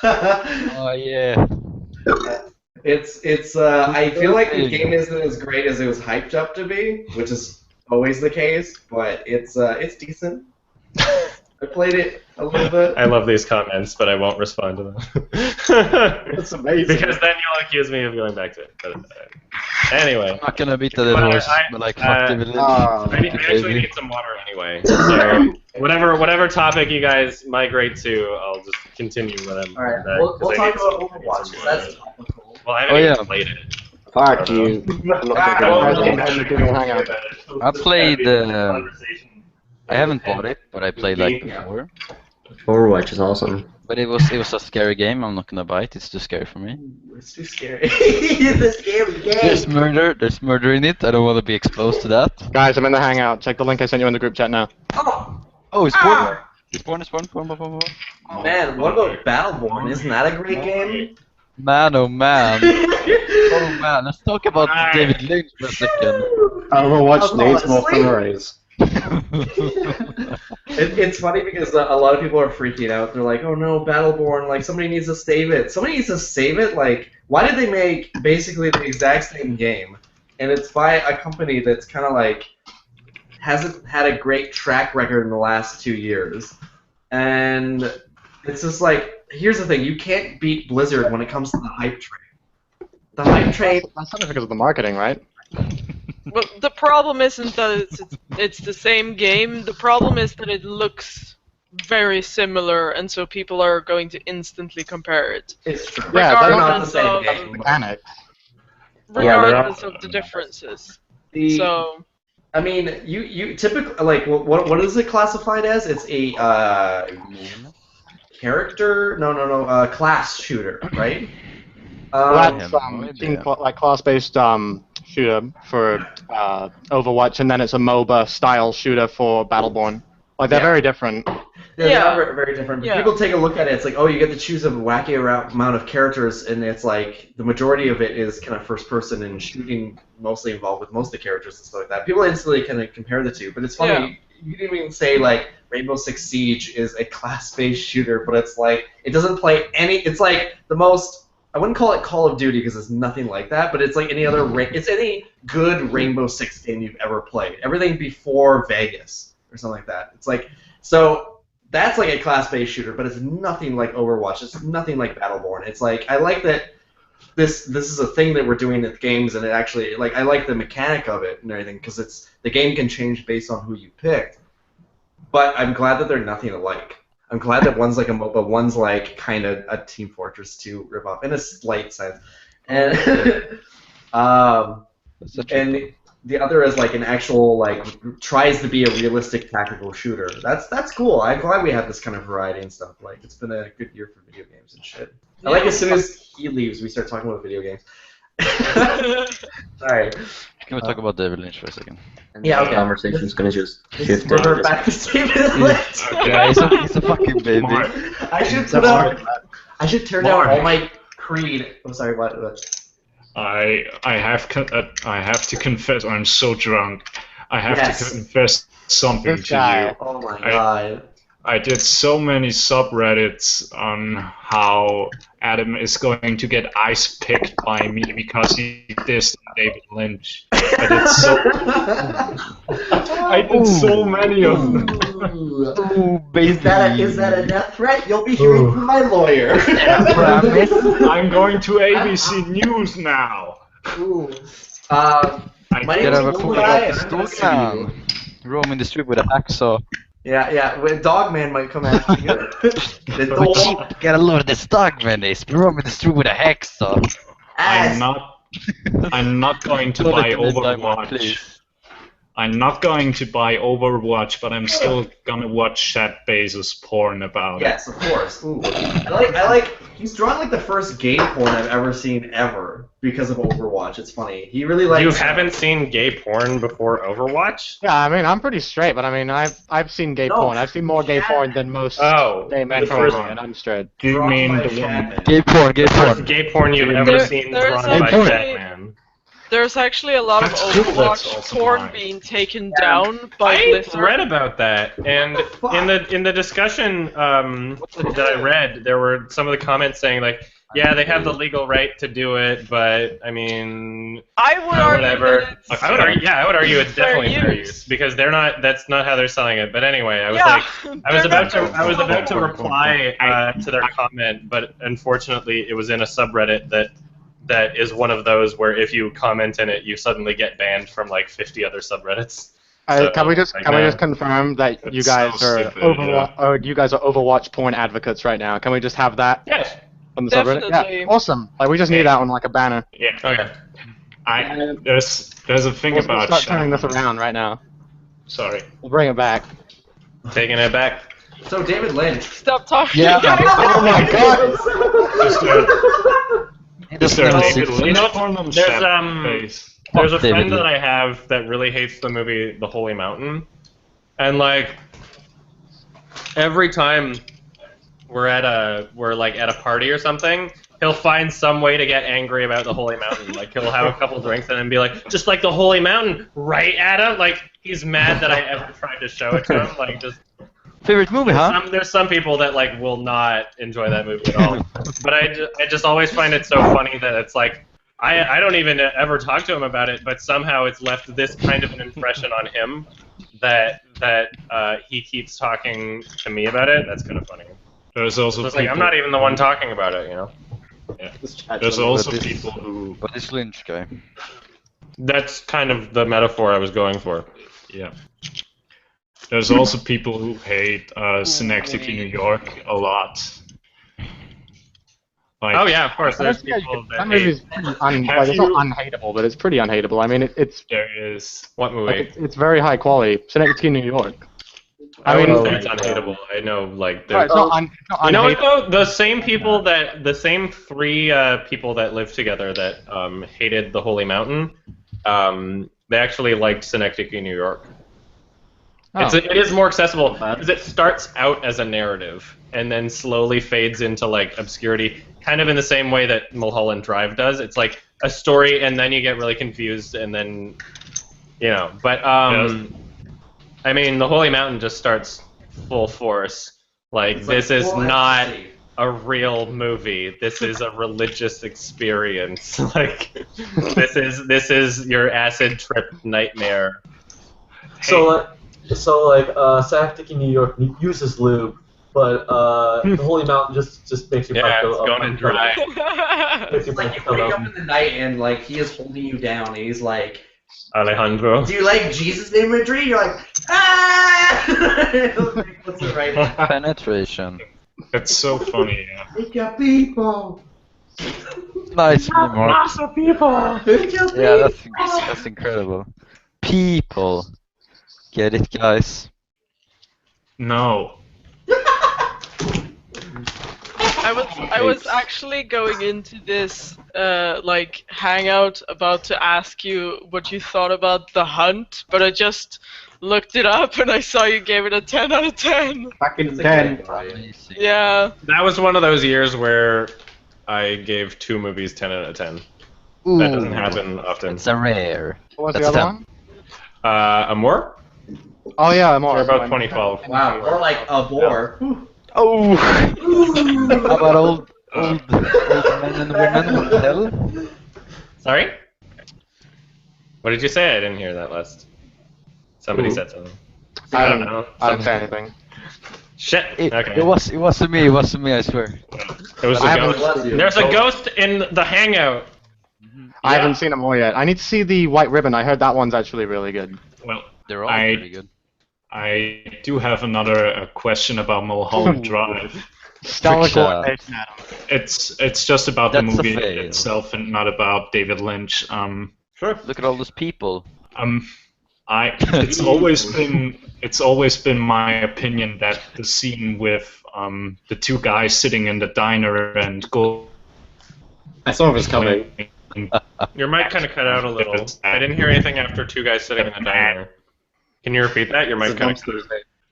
Oh yeah. It's I feel like the game isn't as great as it was hyped up to be, which is always the case, but it's decent. I played it a little bit. I love these comments, but I won't respond to them. That's amazing. Because then you'll accuse me of going back to it. But, anyway. I'm not gonna beat the dead horse, but like fuck David Lynch. I actually need some water anyway. So whatever topic you guys migrate to, I'll just continue with them. Alright, we'll talk about Overwatch, because that's topical. Well, I haven't even played it. Fuck you. I'm not going to Google Hangout. I played. I haven't bought it, but I played like before. Overwatch is awesome. But it was a scary game. I'm not gonna buy it. It's too scary for me. It's too scary. It's a scary game. There's murder. There's murder in it. I don't want to be exposed to that. Guys, I'm in the Hangout. Check the link I sent you in the group chat now. Oh, it's porn. It's porn. Oh man, what about Battleborn? Isn't that a great game? Man, oh man. Oh man, let's talk about David Lynch for a second. Overwatch needs more fundraise. It's funny because a lot of people are freaking out. They're like, oh no, Battleborn, like somebody needs to save it. Somebody needs to save it? Like, why did they make basically the exact same game? And it's by a company that's kind of like, hasn't had a great track record in the last 2 years. And it's just like, here's the thing, you can't beat Blizzard when it comes to the hype train. The hype train... That's not because of the marketing, right? Well, the problem isn't that it's the same game. The problem is that it looks very similar, and so people are going to instantly compare it. It's true. Yeah, they're not the same game. Mechanic. Regardless of the differences. So... I mean, you typically, like, what is it classified as? It's a character? No, class shooter, right? That's like class-based shooter for Overwatch, and then it's a MOBA style shooter for Battleborn. Like they're very different. They are very different. But people take a look at it. It's like, oh, you get to choose a wacky amount of characters, and it's like the majority of it is kind of first person and shooting, mostly involved with most of the characters and stuff like that. People instantly kind of compare the two, but it's funny. you can even say like Rainbow Six Siege is a class-based shooter, but it's like it doesn't play any. It's like the most. I wouldn't call it Call of Duty because it's nothing like that, but it's like any other. It's any good Rainbow Six game you've ever played. Everything before Vegas or something like that. It's like so. That's like a class-based shooter, but it's nothing like Overwatch. It's nothing like Battleborn. It's like I like that this is a thing that we're doing at games, and it actually like I like the mechanic of it and everything because it's the game can change based on who you picked. But I'm glad that they're nothing alike. I'm glad that one's like a MOBA, one's like kind of a Team Fortress 2 ripoff in a slight sense, and and the other is like an actual like tries to be a realistic tactical shooter. That's cool. I'm glad we have this kind of variety and stuff. Like it's been a good year for video games and shit. I like as soon as he leaves, we start talking about video games. Sorry. Can we talk about David Lynch for a second? Yeah, okay. The conversation's gonna just shift. Revert back to David Lynch. Yeah, he's a fucking baby. I should put up. I should turn down all my Creed. I'm sorry. What? I have to confess, I'm so drunk. I have to confess something to you. Oh my god. I did so many subreddits on how Adam is going to get ice picked by me because he dissed David Lynch. I did so many of them. Is that a death threat? You'll be hearing from my lawyer. I'm going to ABC News now. My name is Brian. Roaming the street with a hacksaw. Yeah. Dogman might come after you. Gotta load this Dogman. He's roaming the street with a hacksaw. I'm not going to buy Overwatch. I'm not going to buy Overwatch, but I'm still gonna watch Chad Bezos porn about it. Yes, of course. Ooh. I like. He's drawn like the first gay porn I've ever seen ever because of Overwatch. It's funny. He really likes. You haven't seen gay porn before Overwatch? Yeah, I mean I'm pretty straight, but I mean I've seen gay porn. I've seen more gay porn than most gay men probably, and I'm straight. Do you mean the one? Gay porn. First gay porn you've ever seen drawn by Batman. There's actually a lot of Overwatch porn being taken down by Blizzard. I read about that, and in the discussion that I read, there were some of the comments saying like, yeah, they have the legal right to do it, but I mean, I would argue whatever. I would argue it's definitely fair use because they're not. That's not how they're selling it. But anyway, I was I was about to reply to their comment, but unfortunately, it was in a subreddit that is one of those where if you comment in it, you suddenly get banned from like 50 other subreddits. Can we just confirm that you guys are Overwatch porn advocates right now? Can we just have that? Yes. On the subreddit? Yeah, awesome. Like we just need that on like a banner. Yeah. Okay. There's a thing about. Start turning this around right now. Sorry. We'll bring it back. Taking it back. So David Lynch. Stop talking. Yeah. Oh my god. There's a friend that I have that really hates the movie The Holy Mountain, and like every time we're at a party or something, he'll find some way to get angry about The Holy Mountain. Like he'll have a couple drinks and then be like, just like The Holy Mountain, right, Adam? Like he's mad that I ever tried to show it to him. Like just. Favorite movie, huh? There's some people that like will not enjoy that movie at all. But I just always find it so funny that it's like I don't even ever talk to him about it, but somehow it's left this kind of an impression on him that he keeps talking to me about it. That's kind of funny. There's also like I'm not even the one talking about it, you know. Yeah. There's also people who. But this Lynch guy. That's kind of the metaphor I was going for. Yeah. There's also people who hate Synecdoche, New York a lot. Like, oh yeah, of course. There's people that movie's pretty it's not unhateable, but it's pretty unhateable. I mean, it's there is what movie? Like, it's very high quality. Synecdoche, New York. I mean, it's unhateable. I know, like there's. It's not you know what though? The same three people that lived together that hated the Holy Mountain, they actually liked Synecdoche, New York. Oh. It is more accessible because it starts out as a narrative and then slowly fades into like obscurity, kind of in the same way that Mulholland Drive does. It's like a story and then you get really confused and then, you know. But I mean, the Holy Mountain just starts full force. Like, this is not a real movie. This is a religious experience. Like, this is your acid trip nightmare. So Sactic in New York uses lube, but the Holy Mountain just makes you Yeah, go it's up going in dry. It's like you wake up in the night and like he is holding you down and he's like, Alejandro. do you like Jesus imagery? You're like, ah! What's the right one? Penetration. It's so funny. Yeah. Pick your people. Nice meme, Mark. Lots of people. Yeah, that's incredible. People. Get it, guys? No. I was actually going into this like hangout about to ask you what you thought about The Hunt, but I just looked it up and I saw you gave it a 10 out of 10. Fucking 10. Yeah. That was one of those years where I gave 2 movies 10 out of 10. That doesn't happen often. It's a rare. What was That's the other 10. one? Amor? Oh yeah, Amor. They're about 2012. Wow, or like a boar. Oh! How about old men and women in hell? Sorry? What did you say? I didn't hear that last. Somebody Ooh. said something. I don't know. I didn't say anything. Shit. Okay. It wasn't me, I swear. It was I a haven't- ghost. There's a ghost in the hangout. I haven't seen them all yet. I need to see the White Ribbon. I heard that one's actually really good. Well, They're all pretty good. I do have another question about Mulholland Drive. Stellar Friction. coordination, Adam. It's just about the That's a movie fail. itself and not about David Lynch. Sure. Look at all those people. It's always been my opinion that the scene with the 2 guys sitting in the diner and go. I saw it was coming. Your mic kind of cut out a little. I didn't hear anything after 2 guys sitting in the diner. Can you repeat that? Your mic kind of cut out.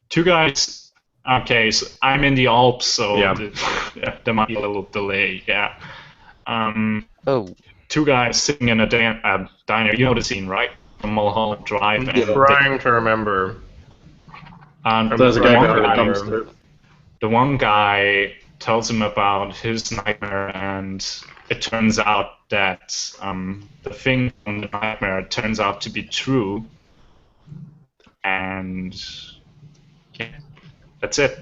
2 guys. Okay, so I'm in the Alps, so Yeah. There might be a little delay. Yeah. Oh. 2 guys sitting in a diner. You know the scene, right? From Mulholland Drive. I'm trying to remember. There's a guy behind the dumpster. The one guy tells him about his nightmare, and it turns out that the thing from the nightmare turns out to be true. And yeah, that's it.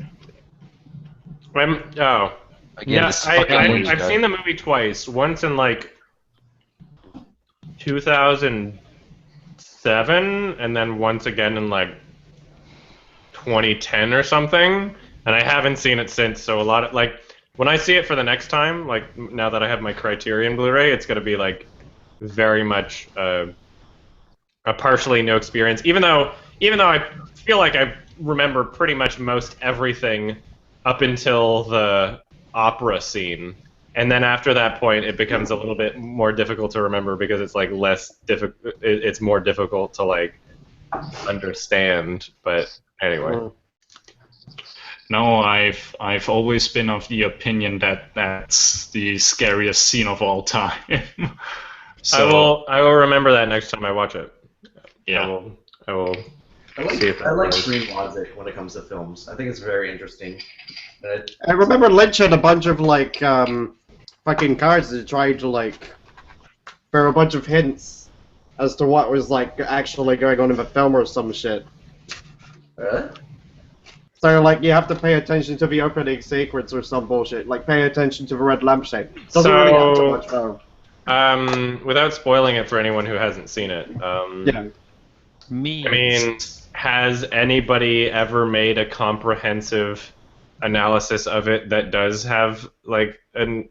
Again, this fucking Lynch I've guy. seen the movie twice. Once in like 2007, and then once again in like 2010 or something. And I haven't seen it since. So a lot of like when I see it for the next time, like now that I have my Criterion Blu-ray, it's gonna be like very much a partially new experience. Even though I feel like I remember pretty much most everything up until the opera scene, and then after that point, it becomes a little bit more difficult to remember because it's like less difficult. It's more difficult to like understand. But anyway. No, I've always been of the opinion that that's the scariest scene of all time. So I will remember that next time I watch it. yeah. I will. I like stream logic when it comes to films. I think it's very interesting. I remember Lynch had a bunch of like fucking cards that tried to like for a bunch of hints as to what was like actually going on in the film or some shit. Really? So like you have to pay attention to the opening sequence or some bullshit. Like pay attention to the red lampshade. Doesn't really have too much though. Without spoiling it for anyone who hasn't seen it. Yeah. I mean, has anybody ever made a comprehensive analysis of it that does have like a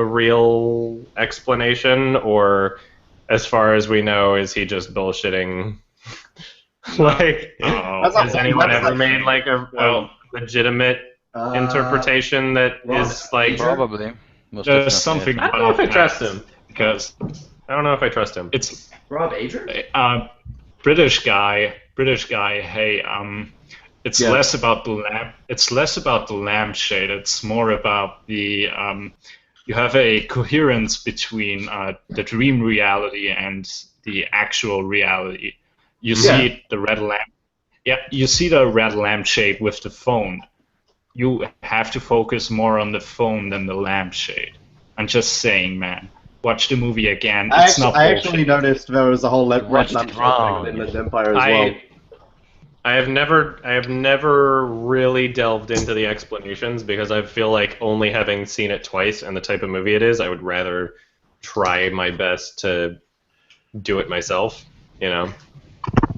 real explanation, or as far as we know, is he just bullshitting? Like, has anyone ever made like a legitimate interpretation that is like probably? There's something. I don't know if I trust him. Because I don't know if I trust him. It's Rob Adrian? British guy. Hey, it's less about the lamp. It's less about the lampshade. It's more about the you have a coherence between the dream reality and the actual reality. You see the red lamp. Yeah, you see the red lampshade with the phone. You have to focus more on the phone than the lampshade. I'm just saying, man. Watch the movie again. I Bullshit. actually noticed there was a whole red watched it lampshade wrong. thing in the Empire as well. I have never really delved into the explanations because I feel like only having seen it twice and the type of movie it is, I would rather try my best to do it myself. You know,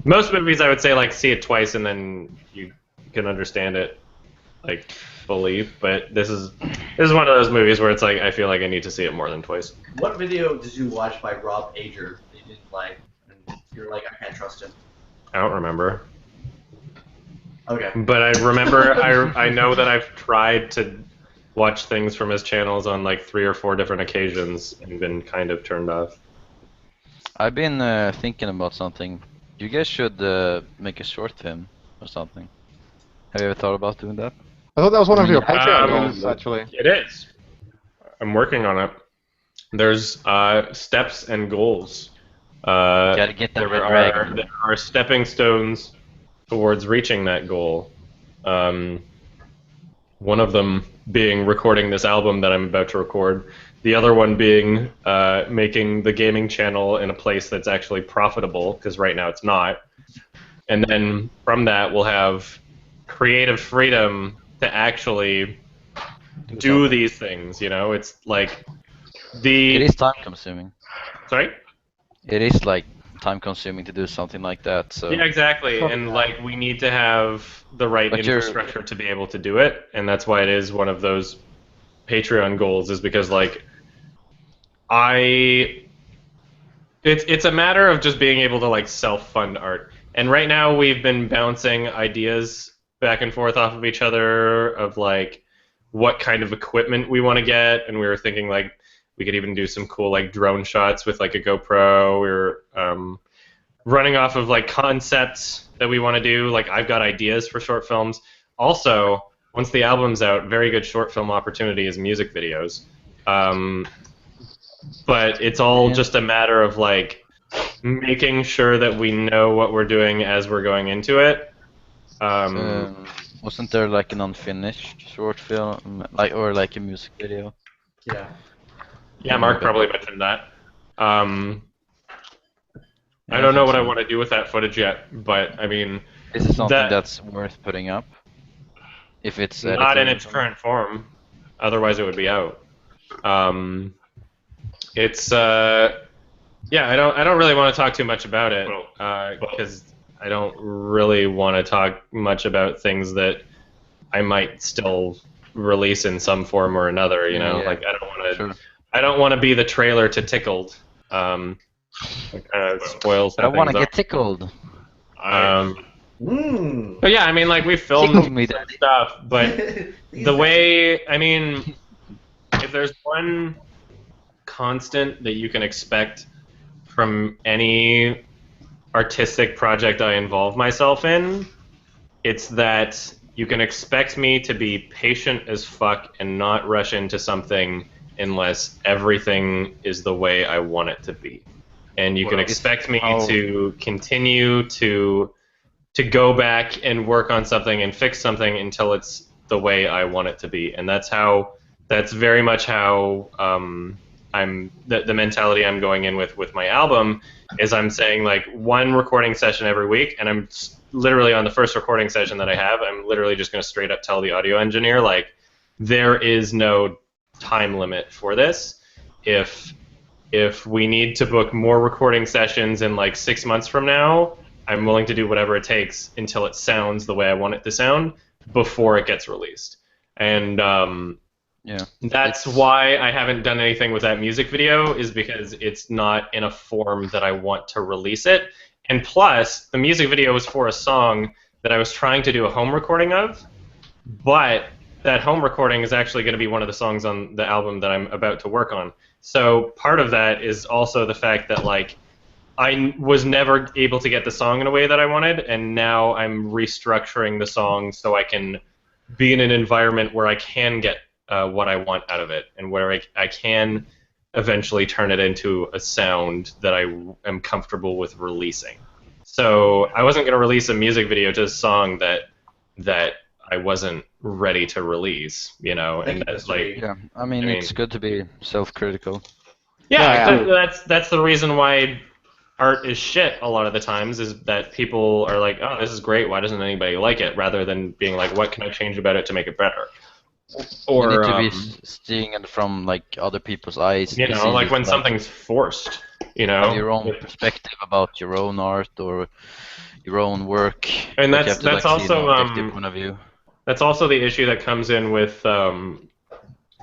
most movies I would say like see it twice and then you can understand it like fully. But this is one of those movies where it's like I feel like I need to see it more than twice. What video did you watch by Rob Ager that you didn't like? And you're like, I can't trust him. I don't remember. Okay. But I remember, I know that I've tried to watch things from his channels on like 3 or 4 different occasions and been kind of turned off. I've been thinking about something. You guys should make a short film or something. Have you ever thought about doing that? I thought that was one of your Patreon goals, actually. It is. I'm working on it. There's steps and goals. Gotta get that red dragon. There are stepping stones towards reaching that goal. One of them being recording this album that I'm about to record. The other one being making the gaming channel in a place that's actually profitable, because right now it's not. And then from that we'll have creative freedom to actually do these things, you know? It's like It is time consuming. Sorry? It is like time consuming to do something like that, so yeah, exactly. And like we need to have the right infrastructure to be able to do it, and that's why it is one of those Patreon goals, is because like it's a matter of just being able to like self-fund art. And right now we've been bouncing ideas back and forth off of each other of like what kind of equipment we want to get, and we were thinking like we could even do some cool like drone shots with like a GoPro. We were running off of like concepts that we want to do. Like I've got ideas for short films. Also, once the album's out, very good short film opportunity is music videos. But it's all just a matter of like making sure that we know what we're doing as we're going into it. Wasn't there like an unfinished short film, like or like a music video? Yeah. Yeah, Mark probably mentioned that. I don't know what I want to do with that footage yet, but I mean, is it something that's worth putting up? If it's not in its current form, otherwise it would be out. It's yeah, I don't really want to talk too much about it because I don't really want to talk much about things that I might still release in some form or another. You know, like I don't want to. Sure. I don't want to be the trailer to Tickled. It kind of spoils. But I want to get tickled. But yeah, I mean, like we filmed stuff, but the way, I mean, if there's one constant that you can expect from any artistic project I involve myself in, it's that you can expect me to be patient as fuck and not rush into something unless everything is the way I want it to be. And you can expect me to continue to go back and work on something and fix something until it's the way I want it to be. And that's very much how the mentality I'm going in with my album is I'm saying like one recording session every week, and I'm literally on the first recording session that I have, I'm literally just going to straight up tell the audio engineer like there is no time limit for this. If we need to book more recording sessions in like 6 months from now, I'm willing to do whatever it takes until it sounds the way I want it to sound before it gets released. And yeah, that's why I haven't done anything with that music video, is because it's not in a form that I want to release it. And plus, the music video was for a song that I was trying to do a home recording of, but that home recording is actually going to be one of the songs on the album that I'm about to work on. So part of that is also the fact that like I was never able to get the song in a way that I wanted, and now I'm restructuring the song so I can be in an environment where I can get what I want out of it, and where I can eventually turn it into a sound that I am comfortable with releasing. So I wasn't going to release a music video to a song that I wasn't ready to release, you know, and that's like... Yeah, I mean, it's good to be self-critical. Yeah, that's the reason why art is shit a lot of the times, is that people are like, oh, this is great, why doesn't anybody like it, rather than being like, what can I change about it to make it better? Or you need to be seeing it from like other people's eyes. You know, like when something's forced, you know, have your own perspective about your own art or your own work, and that's also point of view. That's also the issue that comes in with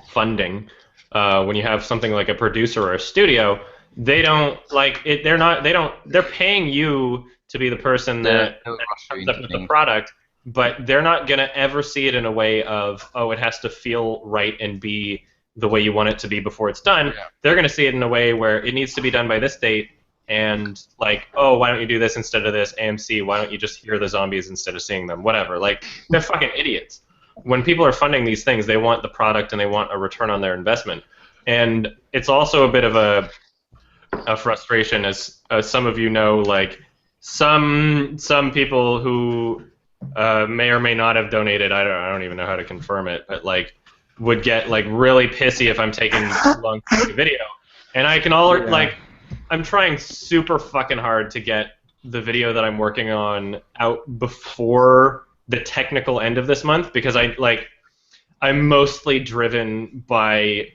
funding. When you have something like a producer or a studio, they don't like it. They're paying you to be the person that comes up with the product, but they're not gonna ever see it in a way of, oh, it has to feel right and be the way you want it to be before it's done. Yeah. They're gonna see it in a way where it needs to be done by this date, and like, oh, why don't you do this instead of this? AMC, why don't you just hear the zombies instead of seeing them? Whatever. Like, they're fucking idiots. When people are funding these things, they want the product and they want a return on their investment. And it's also a bit of a frustration, as some of you know, like some people who may or may not have donated, I don't even know how to confirm it, but like would get like really pissy if I'm taking too long to make a video. And I can like, I'm trying super fucking hard to get the video that I'm working on out before the technical end of this month, because I'm mostly driven by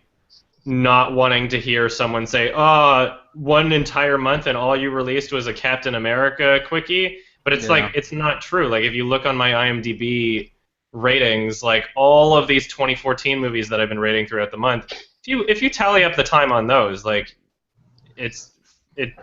not wanting to hear someone say, oh, one entire month and all you released was a Captain America quickie. But it's like, it's not true. Like, if you look on my IMDb ratings, like all of these 2014 movies that I've been rating throughout the month, if you tally up the time on those, like, it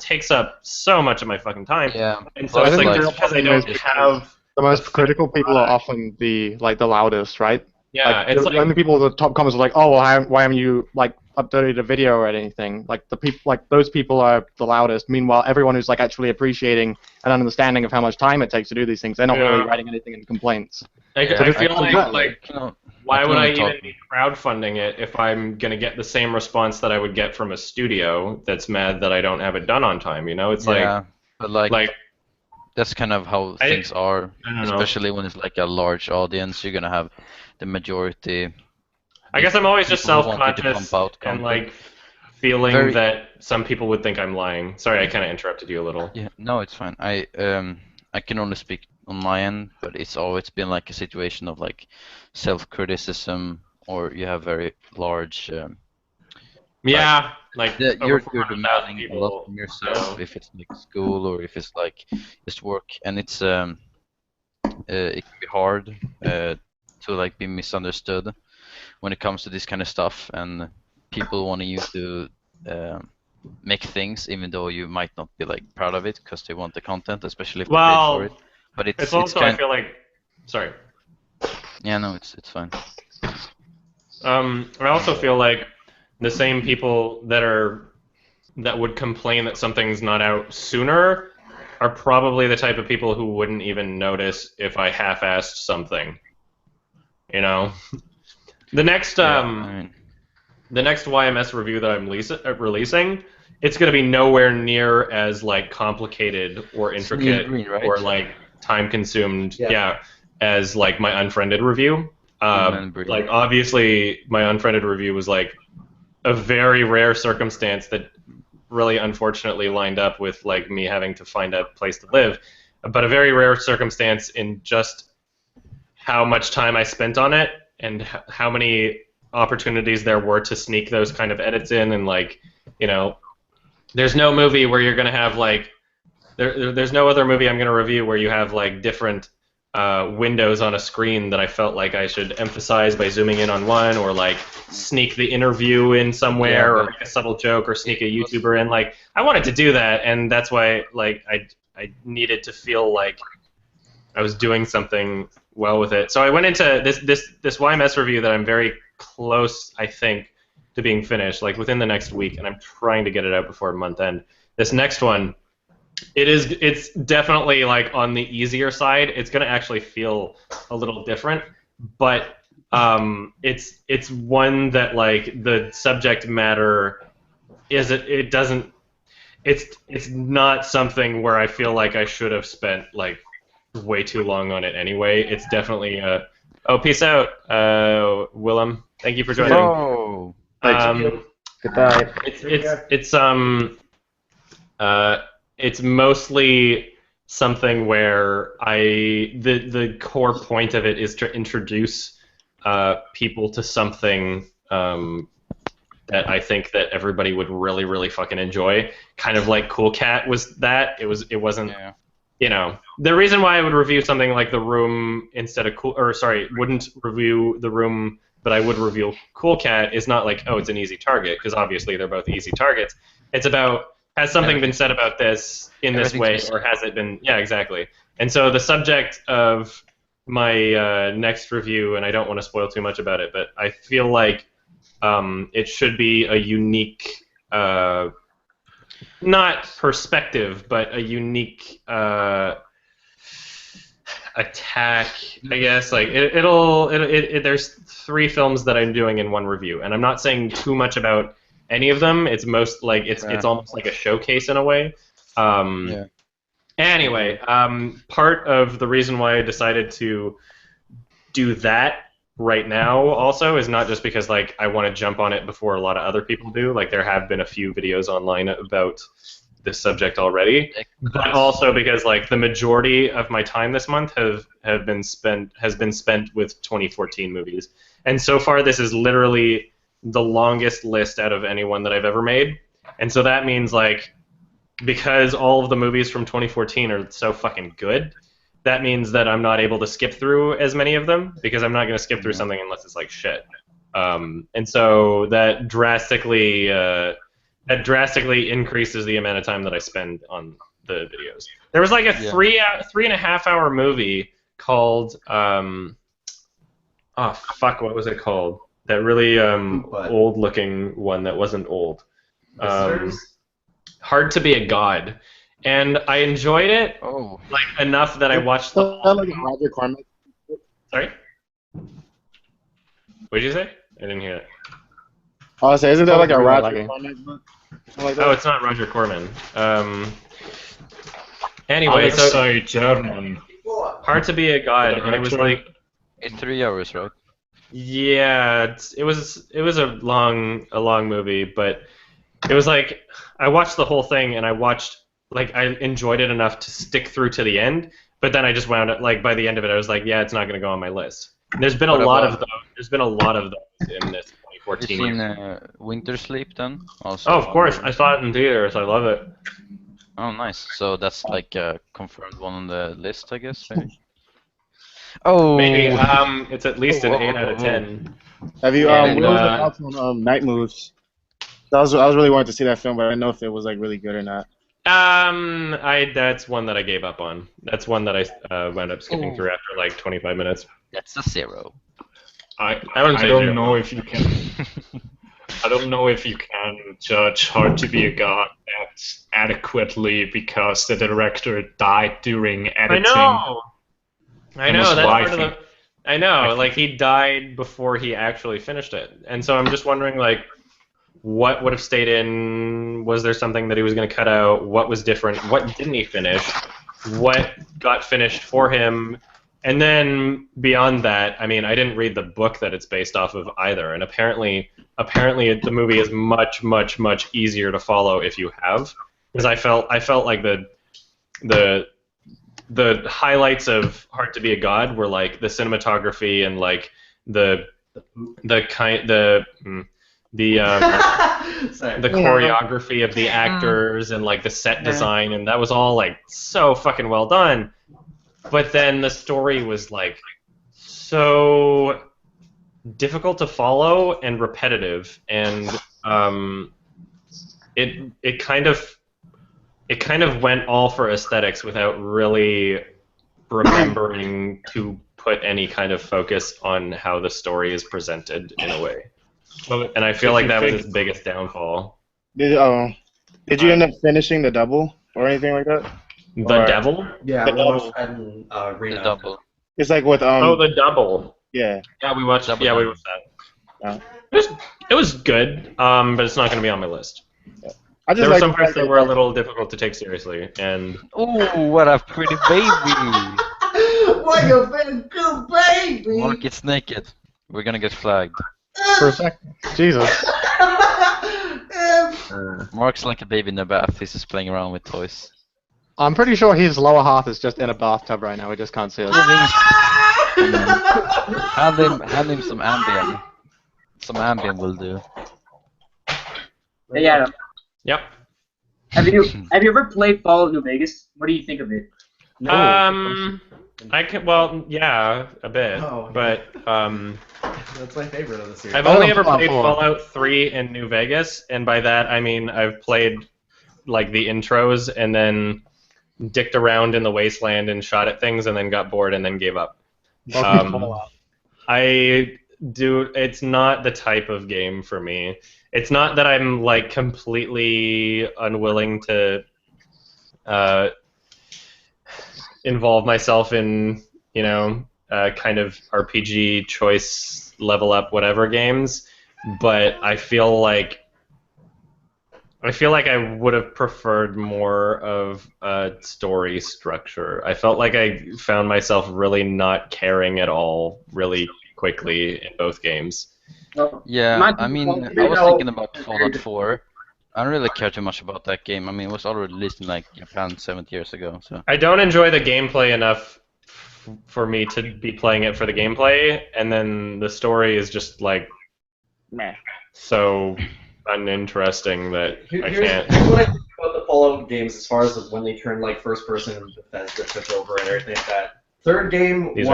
takes up so much of my fucking time. Yeah. And so it's like, just because I don't have the most critical people are often the loudest, right? Yeah, like, it's like only people with the top comments are like, oh, well, why haven't you like updated a video or anything? Like the people, like those people are the loudest. Meanwhile, everyone who's like actually appreciating and understanding of how much time it takes to do these things, they're not really writing anything in complaints. I feel like why would I even be crowdfunding it if I'm gonna get the same response that I would get from a studio that's mad that I don't have it done on time? You know, it's but like that's kind of how things are, especially when it's like a large audience. You're gonna have the majority. I guess I'm always just self-conscious and like feeling that some people would think I'm lying. Sorry, I kind of interrupted you a little. Yeah, no, it's fine. I can only speak on my end, but it's always been like a situation of like self-criticism, or you have very large. You're demanding a lot from yourself, if it's like school or if it's like just work, and it's it can be hard to like be misunderstood when it comes to this kind of stuff, and people wanting you to make things even though you might not be like proud of it because they want the content, especially if they pay for it. But it's also I feel like, sorry. Yeah, no, it's fine. I also feel like the same people that would complain that something's not out sooner are probably the type of people who wouldn't even notice if I half-assed something. You know, the next the next YMS review that I'm releasing, it's going to be nowhere near as like complicated or intricate or like time consumed, as like my Unfriended review. Like obviously my Unfriended review was like a very rare circumstance that really unfortunately lined up with like me having to find a place to live, but a very rare circumstance in just how much time I spent on it and how many opportunities there were to sneak those kind of edits in. And like, you know, there's no movie where you're gonna have like there's no other movie I'm gonna review where you have like different windows on a screen that I felt like I should emphasize by zooming in on one, or like sneak the interview in somewhere, or make a subtle joke, or sneak a YouTuber in. Like, I wanted to do that, and that's why like I needed to feel like I was doing something well with it. So I went into this YMS review that I'm very close, I think, to being finished, like within the next week, and I'm trying to get it out before month end. This next one, it's definitely like on the easier side. It's gonna actually feel a little different, but it's one that like the subject matter it doesn't. it's not something where I feel like I should have spent like way too long on it anyway. It's definitely oh, peace out, Willem. Thank you for joining. Oh, Goodbye. It's mostly something where the core point of it is to introduce people to something that I think that everybody would really, really fucking enjoy. Kind of like Cool Cat was that. It wasn't. yeah. You know, the reason why I would review something like The Room instead of wouldn't review The Room, but I would review Cool Cat is not like, oh, it's an easy target, because obviously they're both easy targets. It's about, has something been said about this in this way, or has it been, yeah, exactly. And so the subject of my next review, and I don't want to spoil too much about it, but I feel like it should be a unique, not perspective, but a unique attack, I guess. Like there's 3 films that I'm doing in one review, and I'm not saying too much about any of them. It's most like it's almost like a showcase in a way. Anyway, part of the reason why I decided to do that right now also is not just because like I want to jump on it before a lot of other people do. Like there have been a few videos online about this subject already, but also because like the majority of my time this month has been spent with 2014 movies, and so far this is literally the longest list out of anyone that I've ever made. And so that means like because all of the movies from 2014 are so fucking good, that means that I'm not able to skip through as many of them, because I'm not going to skip through something unless it's like shit. And so that drastically increases the amount of time that I spend on the videos. There was like a 3.5 hour movie called oh fuck, what was it called? That really old looking one that wasn't old. Hard to be a God. And I enjoyed it like enough that I watched the whole thing. Roger Corman. Sorry? What did you say? I didn't hear it. Oh, I say, isn't that like a Roger Corman book? Like oh, it's not Roger Corman. Anyway, so German. Hard to be a God, and it was like it's 3 hours, right? Yeah, it was a long movie, but it was like I watched the whole thing, and I enjoyed it enough to stick through to the end, but then I just wound up like by the end of it I was like, yeah, it's not going to go on my list. And there's been a lot of those in this 2014 year. Have you seen Winter Sleep then? Also. Oh, of course. I saw it in theaters. I love it. Oh, nice. So that's like a confirmed one on the list, I guess. Maybe. Oh, maybe. It's at least an 8 out of 10. Have you what was the thoughts on Night Moves? I was really wanting to see that film, but I didn't know if it was like really good or not. That's one that I gave up on. That's one that I wound up skipping through after like 25 minutes. That's a 0. I don't know if you can. I don't know if you can judge Hard to Be a God adequately because the director died during editing. I know. That's part of the. I know. Like he died before he actually finished it, and so I'm just wondering like. What would have stayed in? Was there something that he was going to cut out? What was different? What didn't he finish? What got finished for him? And then beyond that, I mean, I didn't read the book that it's based off of either. And apparently the movie is much, much, much easier to follow if you have. Because I felt like the highlights of Hard to Be a God were like the cinematography and like the choreography of the actors and like the set design, and that was all like so fucking well done. But then the story was like so difficult to follow and repetitive, and it kind of went all for aesthetics without really remembering to put any kind of focus on how the story is presented in a way. And I feel like that was his biggest downfall. Did you end up finishing The Double or anything like that? The Devil? Yeah, The we Double. watched The Double. It's like with The Double. Yeah. Yeah, we watched. Double. Yeah, we watched that. It was good, but it's not going to be on my list. There were some parts that were a little difficult to take seriously, and Ooh, what a pretty baby! What a very good baby! Mark gets naked. We're gonna get flagged. For a second. Jesus. Mark's like a baby in the bath. He's just playing around with toys. I'm pretty sure his lower half is just in a bathtub right now. We just can't see it. Hand him some Ambien. Some Ambien will do. Hey Adam. Yep. Have you ever played Fallout New Vegas? What do you think of it? I can. Well, yeah, a bit, but that's my favorite of the series. I've only ever played Fallout 3 in New Vegas, and by that I mean I've played like the intros and then dicked around in the wasteland and shot at things and then got bored and then gave up. I do. It's not the type of game for me. It's not that I'm like completely unwilling to involve myself in, you know, kind of RPG choice level up whatever games, but I feel like I would have preferred more of a story structure. I felt like I found myself really not caring at all really quickly in both games. Yeah, I mean, I was thinking about Fallout 4. I don't really care too much about that game. I mean, it was already released in like Japan 7 years ago. So I don't enjoy the gameplay enough for me to be playing it for the gameplay, and then the story is just like so uninteresting that I can't. Here's what I think about the Fallout games as far as when they turn like first person and Bethesda took over and everything like that. Third game was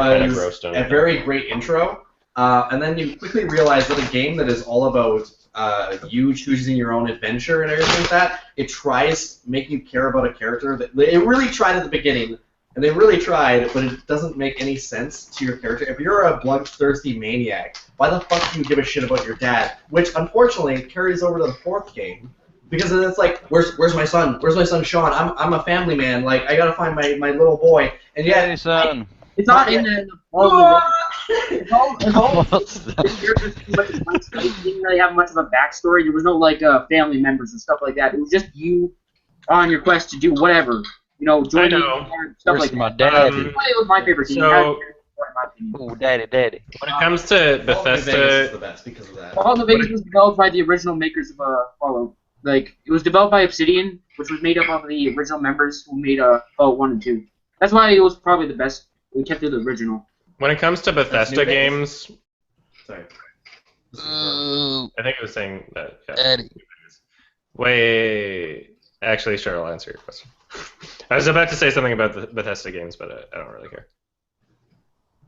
a very great intro, and then you quickly realize that a game that is all about you choosing your own adventure and everything like that, it tries making you care about a character. It really tried at the beginning, and they really tried, but it doesn't make any sense to your character. If you're a bloodthirsty maniac, why the fuck do you give a shit about your dad? Which, unfortunately, carries over to the fourth game, because then it's like, where's my son? Where's my son Sean? I'm a family man. Like, I gotta find my little boy. And yet, hey, son. It's not in the it's all you didn't really have much of a backstory. There was no like family members and stuff like that. It was just you on your quest to do whatever. You know, join stuff like my that. daddy? It was my favorite game. Oh, daddy. When it comes to Bethesda, is the best because of that. Fallout New Vegas was developed by the original makers of Fallout. Like, it was developed by Obsidian, which was made up of the original members who made Fallout 1 and 2. That's why it was probably the best. We kept it the original. When it comes to Bethesda games, sorry. I think it was saying that. Yeah. Daddy. Wait, actually, sure, I'll answer your question. I was about to say something about the Bethesda games, but I don't really care.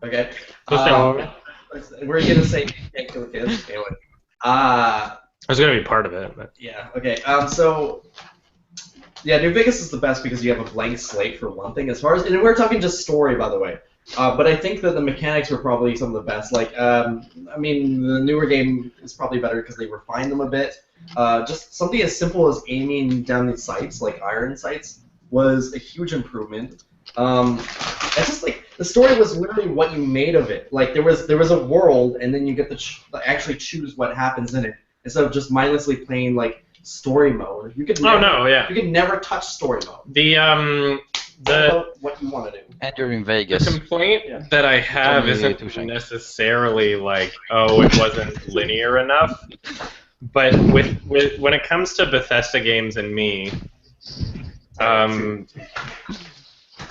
Okay. Were you gonna say can't kill the kids? Anyway. I was gonna be part of it. But. Yeah. Okay. Yeah, New Vegas is the best because you have a blank slate for one thing. As far as, and we're talking just story, by the way. But I think that the mechanics were probably some of the best. Like, I mean, the newer game is probably better because they refined them a bit. Just something as simple as aiming down these sights, like iron sights, was a huge improvement. It's just like the story was literally what you made of it. Like there was a world, and then you get to actually choose what happens in it instead of just mindlessly playing like story mode. You could never, you could never touch story mode. What you want to do. And you're in Vegas. The complaint that I have isn't necessarily like, oh, it wasn't linear enough. But with when it comes to Bethesda games and me, when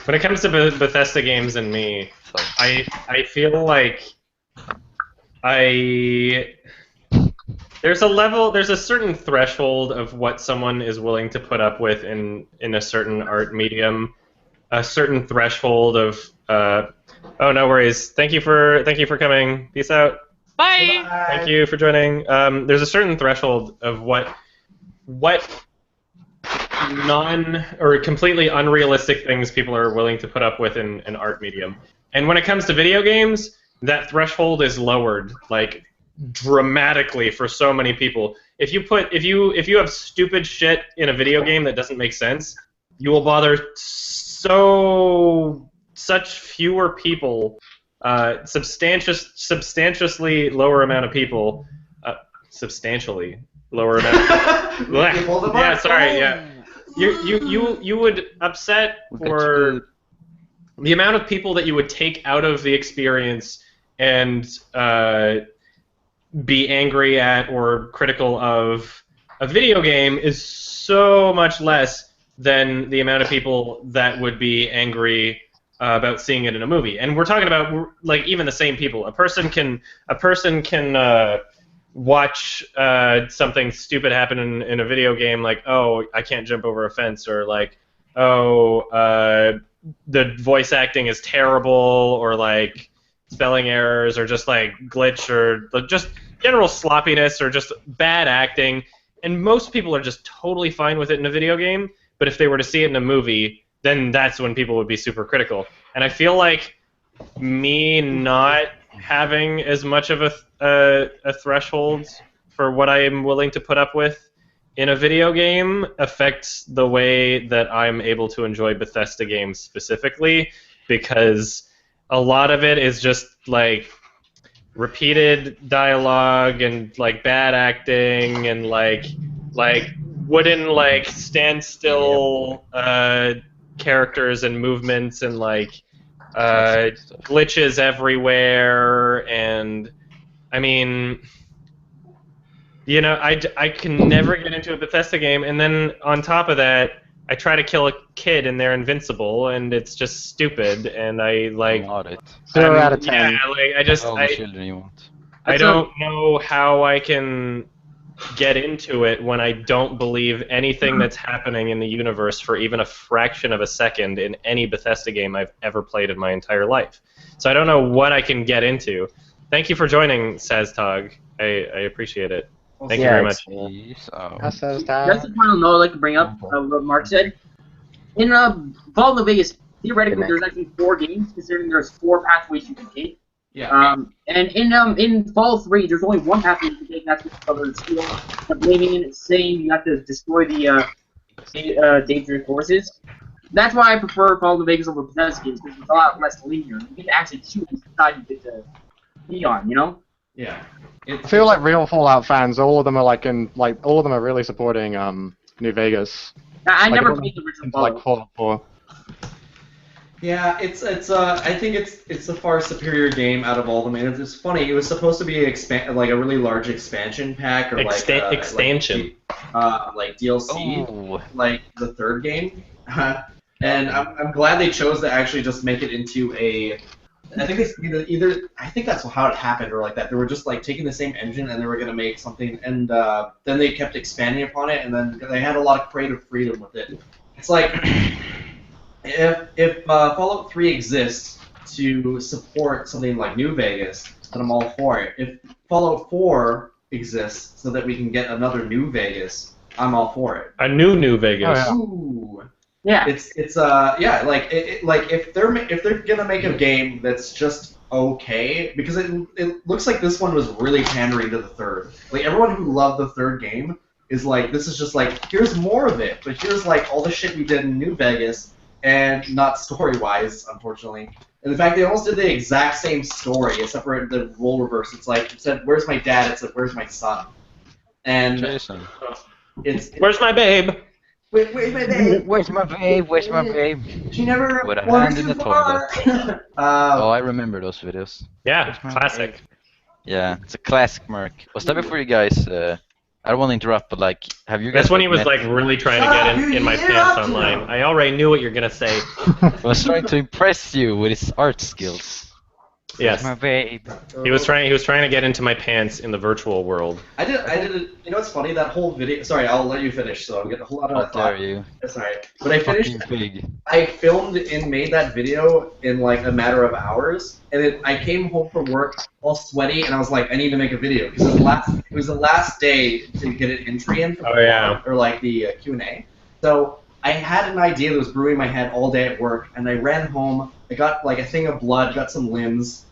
it comes to Bethesda games and me, I feel like there's a certain threshold of what someone is willing to put up with in a certain art medium, a certain threshold of oh, no worries. Thank you for coming. Peace out. Bye. Thank you for joining. There's a certain threshold of what non or completely unrealistic things people are willing to put up with in an art medium. And when it comes to video games, that threshold is lowered like dramatically for so many people. If you have stupid shit in a video game that doesn't make sense, you will bother such fewer people, substantially lower amount of people, substantially lower amount. Yeah, sorry. Yeah, you would upset or the amount of people that you would take out of the experience and be angry at or critical of a video game is so much less than the amount of people that would be angry about seeing it in a movie. And we're talking about like even the same people. A person can watch something stupid happen in a video game, like, oh, I can't jump over a fence, or like, oh, the voice acting is terrible, or like spelling errors, or just like glitch, or just general sloppiness, or just bad acting. And most people are just totally fine with it in a video game, but if they were to see it in a movie, then that's when people would be super critical. And I feel like me not having as much of a threshold for what I am willing to put up with in a video game affects the way that I'm able to enjoy Bethesda games specifically, because a lot of it is just like repeated dialogue and like bad acting and like wooden like standstill characters and movements and like glitches everywhere. And I mean, you know, I can never get into a Bethesda game, and then on top of that I try to kill a kid and they're invincible, and it's just stupid, and I like 0 out of 10. Yeah, like I just All the children you want. I don't know how I can get into it when I don't believe anything that's happening in the universe for even a fraction of a second in any Bethesda game I've ever played in my entire life. So I don't know what I can get into. Thank you for joining, Saztog. I appreciate it. Thank you very much. That's the final note I'd like to bring up what Mark said. In Fallout New Vegas, theoretically, there's actually 4 games, considering there's 4 pathways you can take. Yeah. And in Fallout 3, there's only 1 pathway you can take, and that's with the steal. The blaming it, saying you have to destroy the dangerous forces. That's why I prefer Fallout New Vegas over Bethesda games, because it's a lot less linear. You get to actually choose the side you get to be on, you know? Yeah. I feel like real Fallout fans, all of them are all of them are really supporting New Vegas. I never played the original Fallout. Like Fallout 4. Yeah, it's I think it's a far superior game out of all of them. And it's funny. It was supposed to be like a really large expansion pack or expansion, like DLC, like the 3rd game. And I'm glad they chose to actually just make it into a. I think it's either I think that's how it happened, or like that. They were just like taking the same engine and they were gonna make something, and then they kept expanding upon it, and then they had a lot of creative freedom with it. It's like if Fallout 3 exists to support something like New Vegas, then I'm all for it. If Fallout 4 exists so that we can get another New Vegas, I'm all for it. A new Vegas. Oh, yeah. Ooh. Yeah. It's yeah, like if they're gonna make a game that's just okay, because it looks like this one was really pandering to the 3rd. Like everyone who loved the 3rd game is like, this is just like, here's more of it, but here's like all the shit we did in New Vegas, and not story-wise, unfortunately. And in fact, they almost did the exact same story, except for the role reverse. It's like, it said, "Where's my dad?" It said, "Where's my son?" And Jason. it's Where's my babe? Where's my babe? Where's my babe? Where's my babe? She never With a wandered hand in too the far. toilet. Oh, I remember those videos. Yeah, classic. Yeah, it's a classic, Mark. Was that before you guys? I don't want to interrupt, but like, have you guys? That's when he was met- like really trying to get in my pants online. I already knew what you're gonna say. I was trying to impress you with his art skills. Yes. My babe. He was trying to get into my pants in the virtual world. I did it. You know what's funny? That whole video. Sorry, I'll let you finish. So I'm getting a whole lot of. How dare you? That's alright. But I finished. Fucking pig. I filmed and made that video in like a matter of hours, and I came home from work all sweaty, and I was like, I need to make a video because it was the last day to get an entry in. Oh yeah. Or like the Q&A. So I had an idea that was brewing in my head all day at work, and I ran home. I got like a thing of blood, got some limbs,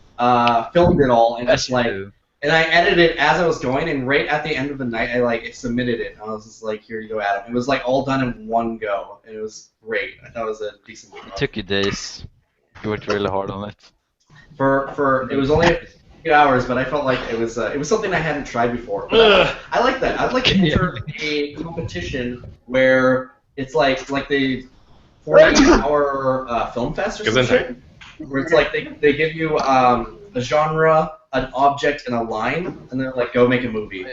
filmed it all, and just like, and I edited it as I was going, and right at the end of the night, I like submitted it, and I was just like, here you go, Adam. It was like all done in one go, and it was great. I thought it was a decent job. It took you days. You worked really hard on it. For it was only few hours, but I felt like it was something I hadn't tried before. But I like that. I'd like to enter a competition where it's like the 48-hour film fest or some shit, where it's like they give you a genre, an object, and a line, and they're like, go make a movie.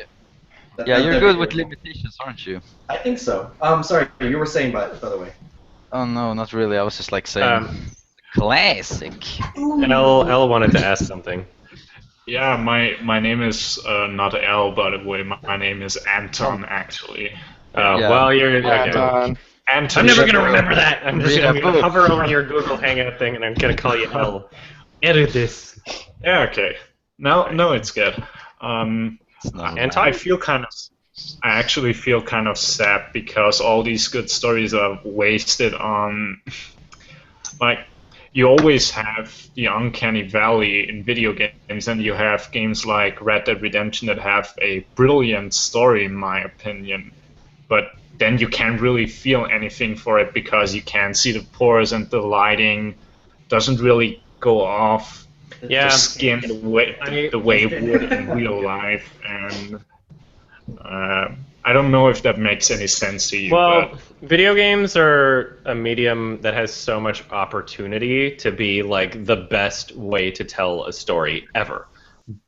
You're good with limitations, aren't you? I think so. Sorry, you were saying, by the way. Oh no, not really. I was just like saying classic. And L wanted to ask something. Yeah, my name is not L, by the way. My name is Anton, actually. Well, you're okay. Anton. I'm never gonna remember that. I'm gonna hover over your Google Hangout thing, and I'm gonna call you L. Edit this. Yeah, okay. No, it's good. And I actually feel kind of sad because all these good stories are wasted on, like, you always have the uncanny valley in video games, and you have games like Red Dead Redemption that have a brilliant story, in my opinion, but then you can't really feel anything for it because you can't see the pores and the lighting doesn't really go off the skin the way it would in real life, and I don't know if that makes any sense to you. Well, video games are a medium that has so much opportunity to be like the best way to tell a story ever.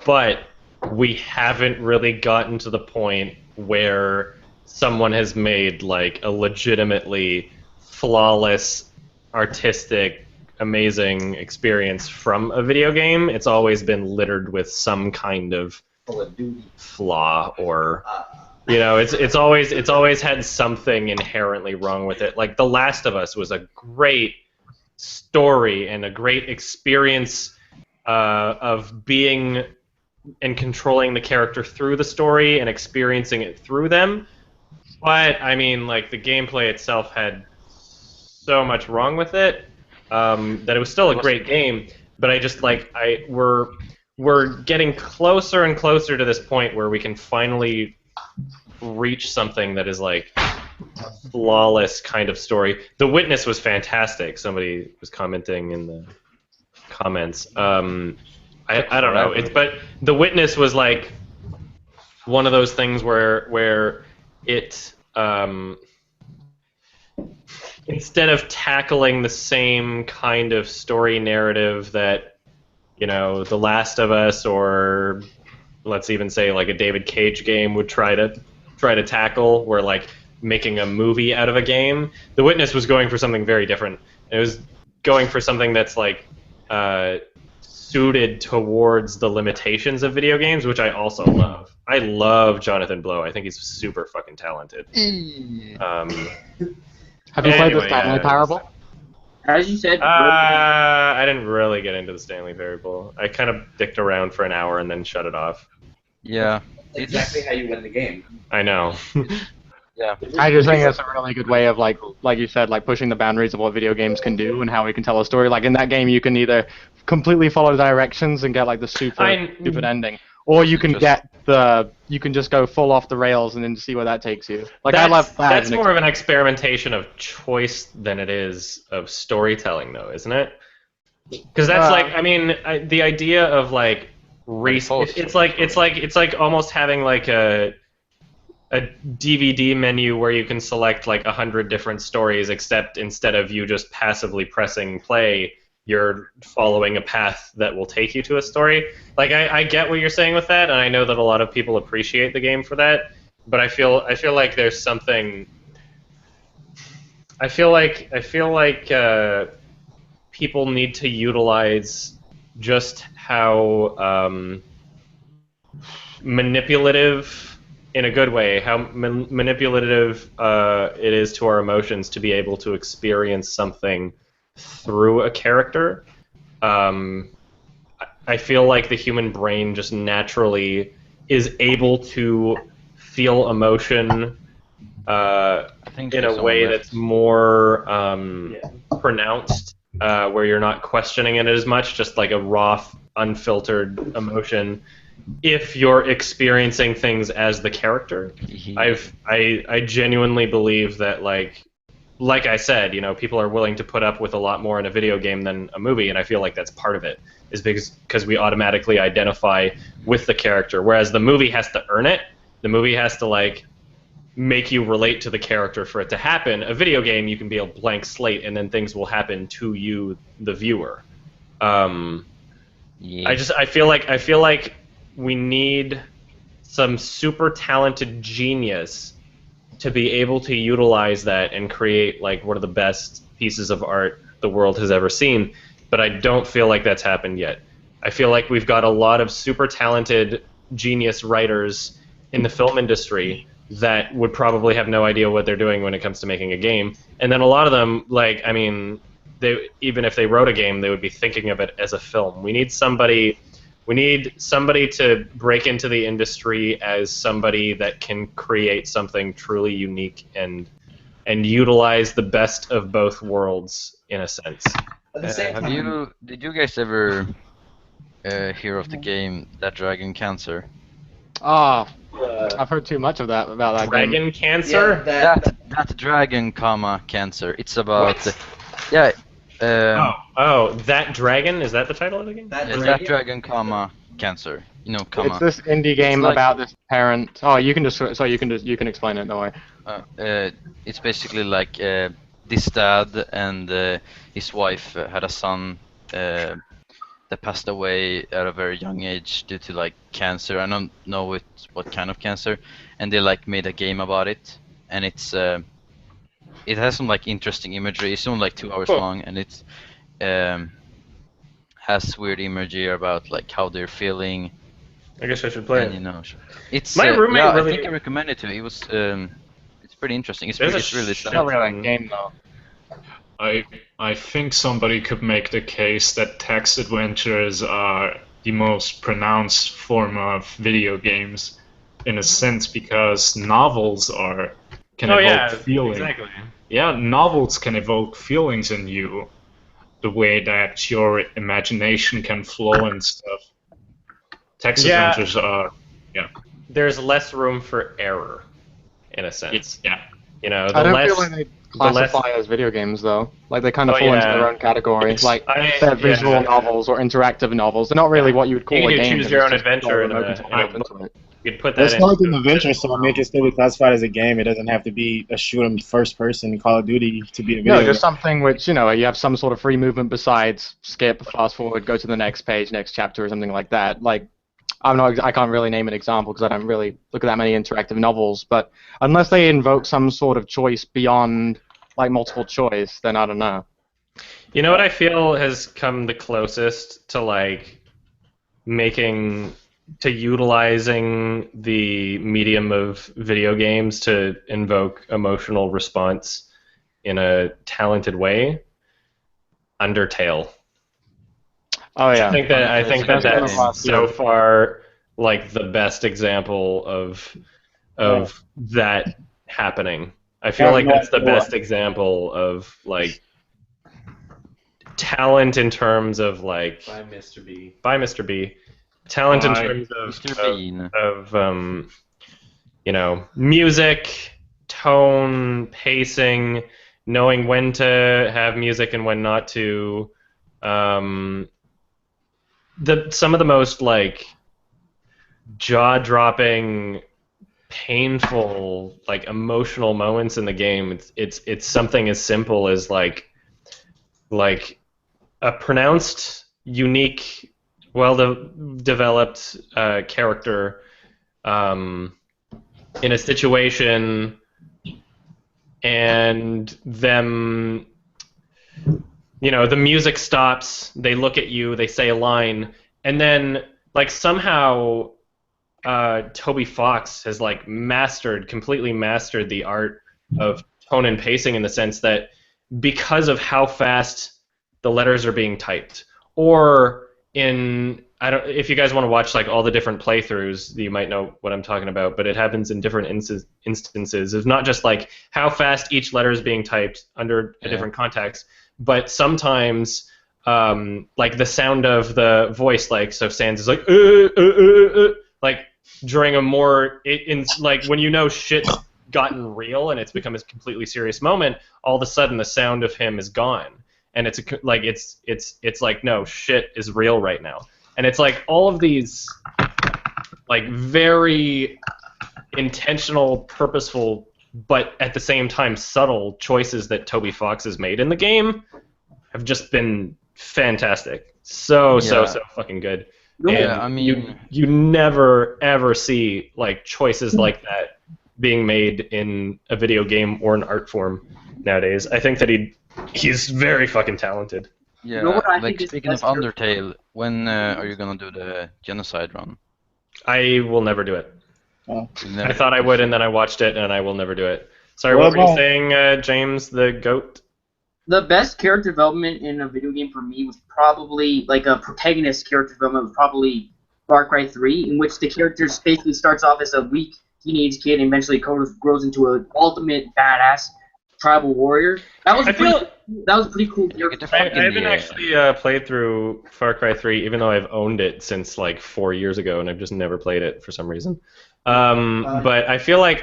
But we haven't really gotten to the point where someone has made like a legitimately flawless, artistic, amazing experience from a video game. It's always been littered with some kind of flaw, or it's always had something inherently wrong with it. Like The Last of Us was a great story and a great experience of being and controlling the character through the story and experiencing it through them. But I mean, like, the gameplay itself had so much wrong with it that it was still a great game. But I just we're getting closer and closer to this point where we can finally reach something that is like a flawless kind of story. The Witness was fantastic. Somebody was commenting in the comments. I don't know. But The Witness was like one of those things where it instead of tackling the same kind of story narrative that The Last of Us, or let's even say like a David Cage game would try to tackle, where like making a movie out of a game, The Witness was going for something very different. It was going for something that's like suited towards the limitations of video games, which I also love. I love Jonathan Blow. I think he's super fucking talented. Have you played the Stanley Parable? As you said, I didn't really get into the Stanley Parable. I kind of dicked around for an hour and then shut it off. Yeah. That's exactly how you win the game. I know. Yeah. I just think that's a really good way of, like you said, like pushing the boundaries of what video games can do and how we can tell a story. Like in that game, you can either completely follow directions and get like the stupid ending, or you can you can just go full off the rails and then see where that takes you. Like I love that. That's more of an experimentation of choice than it is of storytelling, though, isn't it? Because that's the idea of like it's like almost having like a DVD menu where you can select like 100 different stories, except instead of you just passively pressing play, you're following a path that will take you to a story. Like I get what you're saying with that, and I know that a lot of people appreciate the game for that. But I feel like there's something. I feel like people need to utilize just how manipulative, in a good way, how manipulative it is to our emotions to be able to experience something through a character. I feel like the human brain just naturally is able to feel emotion in a way that's more pronounced, where you're not questioning it as much, just like a raw, unfiltered emotion. If you're experiencing things as the character, I genuinely believe that like I said, people are willing to put up with a lot more in a video game than a movie, and I feel like that's part of it. is because we automatically identify with the character, whereas the movie has to earn it. The movie has to like make you relate to the character for it to happen. A video game, you can be a blank slate, and then things will happen to you, the viewer. I feel like we need some super talented genius to be able to utilize that and create like one of the best pieces of art the world has ever seen. But I don't feel like that's happened yet. I feel like we've got a lot of super talented genius writers in the film industry that would probably have no idea what they're doing when it comes to making a game. And then a lot of them, like, I mean, even if they wrote a game, they would be thinking of it as a film. We need somebody to break into the industry as somebody that can create something truly unique and utilize the best of both worlds in a sense. Did you guys ever hear of the game That Dragon Cancer? Oh, I've heard too much of that about that game. Dragon Cancer? Yeah, that Dragon, Cancer. It's about That Dragon? Is that the title of the game? That Dragon, Cancer. You know, It's this indie game about this parent. Oh, you can explain it. Don't worry. It's basically like this dad and his wife had a son that passed away at a very young age due to like cancer. I don't know what kind of cancer, and they like made a game about it, and it's it has some like interesting imagery. It's only like 2 hours long, and it's has weird imagery about like how they're feeling. I guess I should play and, it. You know, it's my roommate yeah, really... I think I recommend it to you. It was it's pretty interesting. It's really not really a game though. I think somebody could make the case that text adventures are the most pronounced form of video games, in a sense, because novels can evoke feelings. Exactly. Yeah, novels can evoke feelings in you, the way that your imagination can flow and stuff. Text adventures are, There's less room for error, in a sense. You know, I don't feel like they classify as video games though. Like they kind of fall into their own category. Like they're visual novels or interactive novels. They're not really what you would call a game. You choose your own adventure. You'd put that it's not an adventure, so make it still be classified as a game. It doesn't have to be a shoot 'em first person Call of Duty to be a video. No, just something which, you know, you have some sort of free movement besides skip, fast forward, go to the next page, next chapter, or something like that. Like, I can't really name an example because I don't really look at that many interactive novels, but unless they invoke some sort of choice beyond like multiple choice, then I don't know. You know what I feel has come the closest to like utilizing the medium of video games to invoke emotional response in a talented way? Undertale. Oh yeah. I think that's so far like the best example of that happening. I feel like that's the best example of like talent in terms of like by Mr. B. Talent in terms of you know, music, tone, pacing, knowing when to have music and when not to. Some of the most like jaw-dropping, painful, like emotional moments in the game. It's something as simple as like a pronounced, unique, well-developed character in a situation, and them. You know, the music stops, they look at you, they say a line, and then, like, somehow Toby Fox has, like, completely mastered the art of tone and pacing in the sense that because of how fast the letters are being typed, or if you guys want to watch, like, all the different playthroughs, you might know what I'm talking about, but it happens in different instances. It's not just, like, how fast each letter is being typed under a different context, but sometimes, like the sound of the voice, like so, Sans is like during a more like when you know shit's gotten real and it's become a completely serious moment, all of a sudden the sound of him is gone, and it's like it's like no, shit is real right now, and it's like all of these like very intentional, purposeful, but at the same time subtle choices that Toby Fox has made in the game have just been fantastic. So fucking good. Yeah, And I mean, you never ever see like choices like that being made in a video game or an art form nowadays. I think that he's very fucking talented. yeah, You know what I like think is speaking of best Undertale, when are you gonna do the genocide run? I will never do it. You'll I never thought I do would, shit. and then I watched it, and I will never do it. Sorry, What what were you about- saying, James the goat? The best character development in a video game for me was probably, like a protagonist character development was probably Far Cry 3, in which the character basically starts off as a weak teenage kid and eventually grows into an ultimate badass tribal warrior. That was a pretty cool character. I haven't actually played through Far Cry 3, even though I've owned it since like 4 years ago, and I've just never played it for some reason. But I feel like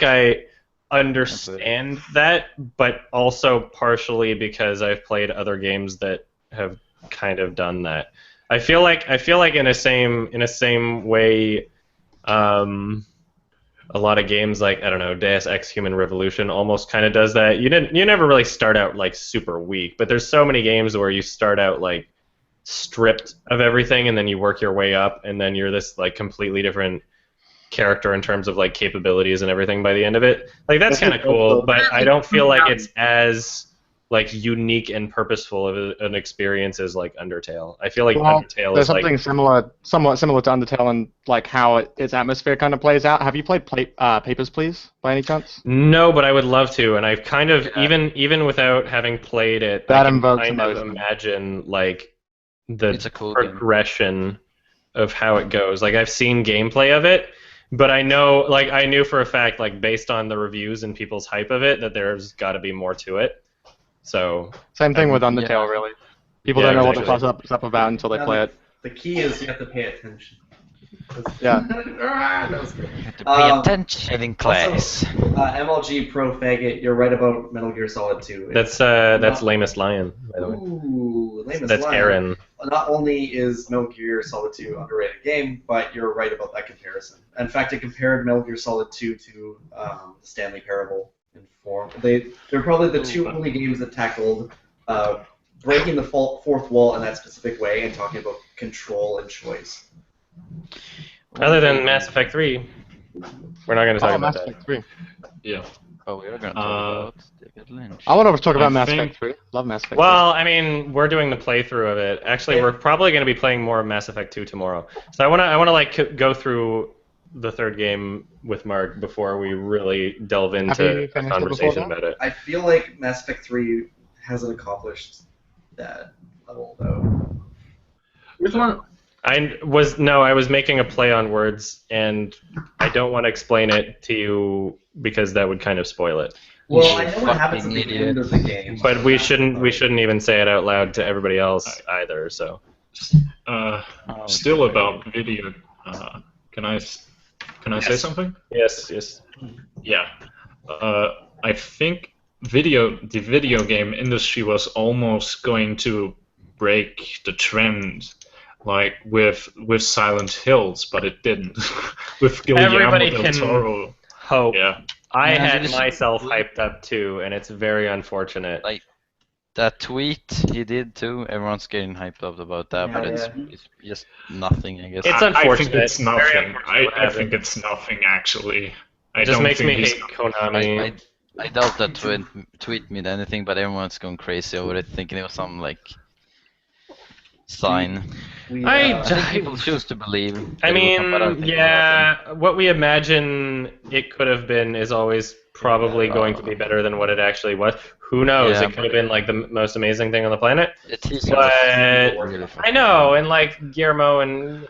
I understand that, but also partially because I've played other games that have kind of done that. I feel like in a same way, a lot of games like, I don't know, Deus Ex Human Revolution almost kind of does that. You never really start out like super weak, but there's so many games where you start out like stripped of everything, and then you work your way up, and then you're this like completely different character in terms of like capabilities and everything by the end of it. Like that's kind of cool, but I don't feel like it's as like unique and purposeful of an experience as like Undertale. I feel like Undertale there's is like something somewhat similar to Undertale and like how its atmosphere kind of plays out. Have you played Papers, Please, by any chance? No, but I would love to, and I've kind of even without having played it, That I can invokes kind of emotion. imagine like the It's a cool game. progression of how it goes. Like I've seen gameplay of it, but I knew for a fact, like based on the reviews and people's hype of it, that there's got to be more to it. So Same thing with Undertale, really. People don't know what the fuss up's up about until they play it. The key is you have to pay attention. Yeah. That was good. You have to pay attention in class. MLG Pro Faggot, you're right about Metal Gear Solid 2. that's Lamest Lion, by the way. Ooh, Lamest That's Lion. Aaron. Not only is Metal Gear Solid 2 an underrated game, but you're right about that comparison. In fact, I compared Metal Gear Solid 2 to the Stanley Parable in form. They're probably the two only games that tackled breaking the fourth wall in that specific way and talking about control and choice. Other than Mass Effect 3, we're not going to talk about Mass that. Effect 3. Yeah. Oh, we are going to talk about David Lynch. I want to talk about Mass think- Effect 3. Love Mass Effect 3. Well, I mean, we're doing the playthrough of it. Actually, we're probably going to be playing more of Mass Effect 2 tomorrow. So I want to like go through the third game with Mark before we really delve into a conversation about it. I feel like Mass Effect 3 hasn't accomplished that level, though. Which one? I was making a play on words, and I don't want to explain it to you because that would kind of spoil it. Well, I know what happens at the end of the game. But we shouldn't even say it out loud to everybody else either. So. Still about video. Can I say something? Yes. Yeah. I think the video game industry was almost going to break the trend, like with Silent Hills, but it didn't. With Guillermo Everybody del can Toro. hope. Yeah. I had myself hyped up too, and it's very unfortunate. Like that tweet he did too. Everyone's getting hyped up about that, Yeah, but it's just nothing, I guess. It's I unfortunate. think it's Very nothing. unfortunate what I happened. think it's nothing actually. It just makes me hate I, Konami. I doubt that tweet meant anything, but everyone's going crazy over it, thinking it was some like sign. I think people choose to believe. I that it will come, but I mean, think it will yeah, what we imagine it could have been is always probably going to be better than what it actually was. Who knows? Yeah, It could have been like the most amazing thing on the planet. The teaser But was really fun. I know, and like Guillermo and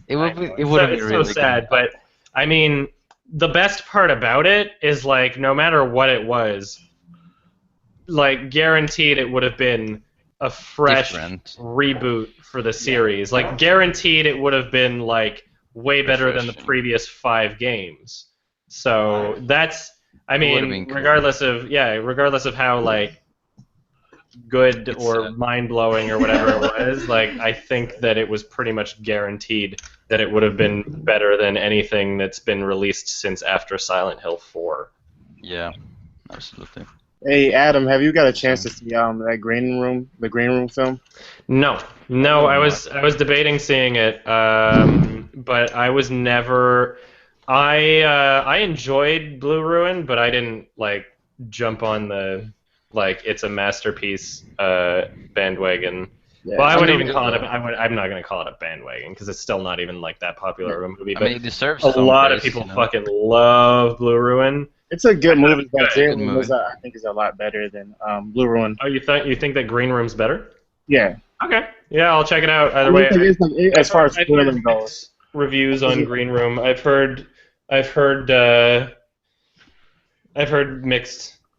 It would have been it's really so sad, but I mean, the best part about it is like no matter what it was, like guaranteed it would have been a fresh Different. reboot for the series. Like guaranteed it would have been like way better than the previous 5 games. So that's I It would have mean been cool. regardless of how like good or mind-blowing or whatever it was, like, I think that it was pretty much guaranteed that it would have been better than anything that's been released since after Silent Hill 4. Yeah, absolutely. Hey Adam, have you got a chance to see the Green Room film? No, I was debating seeing it, but I was never. I enjoyed Blue Ruin, but I didn't like jump on the it's a masterpiece bandwagon. Yeah, Well, I wouldn't even call it. I'm not going to call it a bandwagon because it's still not even like that popular of a movie. I But mean, it deserves a some lot of praise, people you know? fucking love Blue Ruin. It's a good movie, but Good Green Room I think is a lot better than Blue Ruin. Oh, you think that Green Room's better? Yeah. Okay. Yeah, I'll check it out. Either I way, think it's like, as far as spoiling goes. Reviews on Green Room. I've heard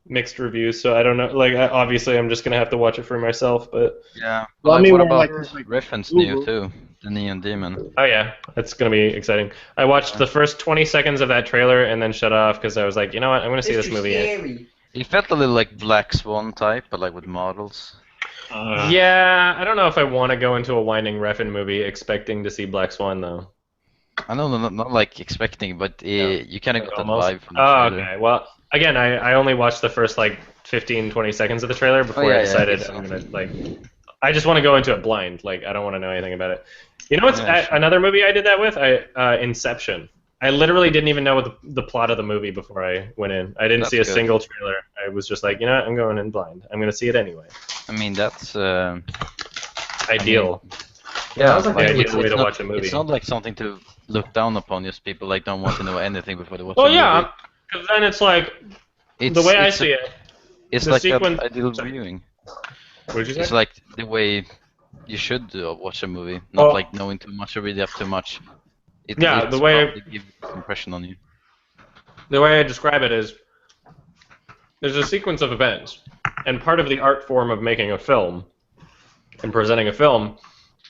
mixed reviews, so I don't know. Like, obviously, I'm just gonna have to watch it for myself. But yeah. Well, Like, I mean, what about like Griffin's new too? The Neon Demon. oh yeah, that's gonna be exciting. I watched the first 20 seconds of that trailer and then shut off because I was like, you know what, I'm gonna see this movie. It felt a little like Black Swan type, but like with models. Yeah, I don't know if I want to go into a Winding Refn movie expecting to see Black Swan though. I know, not like expecting, but you kind of got that Almost. vibe from the Oh, trailer. okay. Well, again, I only watched the first like 15-20 seconds of the trailer before I decided I'm gonna I just want to go into it blind. Like, I don't want to know anything about it. You know what's another movie I did that with? Inception. I literally didn't even know what the plot of the movie before I went in. I didn't see a single trailer. I was just like, you know what? I'm going in blind. I'm going to see it anyway. I mean, that's ideal. Yeah, That's like the ideal way to watch a movie. It's not like something to look down upon. Just people like don't want to know anything before they watch Well, a movie. yeah, because then it's like the way I see it. It's the like sequence. an ideal viewing. What did you say? It's like the way you should watch a movie, not like knowing too much or reading up too much. The way gives an impression on you. The way I describe it is, there's a sequence of events, and part of the art form of making a film and presenting a film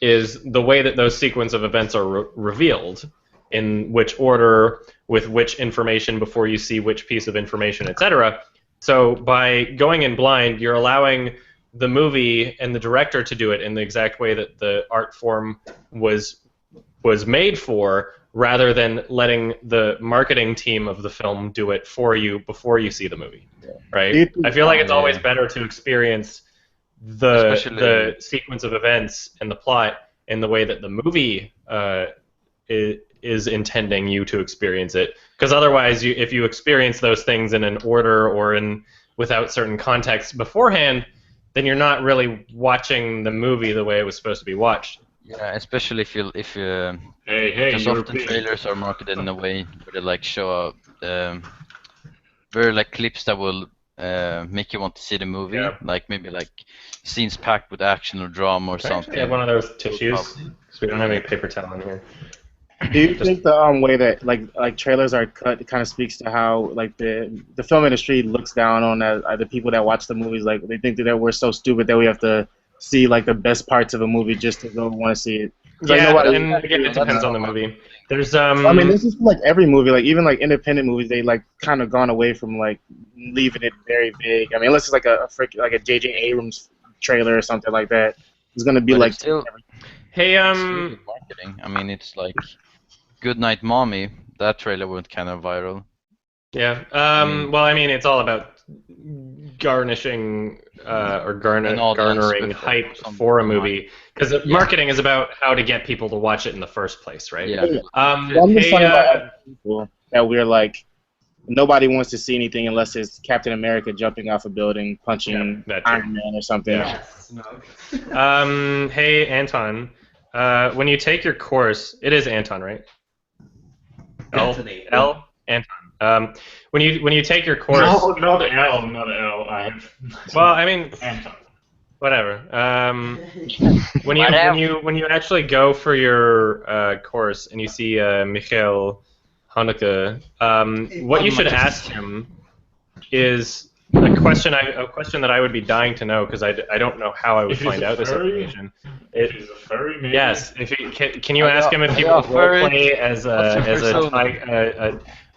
is the way that those sequence of events are revealed, in which order, with which information before you see which piece of information, etc. So by going in blind, you're allowing the movie and the director to do it in the exact way that the art form was made for, rather than letting the marketing team of the film do it for you before you see the movie. Right? I feel like it's always better to experience the sequence of events and the plot in the way that the movie is intending you to experience it. Because otherwise, if you experience those things in an order or without certain context beforehand, then you're not really watching the movie the way it was supposed to be watched. Yeah, especially if you hey, because often trailers are marketed in a way where they like show very like clips that will make you want to see the movie, like maybe like scenes packed with action or drama or something. Yeah, one of those tissues. Because we don't have any paper towel in here. Do you think the way that like trailers are cut kind of speaks to how like the film industry looks down on the people that watch the movies? Like they think that we're so stupid that we have to see like the best parts of a movie just to go want to see it. Yeah, and again, it depends on the movie. There's I mean, this is like every movie, like even like independent movies, they like kind of gone away from like leaving it very vague. I mean, unless it's like like a J.J. Abrams trailer or something like that, it's gonna be like. Still, hey, really marketing. I mean, it's like Good Night Mommy. That trailer went kind of viral. Yeah. Well, I mean, it's all about garnishing or garnering hype for a movie, because marketing is about how to get people to watch it in the first place, right? Yeah. I'm just talking about people that we're like, nobody wants to see anything unless it's Captain America jumping off a building, punching Iron Man or something. Yeah. Hey, Anton. When you take your course, it is Anton, right? L? Anton. When you take your course. No, not L, not L. Well, I mean, Anton. Whatever. When you actually go for your course and you see Michael Haneke, what you should ask him is a question that I would be dying to know, because I don't know how I would find out this information. Yes, if you, can you ask him if he will roleplay as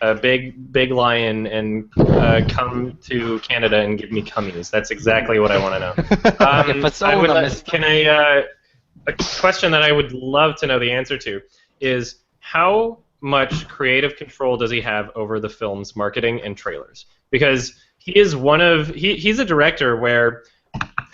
a big lion and come to Canada and give me cummies? That's exactly what I want to know. A question that I would love to know the answer to is how much creative control does he have over the film's marketing and trailers? Because he is he's a director where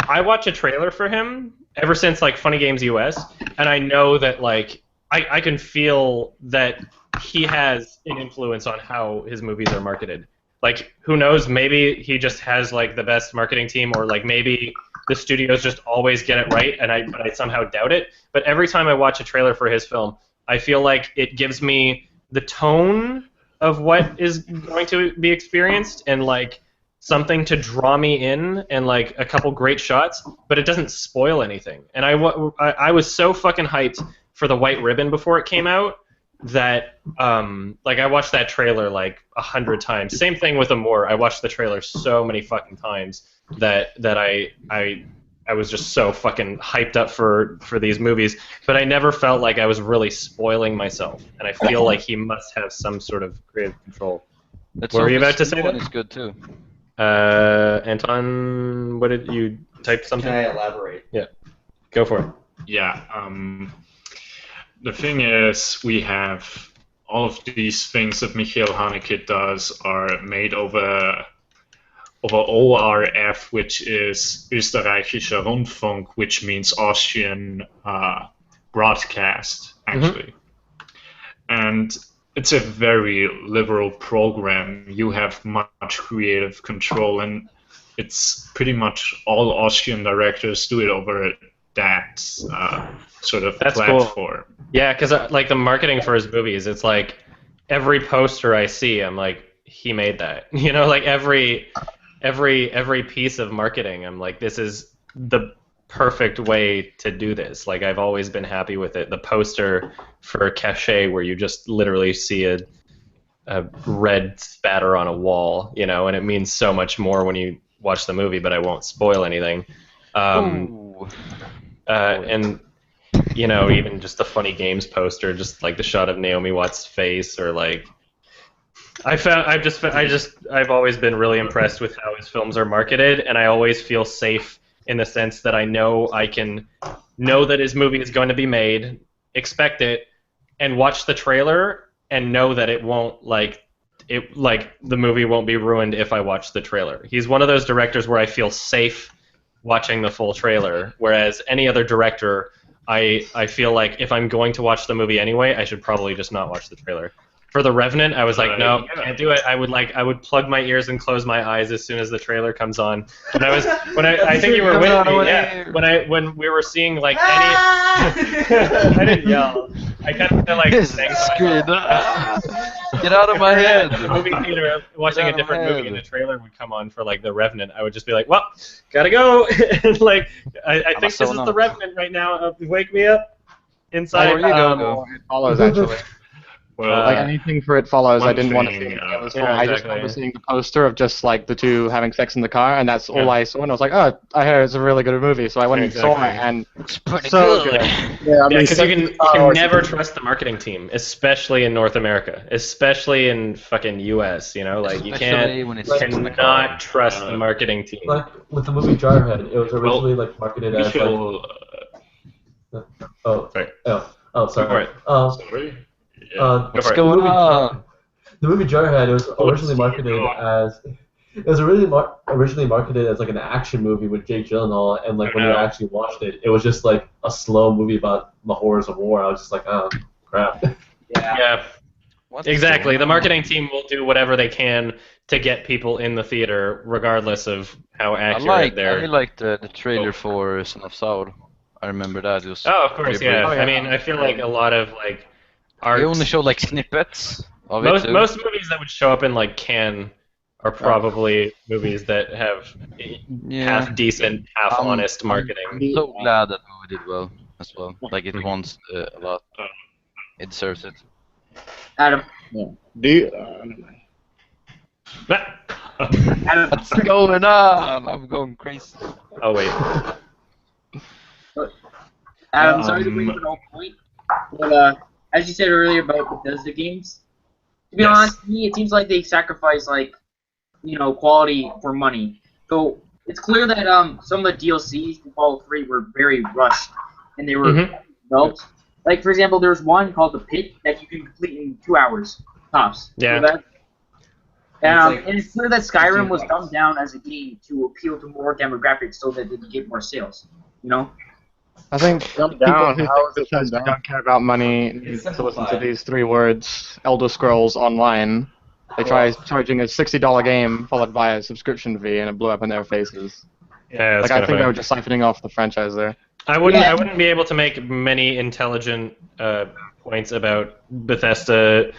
I watch a trailer for him ever since like Funny Games US, and I know that like I can feel that he has an influence on how his movies are marketed. Like, who knows, maybe he just has like the best marketing team, or like maybe the studios just always get it right, and I somehow doubt it. But every time I watch a trailer for his film, I feel like it gives me the tone of what is going to be experienced, and like something to draw me in, and like a couple great shots, but it doesn't spoil anything. And I was so fucking hyped for The White Ribbon before it came out that like I watched that trailer like 100 times. Same thing with Amour. I watched the trailer so many fucking times that I was just so fucking hyped up for these movies, but I never felt like I was really spoiling myself. And I feel like he must have some sort of creative control. What were you about to say? It's good too. Anton, what did you type something? Can I elaborate? Yeah, go for it. Yeah. The thing is, we have all of these things that Michael Haneke does are made over ORF, which is Österreichischer Rundfunk, which means Austrian broadcast, actually. And it's a very liberal program. You have much creative control, and it's pretty much all Austrian directors do it over that sort of platform. Cool. Yeah, because like the marketing for his movies, it's like every poster I see, I'm like, he made that. You know, like every piece of marketing, I'm like, this is the perfect way to do this. Like, I've always been happy with it. The poster for Cachet, where you just literally see a red spatter on a wall, you know, and it means so much more when you watch the movie, but I won't spoil anything. And you know, even just the Funny Games poster, just like the shot of Naomi Watts' face, or like I've always been really impressed with how his films are marketed, and I always feel safe in the sense that I know I can know that his movie is going to be made, expect it, and watch the trailer and know that it won't the movie won't be ruined if I watch the trailer. He's one of those directors where I feel safe watching the full trailer, whereas any other director, I feel like if I'm going to watch the movie anyway, I should probably just not watch the trailer. For The Revenant, I was like, no, can't do it. I would plug my ears and close my eyes as soon as the trailer comes on. And I think you were with me, yeah. When we were seeing like any, I didn't yell. I kind of like sang. Get out of my head. The movie theater, watching a different movie, and the trailer would come on for like The Revenant. I would just be like, well, gotta go. And like, I think this is The Revenant right now. Wake me up inside. It follows actually. Well, like anything for It Follows, I didn't want to see it. I just remember seeing the poster of just like the two having sex in the car, and that's all I saw. And I was like, oh, I heard it's a really good movie, so I went and saw it, and it's pretty so good. Yeah, because you can never trust the marketing team, especially in North America, especially in fucking US. You know, like you cannot trust the marketing team. Like with the movie Jarhead, it was originally like marketed as like. Sorry. Sorry. What's going on? The movie Jarhead, it was originally marketed as like an action movie with Jake Gyllenhaal, and like when you actually watched it, it was just like a slow movie about the horrors of war. I was just like, oh crap. Yeah. Exactly. The marketing team will do whatever they can to get people in the theater, regardless of how accurate they're. I really liked the trailer for Son of Saul. I remember that. It was of course, yeah. I mean, I feel like a lot of like. They only show like snippets of most movies that would show up in like Cannes are probably movies that have half decent, half honest marketing. I'm so glad that movie did well as well. Like it wants a lot. It deserves it. Adam. Yeah. Do you? What's going on? I'm going crazy. Oh wait. Adam, sorry to bring up an old point, but as you said earlier about Bethesda games, to be honest, to me, it seems like they sacrifice quality for money. So it's clear that some of the DLCs for Fallout 3 were very rushed, and they were developed. Like for example, there's one called The Pit that you can complete in 2 hours tops. Yeah. And it's clear that Skyrim was dumbed down as a game to appeal to more demographics so that they could get more sales. I think people who think Bethesda don't care about money need to listen to these 3 words: Elder Scrolls Online. They tried charging a $60 game followed by a subscription fee, and it blew up in their faces. Yeah, I think they were just siphoning off the franchise there. I wouldn't be able to make many intelligent points about Bethesda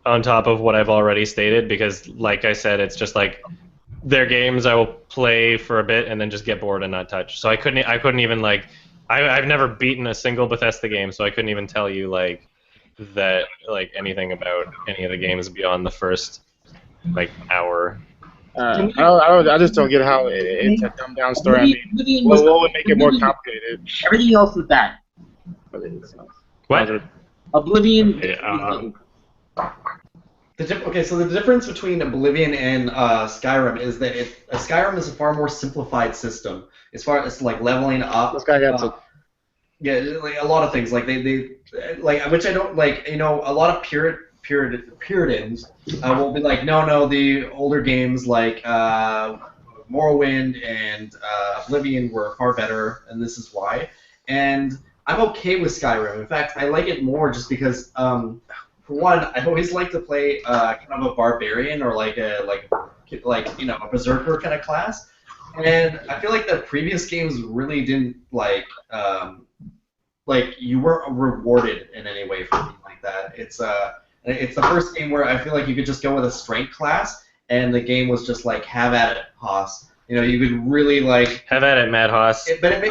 on top of what I've already stated, because, like I said, it's just like their games I will play for a bit and then just get bored and not touch. So I couldn't even I've never beaten a single Bethesda game, so I couldn't even tell you anything about any of the games beyond the first hour. I just don't get how it's a dumbed down story. I mean, what would make it more complicated? Everything else was bad. What? Oblivion. Okay, so the difference between Oblivion and Skyrim is that Skyrim is a far more simplified system as far as leveling up. This guy gets it. Yeah, a lot of things which I don't like. A lot of Puritans will be like, no, the older games like Morrowind and Oblivion were far better, and this is why. And I'm okay with Skyrim. In fact, I like it more just because. For one, I always like to play kind of a barbarian or a berserker kind of class, and I feel like the previous games really didn't you weren't rewarded in any way for being like that. It's the first game where I feel like you could just go with a strength class, and the game was just have at it, Haas. You could really have at it, Mad Haas. But it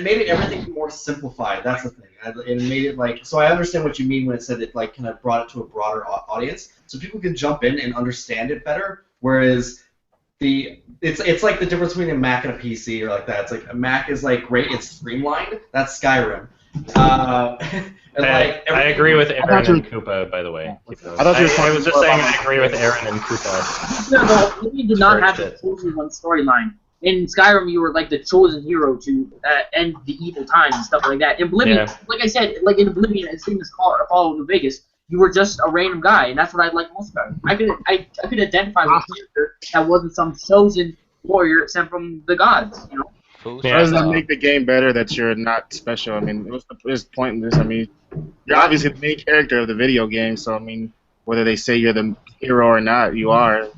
made everything more simplified. That's the thing. It made it so I understand what you mean when it said it kind of brought it to a broader audience, so people can jump in and understand it better. Whereas it's like the difference between a Mac and a PC or like that. It's like a Mac is great, it's streamlined. That's Skyrim. I agree with Aaron and Koopa, by the way. I was just saying I agree with Aaron and Koopa. No, Oblivion did not have the chosen one storyline. In Skyrim, you were the chosen hero to end the evil times and stuff like that. In Oblivion, like I said, in Oblivion, the same as Fallout New Vegas, you were just a random guy, and that's what I like most about it. I could identify with a character that wasn't some chosen warrior sent from the gods, How does that make the game better that you're not special? I mean, what's the point in this? I mean, you're obviously the main character of the video game, so I mean, whether they say you're the hero or not, you are.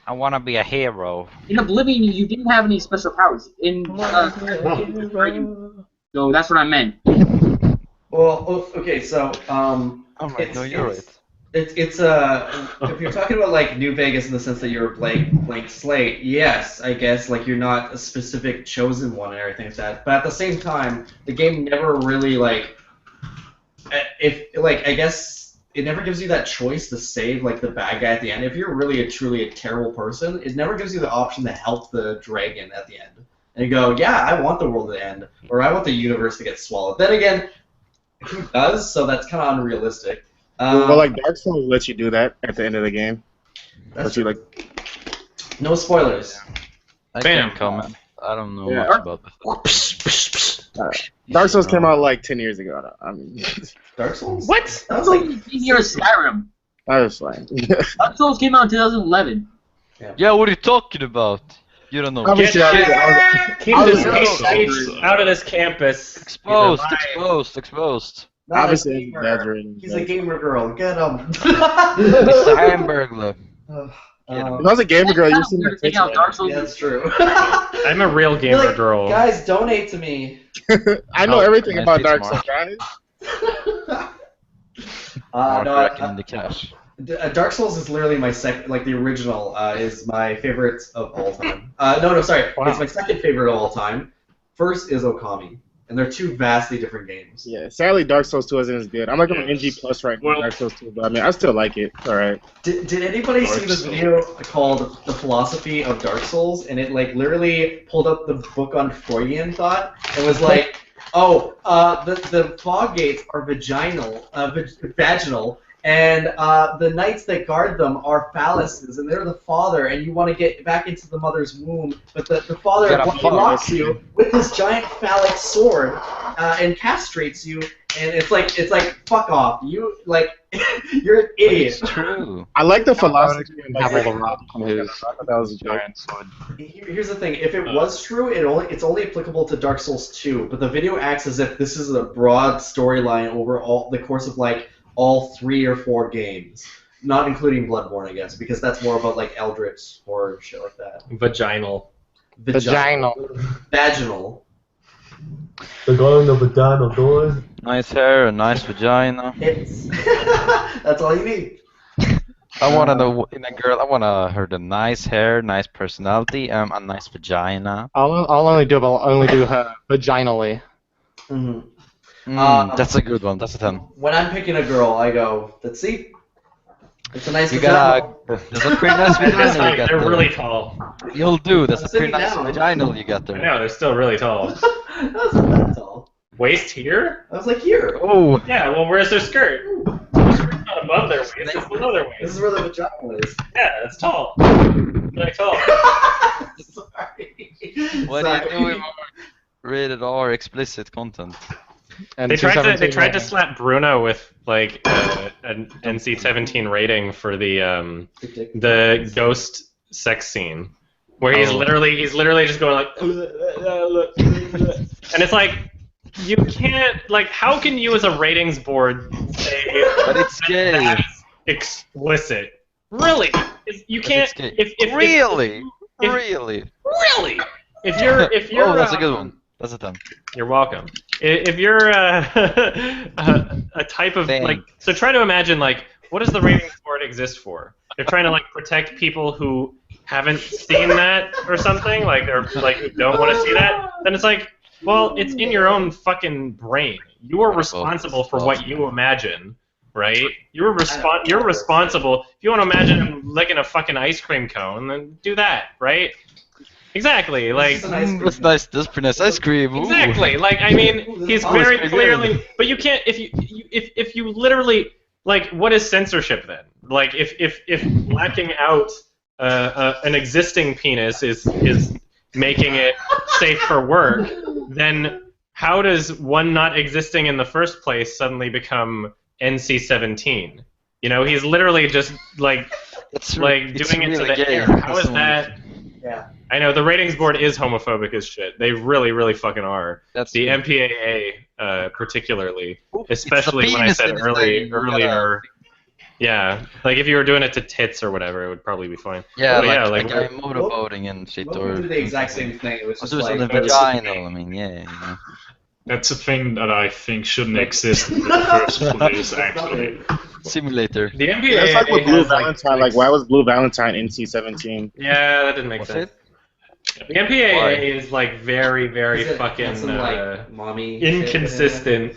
I want to be a hero. In Oblivion, you didn't have any special powers. So that's what I meant. Well, okay, so you're right. It's if you're talking about New Vegas in the sense that you're a blank slate, yes, I guess you're not a specific chosen one and everything like that. But at the same time, the game never really I guess it never gives you that choice to save the bad guy at the end. If you're really truly a terrible person, it never gives you the option to help the dragon at the end. And you go, yeah, I want the world to end, or I want the universe to get swallowed. Then again, who does? So that's kind of unrealistic. Well, Dark Souls lets you do that at the end of the game. That's true. No spoilers. I can't comment. I don't know much about that. Dark Souls came out 10 years ago. I mean, Dark Souls? What? That was 15 years Skyrim. I was fine. Dark Souls came out in 2011. Yeah, what are you talking about? You don't know. Obviously, Keep this out of this campus. Exposed. Obviously, exaggerating. He's a gamer girl. Get him. He's a hamburger. If I was a gamer girl, you've seen my picture. Yeah, that's true. I'm a real gamer girl. Guys, donate to me. I know everything about Dark Souls, guys. In the cash. Dark Souls is literally my the original is my favorite of all time. No, sorry. Wow. It's my second favorite of all time. First is Okami. and they're two vastly different games. Yeah, sadly, Dark Souls 2 isn't as good. I'm like on NG Plus right now, Dark Souls 2, but I mean, I still like it. It's alright. Did anybody see this video called "The Philosophy of Dark Souls"? And it like literally pulled up the book on Freudian thought and was like, "Oh, the fog gates are vaginal, and the knights that guard them are phalluses, and they're the father, and you want to get back into the mother's womb, but the father blocks you with his giant phallic sword and castrates you, and it's like fuck off, you like you're an idiot." It's true. I like the philosophy. Have all the rock on his That was a joke. giant sword. Here's the thing: if it was true, it's only applicable to Dark Souls 2, but the video acts as if this is a broad storyline over all the course of like all 3 or 4 games, not including Bloodborne, I guess, because that's more about like Eldritch horror shit like that. Vaginal. Vaginal. Vaginal. They're going to vagina door. Nice hair, a nice vagina. It's that's all you need. I wanna know in a girl. I wanna her the nice hair, nice personality, a nice vagina. I'll only do her vaginally. Mm-hmm. That's a good one. That's a 10. When I'm picking a girl, I go, let's see. It's a nice You vagina. That's a pretty nice vagina you got They're there. really tall. You'll do. That's I'm a pretty sitting nice down. vaginal you got there. No, they're still really tall. That's not that tall. Waist here? I was like, here. Oh. Yeah, well, where's their skirt? Their skirt's not above their waist, it's below their This waist. is where the vagina is. Yeah, that's tall. Really tall. Sorry. What Sorry. are you doing? Rated R explicit content. And They tried 217 to rating. slap Bruno with like an NC-17 rating for the ghost sex scene, where he's literally just going like, and it's like, you can't, like, how can you as a ratings board say But it's gay. that's explicit? Really? You can't. But it's gay. If Really? if- Really? really, if you're Oh, that's a good one. That's a 10. You're welcome. If you're a type of Thanks. like, so try to imagine like, what does the ratings board exist for? They're trying to like protect people who haven't seen that or something, like they're like who don't want to see that. Then it's like, well, it's in your own fucking brain. You are responsible for what you imagine, right? You're responsible. If you want to imagine licking a fucking ice cream cone, then do that, right? Exactly, like That's nice. That's pretty nice ice cream. Ooh. exactly. Like I mean, he's very pretty clearly. good. But you can't if you literally like, what is censorship then? Like if blacking out an existing penis is making it safe for work, then how does one not existing in the first place suddenly become NC-17? You know, he's literally just like doing it to really the gay. air. How is That's that? Yeah. I know the ratings board is homophobic as shit. They really, really fucking are. That's the true. MPAA, particularly, It's especially the when I penis said in his name. earlier. Yeah, like if you were doing it to tits or whatever, it would probably be fine. Yeah, But like a guy motorboating and shit. Both or do the exact same thing. It was just also like the vaginal. I mean, yeah. You know. That's a thing that I think shouldn't exist in the first place, actually. Simulator. The MPAA Yeah, it's like with Blue has, Valentine. Like, why was Blue Valentine NC-17? Yeah, that didn't make What's sense. it? The MPAA Why? is like very, very Is it fucking some, like, mommy inconsistent.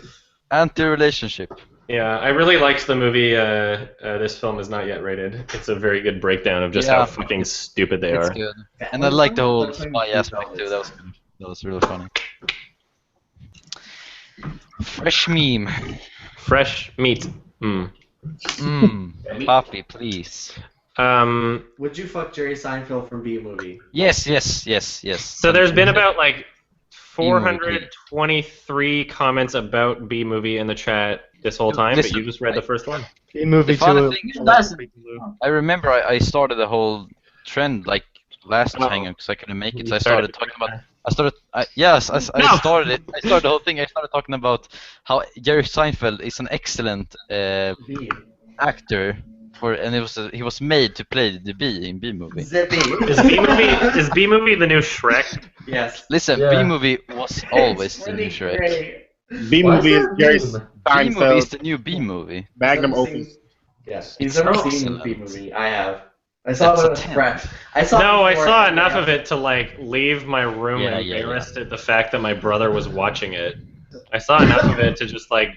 Anti-relationship. Yeah, I really liked the movie. This film is not yet rated. It's a very good breakdown of just how fucking stupid they It's are. good. And I like the whole spy aspect too. That was good. That was really funny. Fresh meme. Fresh meat. Poppy, please. Would you fuck Jerry Seinfeld from B Movie? Yes. So there's been about like 423 comments about B movie in the chat this whole time, but you just read the first one. B movie The funny too. thing is, I remember I started the whole trend like last hangout because I couldn't make it, so I started talking about. I started the whole thing. I started talking about how Jerry Seinfeld is an excellent actor and he was made to play the bee in B movie. Is B movie the new Shrek? Yes. Listen, B movie was always the new Shrek. B movie is Jerry B movie is Seinfeld. the new B movie. Magnum opus. Yes. It's He's never seen excellent. B Movie. I have. I saw it with friends. I saw enough of it to like leave my room embarrassed at the fact that my brother was watching it. I saw enough of it to just like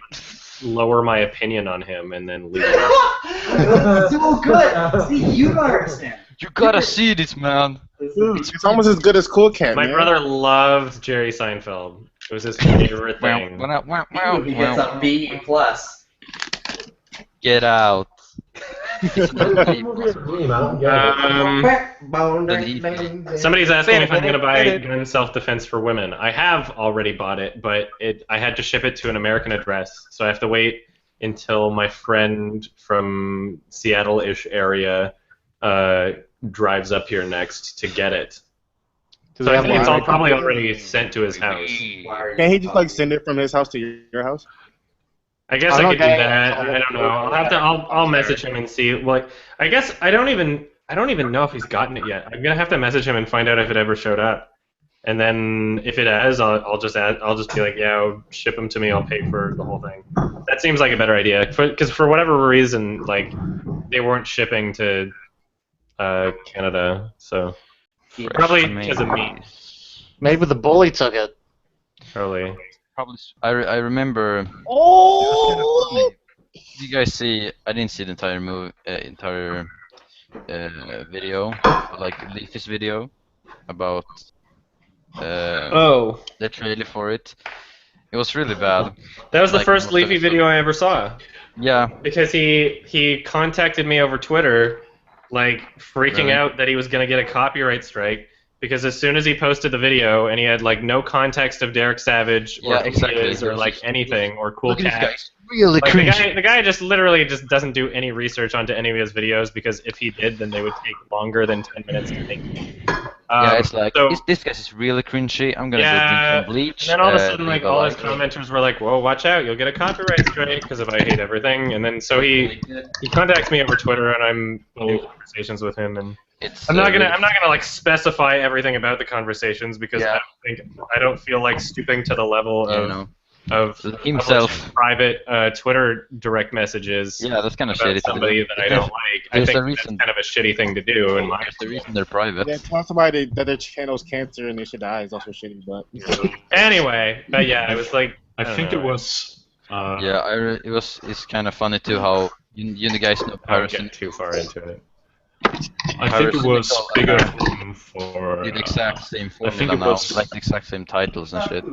lower my opinion on him and then leave. It's so good. See, you don't understand. You gotta see this, man. It's almost as good as Cool Cat. My brother loved Jerry Seinfeld. It was his favorite thing. He gets a B+. Get out. Somebody's asking if I'm going to buy Gun Self-Defense for Women. I have already bought it, but I had to ship it to an American address, so I have to wait until my friend from Seattle-ish area drives up here next to get it. So I think it's all probably already sent to his house. Can he just like send it from his house to your house? I guess I could do that. I don't know. I'll message him and see. Like, I guess I don't even know if he's gotten it yet. I'm gonna have to message him and find out if it ever showed up. And then if it has, I'll just be like, yeah, ship them to me. I'll pay for the whole thing. That seems like a better idea. Because for whatever reason, like, they weren't shipping to Canada, so probably because of me. Maybe the bully took it. Probably. I remember. Oh! Did you guys see? I didn't see the entire video, like Leafy's video about the trailer for it. It was really bad. That was the first Leafy video I ever saw. Yeah. Because he contacted me over Twitter, like freaking out that he was gonna get a copyright strike. Because as soon as he posted the video and he had like no context of Derek Savage or who he is or like anything or Cool Cat, really like, the guy just literally just doesn't do any research onto any of his videos because if he did, then they would take longer than 10 minutes to make. Yeah, it's like this guy is really cringy. I'm gonna go drink some bleach. And then all of a sudden, like all his commenters were like, "Whoa, watch out! You'll get a copyright strike because of I hate everything." And then so he contacts me over Twitter, and I'm in conversations with him and. I'm not gonna like specify everything about the conversations because I don't feel like stooping to the level of himself private Twitter direct messages. Yeah, that's kind of about shitty. Somebody that I don't like. I think that's kind of a shitty thing to do. And there's the reason they're private. Yeah, tell somebody that their channel's cancer and they should die is also shitty. But anyway, but yeah, it was like I think it was. It's kind of funny too how you guys know Paris. I don't get too far into it. I think it was bigger for the exact same formula now, like the exact same titles and shit.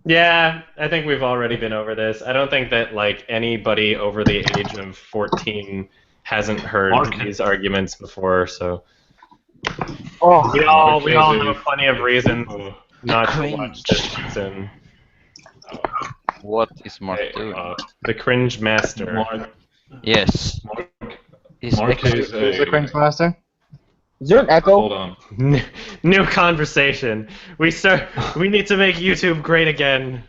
Yeah, I think we've already been over this. I don't think that like anybody over the age of 14 hasn't heard these arguments before, so we all know plenty of reasons not to watch this season. What is Mark doing? The Cringe Master. Yes. Mark is the Cringe Master? Is there an echo? Hold on. New conversation. We need to make YouTube great again.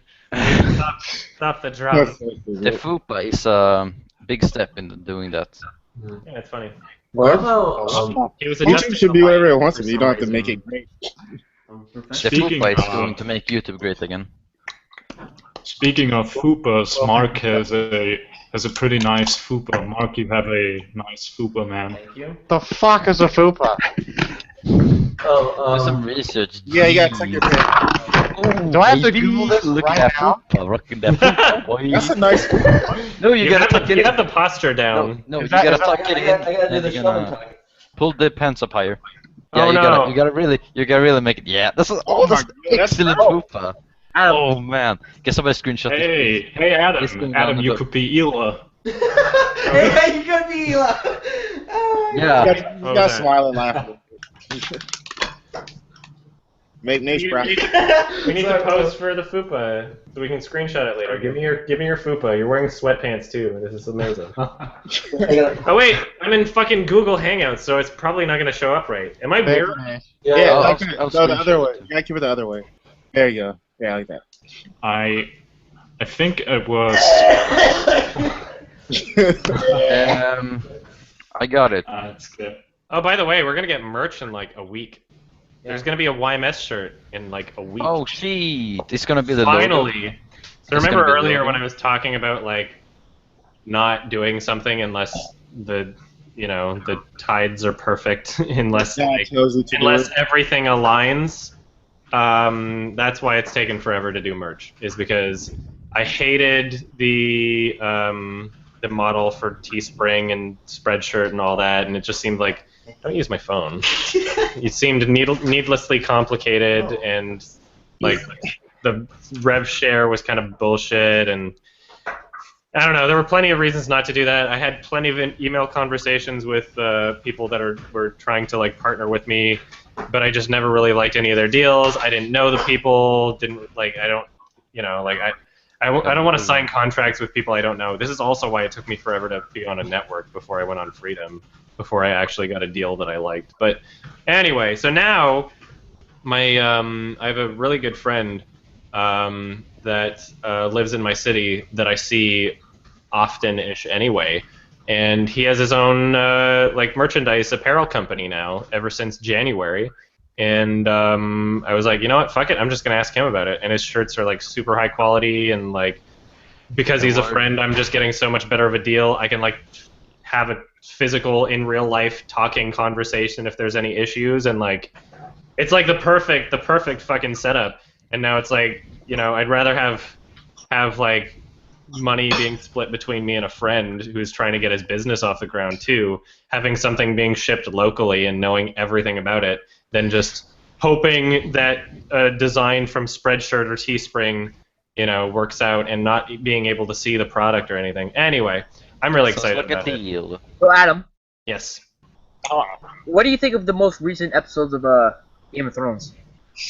Stop the drama. The FUPA is a big step in doing that. Yeah, it's funny. What? YouTube should be whatever it wants to be. You don't have to make it great. The FUPA is going to make YouTube great again. Speaking of FUPAs, Mark has a pretty nice FUPA. Mark, you have a nice FUPA, man. Thank you. The fuck is a FUPA? Do some research. Yeah, you gotta check your page. Do I have to Google this Look right at now? FUPA, rocking that FUPA, boy. That's a nice. No, you gotta tuck it in. You have the posture down. No, you gotta tuck it in. And you're gonna pull the pants up higher. Yeah, you gotta really make it. Yeah, that's excellent FUPA. Oh man, get somebody screenshot this. Hey Adam, Adam, you could be Ela. Hey, you could be Ela. Yeah. You gotta smile and laugh. Make Nate's proud. We need to pose for the FUPA so we can screenshot it later. Give me your FUPA. You're wearing sweatpants too. This is amazing. Oh wait, I'm in fucking Google Hangout, so it's probably not gonna show up right. Am I weird? Yeah, the other way. You gotta keep it the other way. There you go. Yeah, like that. I think it was. I got it. That's good. Oh, by the way, we're gonna get merch in like a week. There's gonna be a YMS shirt in like a week. Oh shit! It's gonna be the finally. Logo. So remember earlier when I was talking about like not doing something unless the the tides are perfect unless God tells you to do unless it. everything aligns. That's why it's taken forever to do merch. Is because I hated the model for Teespring and Spreadshirt and all that, and it just seemed like don't use my phone. It seemed needlessly complicated, and like the rev share was kind of bullshit, and I don't know. There were plenty of reasons not to do that. I had plenty of email conversations with people that were trying to like partner with me, but I just never really liked any of their deals. I didn't know the people. Didn't like. I don't. I don't want to sign contracts with people I don't know. This is also why it took me forever to be on a network before I went on Freedom, before I actually got a deal that I liked. But anyway, so now I have a really good friend that lives in my city that I see often-ish anyway, and he has his own like merchandise apparel company now ever since January. And I was like, you know what, fuck it, I'm just gonna ask him about it. And his shirts are like super high quality, and like because he's a friend, I'm just getting so much better of a deal. I can like have a physical in real life talking conversation if there's any issues, and like it's like the perfect fucking setup. And now it's like, I'd rather have like money being split between me and a friend who's trying to get his business off the ground too, having something being shipped locally and knowing everything about it, than just hoping that a design from Spreadshirt or Teespring, works out and not being able to see the product or anything. Anyway, I'm really excited about it. So Adam. Yes. What do you think of the most recent episodes of Game of Thrones?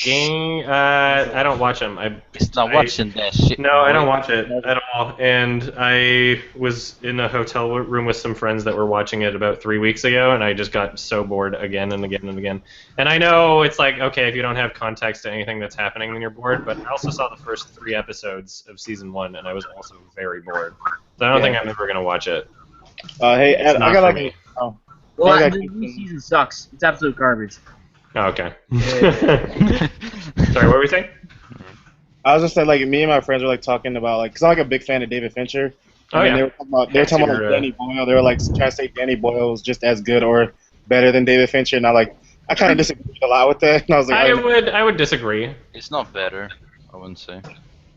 I don't watch them. He's not watching that shit. No, I don't watch it at all. And I was in a hotel room with some friends that were watching it about 3 weeks ago, and I just got so bored again and again and again. And I know it's like, okay, if you don't have context to anything that's happening, then you're bored, but I also saw the first 3 episodes of season 1, and I was also very bored. So I don't think I'm ever going to watch it. Hey, It's I not got for like. me. Oh. Well, the new season sucks. It's absolute garbage. Oh, okay. Sorry, what were we saying? I was just saying, like, me and my friends were like talking about, like, cause I'm like a big fan of David Fincher. Oh, yeah. They were talking about like, Danny Boyle. They were like trying to say Danny Boyle was just as good or better than David Fincher, and I kind of disagreed a lot with that. And I was like, I would disagree. It's not better, I wouldn't say.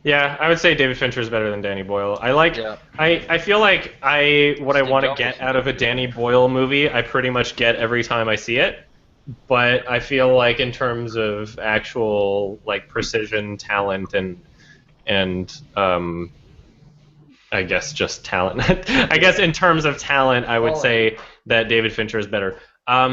Yeah, I would say David Fincher is better than Danny Boyle. I feel like what I want to get out of a Danny Boyle movie, I pretty much get every time I see it. But I feel like in terms of actual like precision, talent, and I guess just talent. I guess in terms of talent, I would say that David Fincher is better. I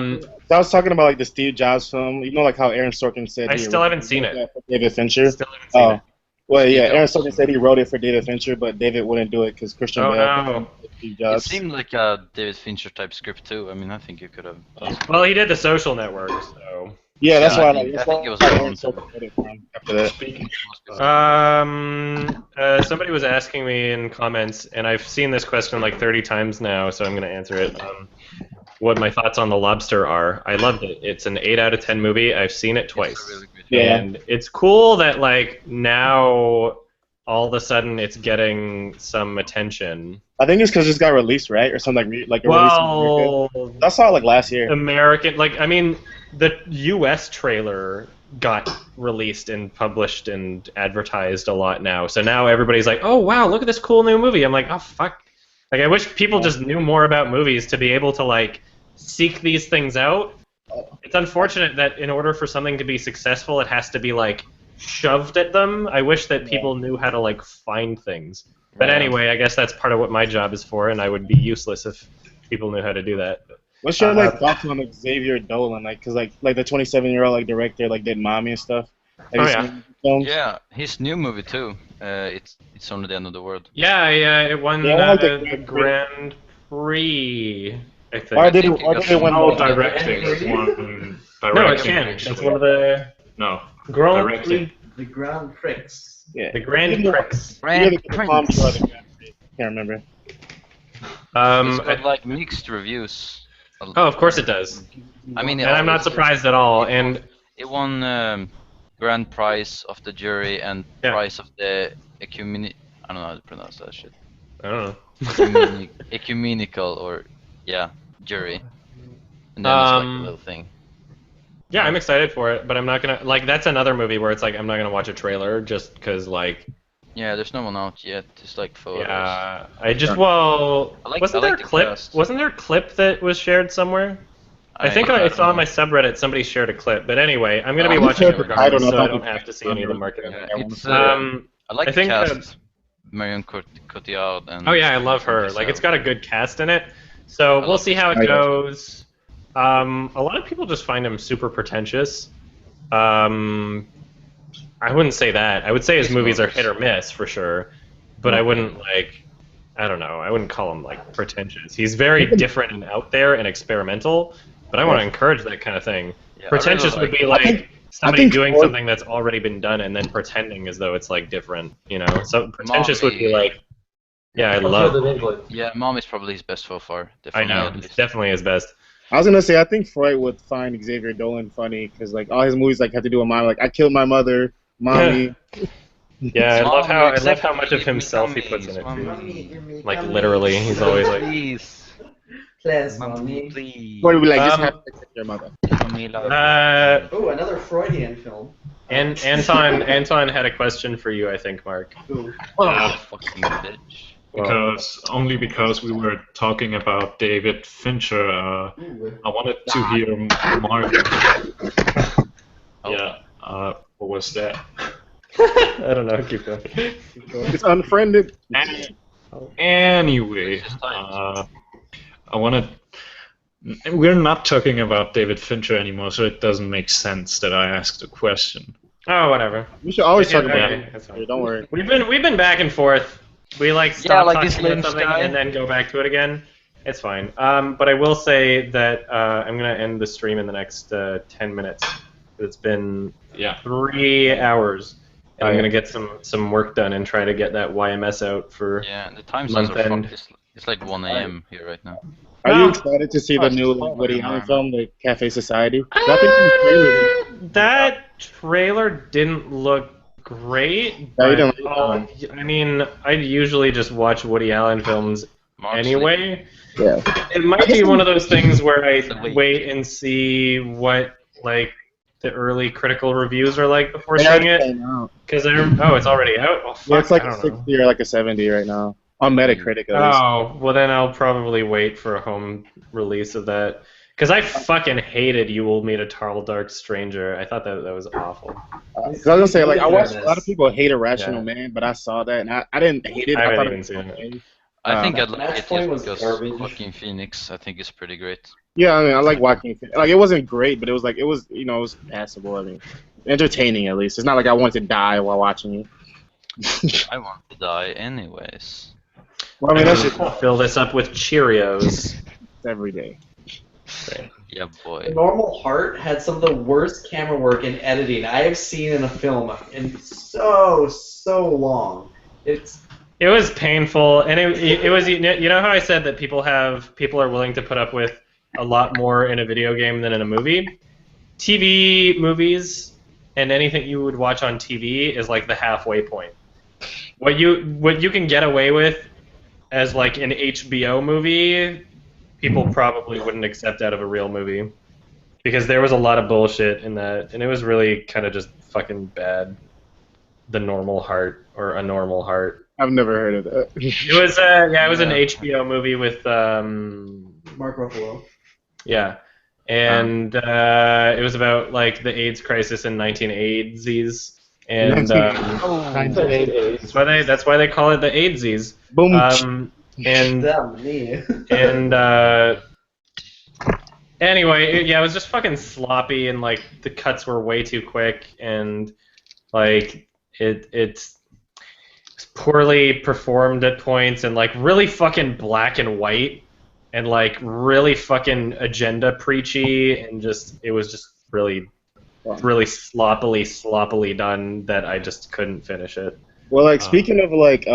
was talking about like the Steve Jobs film. Like how Aaron Sorkin said. I still haven't seen it. For David Fincher. Still haven't seen it. Well, yeah, Aaron Sorkin said he wrote it for David Fincher, but David wouldn't do it because Christian Bale. No. Steve Jobs. It seemed like a David Fincher type script too. I mean, I think you could have. Well, he did The Social Network, so. Yeah, that's why. I think it was Aaron Sorkin after that. Somebody was asking me in comments, and I've seen this question like 30 times now, so I'm going to answer it. What my thoughts on The Lobster are. I loved it. It's an 8 out of 10 movie. I've seen it twice. It's really good. And it's cool that like now all of a sudden it's getting some attention. I think it's because it got released, right, or something like a well, release. I saw it like last year. The U.S. trailer got released and published and advertised a lot now. So now everybody's like, oh wow, look at this cool new movie. I'm like, oh fuck. Like I wish people just knew more about movies to be able to like seek these things out. It's unfortunate that in order for something to be successful, it has to be like shoved at them. I wish that people knew how to like find things. But anyway, I guess that's part of what my job is for, and I would be useless if people knew how to do that. What's your like thoughts on like Xavier Dolan, like, cause like the 27-year-old like director like did Mommy and stuff? Have you seen films? Yeah, his new movie too. It's only the end of the world. Yeah, it won the Grand Prix. I think. Or did it win? Directing. No, it can't. It's one of the. No. Grand Prix. The Grand Prix. Yeah. The Grand Prix. Grand Prix. Can't remember. It's got like mixed reviews. Oh, of course it does. I mean, and I'm not surprised at all. And it won grand prize of the jury and prize of the I don't know how to pronounce that shit. I don't know. Ecumenical or jury, and then it's like a little thing. Yeah, I'm excited for it, but I'm not gonna like. That's another movie where it's like I'm not gonna watch a trailer just because like. Yeah, there's no one out yet. Just like photos. Yeah, wasn't there a clip? Cast. Wasn't there a clip that was shared somewhere? I think I saw on my subreddit somebody shared a clip. But anyway, I'm gonna be watching it regardless, so I don't have to see any of the marketing. I like I think, the cast. Marion Cotillard and. Oh yeah, I love her. Like it's got a good cast in it. So we'll see how it goes. A lot of people just find him super pretentious. I wouldn't say that. I would say his movies are hit or miss for sure, but I wouldn't I don't know. I wouldn't call him like pretentious. He's very different and out there and experimental, but I want to encourage that kind of thing. Yeah, pretentious would be like somebody doing something that's already been done and then pretending as though it's like different, you know? So pretentious would be like, yeah, I love. Yeah, Mom is probably his best so far. I know, it's definitely his best. I was gonna say I think Freud would find Xavier Dolan funny because like all his movies like have to do with mom. Like I killed my mother, mommy. Yeah, I love how much of himself he puts in it too. Like literally, he's always like. Please, mommy. Please. Or be like, just have to your mother. Oh, another Freudian film. And Anton had a question for you, I think, Mark. Fucking bitch. Because we were talking about David Fincher, I wanted to hear Mark. Yeah. What was that? I don't know. Keep going. It's unfriended. Anyway, I wanted. We're not talking about David Fincher anymore, so it doesn't make sense that I asked a question. Oh, whatever. We should always talk about it. Don't worry. We've been back and forth. We stop talking about something and then go back to it again. It's fine. But I will say that I'm gonna end the stream in the next 10 minutes. It's been 3 hours, and I'm gonna get some work done and try to get that YMS out for the time zones are fucked. It's like 1 a.m. here right now. Are you excited to see the new Woody Allen film, The Cafe Society? That trailer didn't look great. But, I mean, I usually just watch Woody Allen films anyway. Yeah. It might be one of those things where I wait and see what the early critical reviews are like before seeing it. Because it's already out. Oh, fuck, yeah, it's like a 60 or like a 70 right now on Metacritic. Well then I'll probably wait for a home release of that. Because I fucking hated You Will Meet a Tall Dark Stranger. I thought that was awful. I was gonna say I watched a lot of people hate Irrational Man, but I saw that and I didn't hate it. I haven't even seen it. I think I'd like it just because Joaquin Phoenix, I think, is pretty great. Yeah, I mean, I like Joaquin Phoenix. Like, it wasn't great, but it was passable. I mean, entertaining at least. It's not like I wanted to die while watching it. I want to die anyways. Well, I mean, that should fill this up with Cheerios every day. Okay. Yeah, boy. The Normal Heart had some of the worst camera work and editing I have seen in a film in so long. It was painful, and it was. You know how I said that people are willing to put up with a lot more in a video game than in a movie. TV movies and anything you would watch on TV is like the halfway point. What you can get away with as like an HBO movie, people probably wouldn't accept out of a real movie, because there was a lot of bullshit in that, and it was really kind of just fucking bad. The Normal Heart or A Normal Heart. I've never heard of that. It was it was an HBO movie with Mark Ruffalo. Yeah, and it was about like the AIDS crisis in 1980s, and that's why they call it the AIDSies. Boom. Anyway, it was just fucking sloppy, and like the cuts were way too quick, and like it's poorly performed at points, and like really fucking black and white, and like really fucking agenda preachy, and it was just really sloppily done that I just couldn't finish it. Well, like speaking of like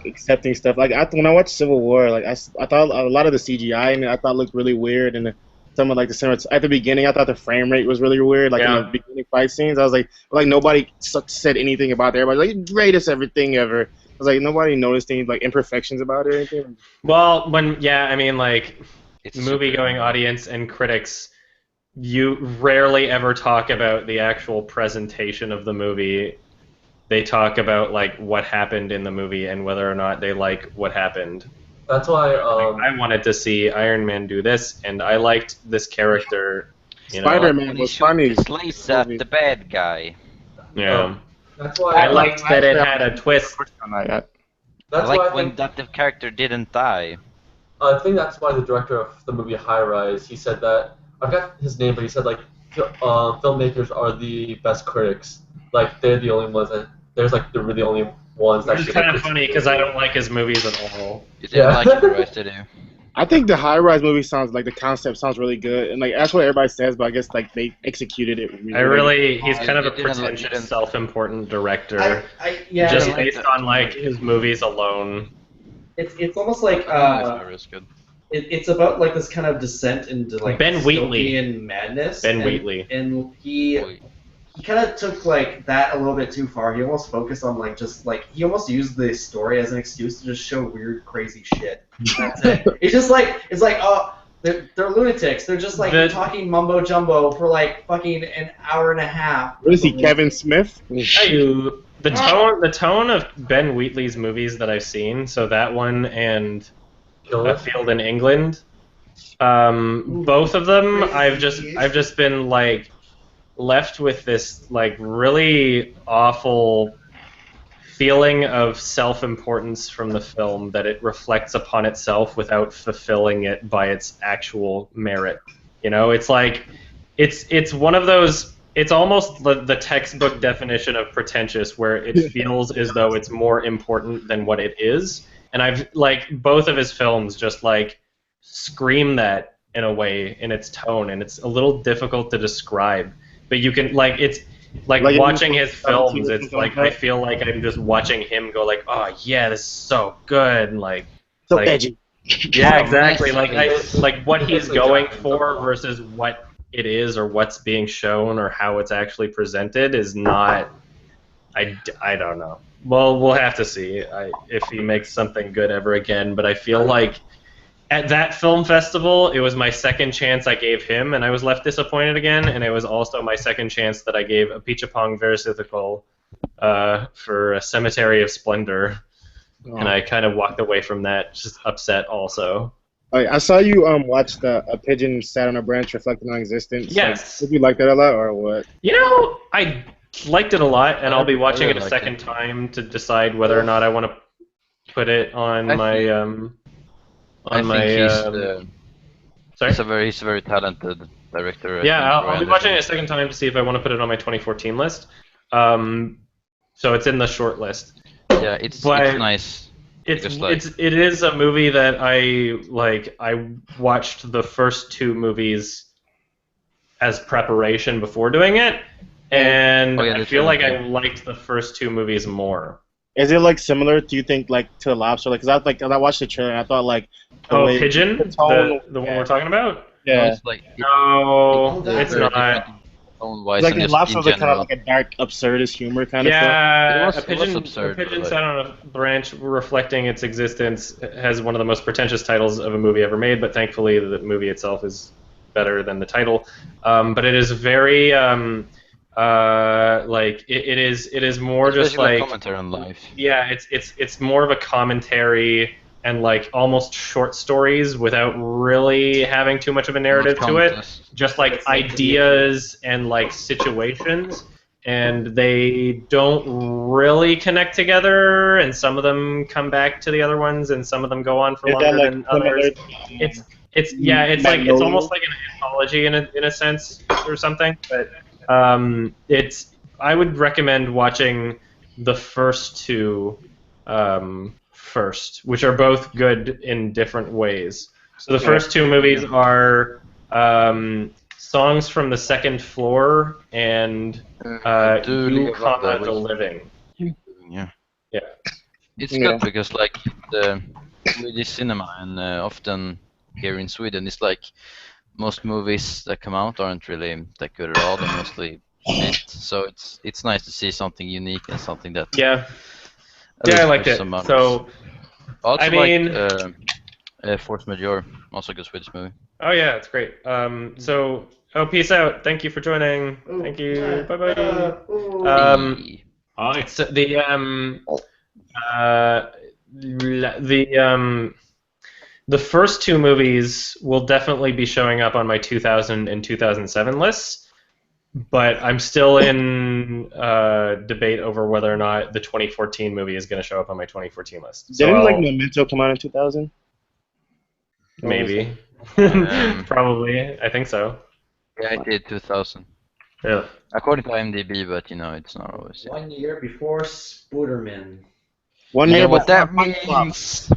accepting stuff, like when I watched Civil War, like I thought a lot of the CGI in it I thought looked really weird, and some of like at the beginning I thought the frame rate was really weird, like in the beginning fight scenes I was like nobody said anything about it. Everybody's like greatest everything ever. I was like nobody noticed any like imperfections about it or anything. Well, I mean like movie-going audience and critics, you rarely ever talk about the actual presentation of the movie. They talk about like what happened in the movie and whether or not they like what happened. That's why I wanted to see Iron Man do this, and I liked this character. Spider-Man was funny. Slice at the bad guy. Yeah. That's why I liked that it had a twist. I That's like why I when think, that the character didn't die. I think that's why the director of the movie High Rise, he said that, I forgot his name, but he said like filmmakers are the best critics. Like they're the only ones that they're really only ones that. Which is kind of funny because I don't like his movies at all. You didn't like High Rise, did you? I think the High Rise movie sounds like the concept sounds really good, and like that's what everybody says. But I guess like they executed it. He's kind of a pretentious, self-important director. Yeah, just based on like his movies alone. It's almost like it's about like this kind of descent into like Ben Wheatley dystopian madness. Ben Wheatley, and he kind of took like that a little bit too far. He almost focused on like just like he almost used the story as an excuse to just show weird, crazy shit. That's it. It's like oh, they're lunatics. They're just like talking mumbo jumbo for like fucking an hour and a half. What is he, Kevin Smith? The tone of Ben Wheatley's movies that I've seen, so that one and A Field in England, both of them, I've just been like left with this like really awful feeling of self-importance from the film that it reflects upon itself without fulfilling it by its actual merit. It's like it's one of those. It's almost the textbook definition of pretentious, where it feels as though it's more important than what it is. And I've like both of his films just like scream that in a way in its tone, and it's a little difficult to describe. But you can it's like watching his films. It's like I feel like I'm just watching him go like, oh yeah, this is so good, and so edgy. Yeah, exactly. Like what he's going for versus what it is or what's being shown or how it's actually presented is not. I don't know. Well, we'll have to see if he makes something good ever again. But I feel like at that film festival, it was my second chance I gave him, and I was left disappointed again. And it was also my second chance that I gave Apichatpong Veerasithakul for A Cemetery of Splendor. Oh. And I kind of walked away from that just upset also. I saw you watch A Pigeon Sat on a Branch Reflecting on Existence. Yes. Did you like that a lot or what? I liked it a lot, and I'll be watching it a second time to decide whether or not I want to put it on my... Sorry? He's a very talented director. Yeah, I'll be watching it a second time to see if I want to put it on my 2014 list. So it's in the short list. Yeah, it's nice. It is a movie that I watched the first two movies as preparation before doing it, and I feel like I liked the first two movies more. Is it like similar? Do you think like to Lobster? Like, cause I watched the trailer and I thought like. Pigeon, the one we're talking about. Yeah. No, it's not. Like in Lobster, was kind of like a dark, absurdist humor kind of stuff. Yeah, it was absurd. A Pigeon Sat on a Branch Reflecting its Existence has one of the most pretentious titles of a movie ever made, but thankfully the movie itself is better than the title. But it is very it is more it's just like a commentary on life. Yeah, it's more of a commentary and like almost short stories without really having too much of a narrative to it. Just like ideas and like situations, and they don't really connect together, and some of them come back to the other ones, and some of them go on for longer than others. It's almost like an anthology in a sense or something. But I would recommend watching the first two first, which are both good in different ways. So the first two movies are Songs from the Second Floor and You, the Living. Yeah. It's good because like the Swedish cinema and often here in Sweden, it's like most movies that come out aren't really that good at all. They're mostly shit. So it's nice to see something unique and something that. Yeah, I liked it. So also, I mean, like Force Majeure Also a good Swedish movie. Oh yeah, it's great. Peace out. Thank you for joining. Thank you. Bye bye. Hi. So the first two movies will definitely be showing up on my 2000 and 2007 lists, but I'm still in debate over whether or not the 2014 movie is going to show up on my 2014 list. So Didn't like Memento come out in 2000? Maybe. Probably. I think so. Yeah, it did 2000. Yeah. According to IMDb, but it's not always. 1 year before Spooderman. 1 You year know what before that means?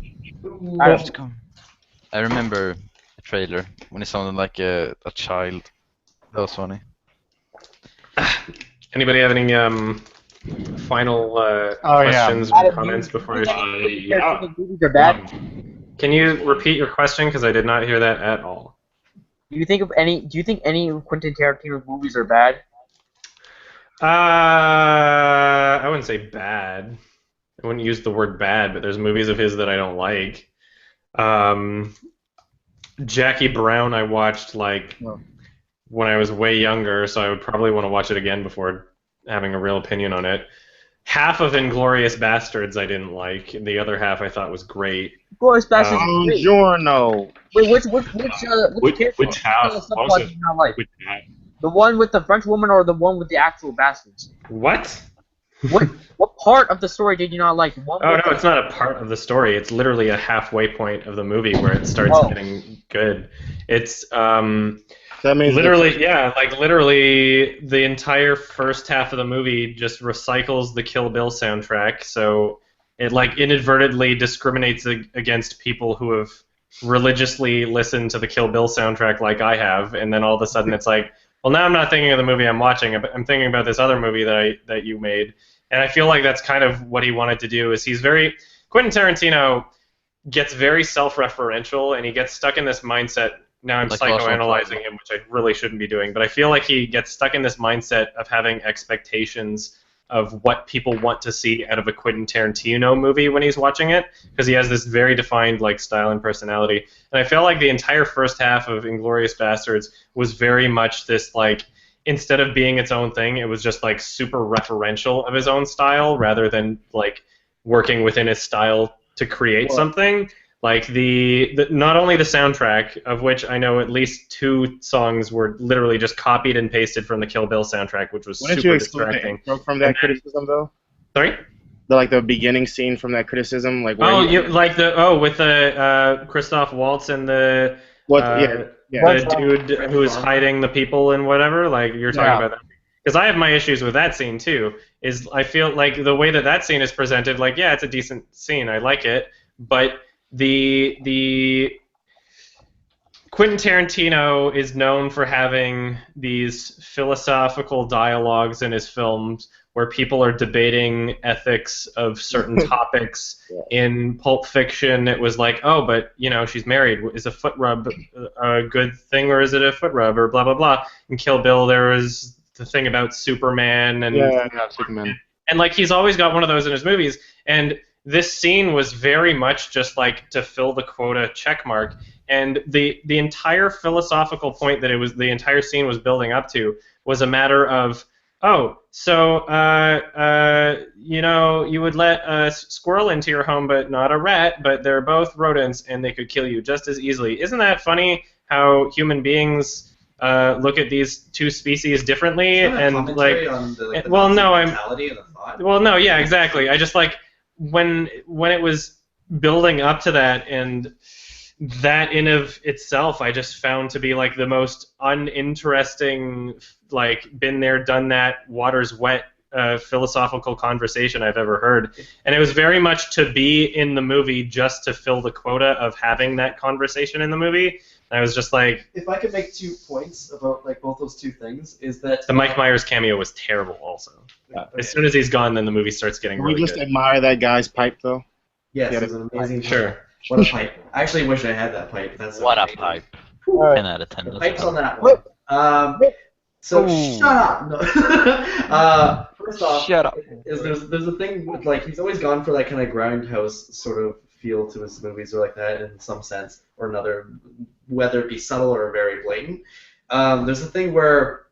I remember the trailer when it sounded like a child. That was funny. Anybody have any final questions or comments before I? Movies are bad. Can you repeat your question because I did not hear that at all? Do you think any Quentin Tarantino movies are bad? I wouldn't say bad. I wouldn't use the word bad, but there's movies of his that I don't like. Jackie Brown I watched when I was way younger, so I would probably want to watch it again before having a real opinion on it. Half of Inglourious Bastards I didn't like, and the other half I thought was great. Inglourious Bastards. Buongiorno. Wait, which half? subplot did you not like? Which half? The one with the French woman or the one with the actual bastards? What? What part of the story did you not like? It's not a part of the story. It's literally a halfway point of the movie where it starts getting good. It's that means literally the entire first half of the movie just recycles the Kill Bill soundtrack, so it inadvertently discriminates against people who have religiously listened to the Kill Bill soundtrack like I have, and then all of a sudden it's like, well, now I'm not thinking of the movie I'm watching, I'm thinking about this other movie that you made. And I feel like that's kind of what he wanted to do. Quentin Tarantino gets very self-referential, and he gets stuck in this mindset. Now I'm psychoanalyzing him, which I really shouldn't be doing, but I feel like he gets stuck in this mindset of having expectations of what people want to see out of a Quentin Tarantino movie when he's watching it, because he has this very defined style and personality. And I feel like the entire first half of Inglourious Bastards was very much this instead of being its own thing, it was just super referential of his own style rather than working within his style to create something. Not only the soundtrack, of which I know at least 2 songs were literally just copied and pasted from the Kill Bill soundtrack, which was super distracting. From that criticism though? Sorry? The beginning scene from that criticism, with the Christoph Waltz and the dude who was hiding the people and whatever, you're talking about that. Because I have my issues with that scene too. I feel like the way that scene is presented, it's a decent scene, I like it, but the Quentin Tarantino is known for having these philosophical dialogues in his films where people are debating ethics of certain topics. In Pulp Fiction, it was but she's married. Is a foot rub a good thing, or is it a foot rub, or blah blah blah? In Kill Bill, there was the thing about Superman and Superman. And he's always got one of those in his movies. And this scene was very much just to fill the quota checkmark. And the entire philosophical point that the entire scene was building up to was a matter of, you would let a squirrel into your home but not a rat, but they're both rodents and they could kill you just as easily. Isn't that funny how human beings look at these two species differently? And on the mentality of the thought? Well, no, yeah, exactly. I just when it was building up to that, and that in of itself I just found to be the most uninteresting, been there, done that, water's wet philosophical conversation I've ever heard. And it was very much to be in the movie just to fill the quota of having that conversation in the movie. I was just if I could make 2 points about both those 2 things, is that the Mike Myers cameo was terrible also. As soon as he's gone, then the movie starts getting really good. We just admire that guy's pipe though. Yes, it was an amazing Sure. What a pipe. I actually wish I had that pipe. What a pipe. 10 out of 10. The pipes on that one. Shut up. No. First off, shut up. There's a thing with he's always gone for that kind of grindhouse sort of feel to his movies or like that in some sense or another, whether it be subtle or very blatant. There's a thing where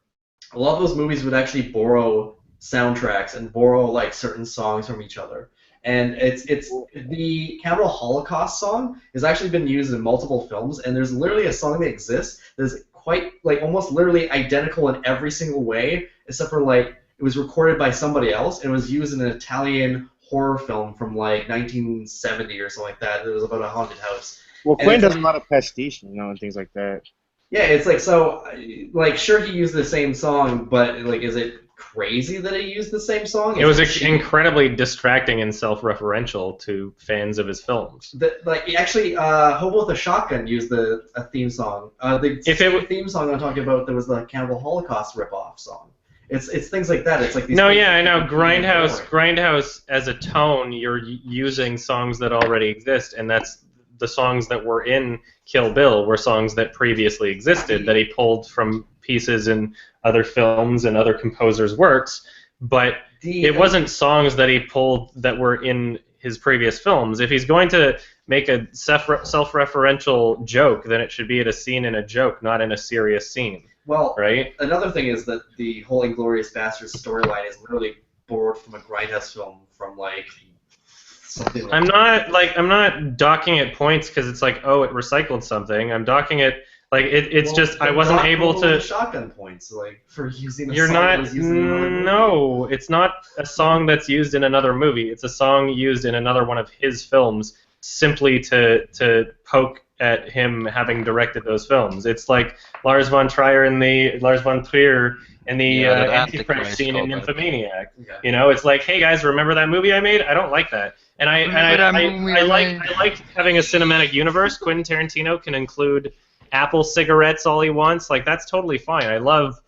a lot of those movies would actually borrow soundtracks and borrow like certain songs from each other. And it's the Cannibal Holocaust song has actually been used in multiple films, and there's literally a song that exists that's quite like almost literally identical in every single way, except for like it was recorded by somebody else and it was used in an Italian horror film from like 1970 or something like that. It was about a haunted house. Well, Quinn does a lot of pastiche, and things like that. Yeah, it's like so, like sure he used the same song, but like is it crazy that he used the same song? It was incredibly distracting and self-referential to fans of his films. Like actually, Hobo with a Shotgun used a theme song. The theme song I'm talking about, there was the Cannibal Holocaust ripoff song. It's things like that. It's like these. No, yeah, I know. Grindhouse as a tone, you're using songs that already exist, and that's the songs that were in Kill Bill were songs that previously existed that he pulled from pieces in other films and other composers' works, but it wasn't songs that he pulled that were in his previous films. If he's going to make a self-referential joke, then it should be at a scene in a joke, not in a serious scene. Well, right? Another thing is that the whole Inglourious Basterds storyline is literally borrowed from a Grindhouse film from like something. I'm not docking it points because it's like, oh, it recycled something. I'm docking it like it's just I wasn't able to. Shotgun points like for using. You're not. No, it's not a song that's used in another movie. It's a song used in another one of his films simply to poke at him having directed those films. It's like Lars von Trier in the Antichrist scene in Nymphomaniac. Yeah. You know, it's like, hey guys, remember that movie I made? I don't like that. And I like having a cinematic universe. Quentin Tarantino can include Apple cigarettes all he wants. Like that's totally fine. I love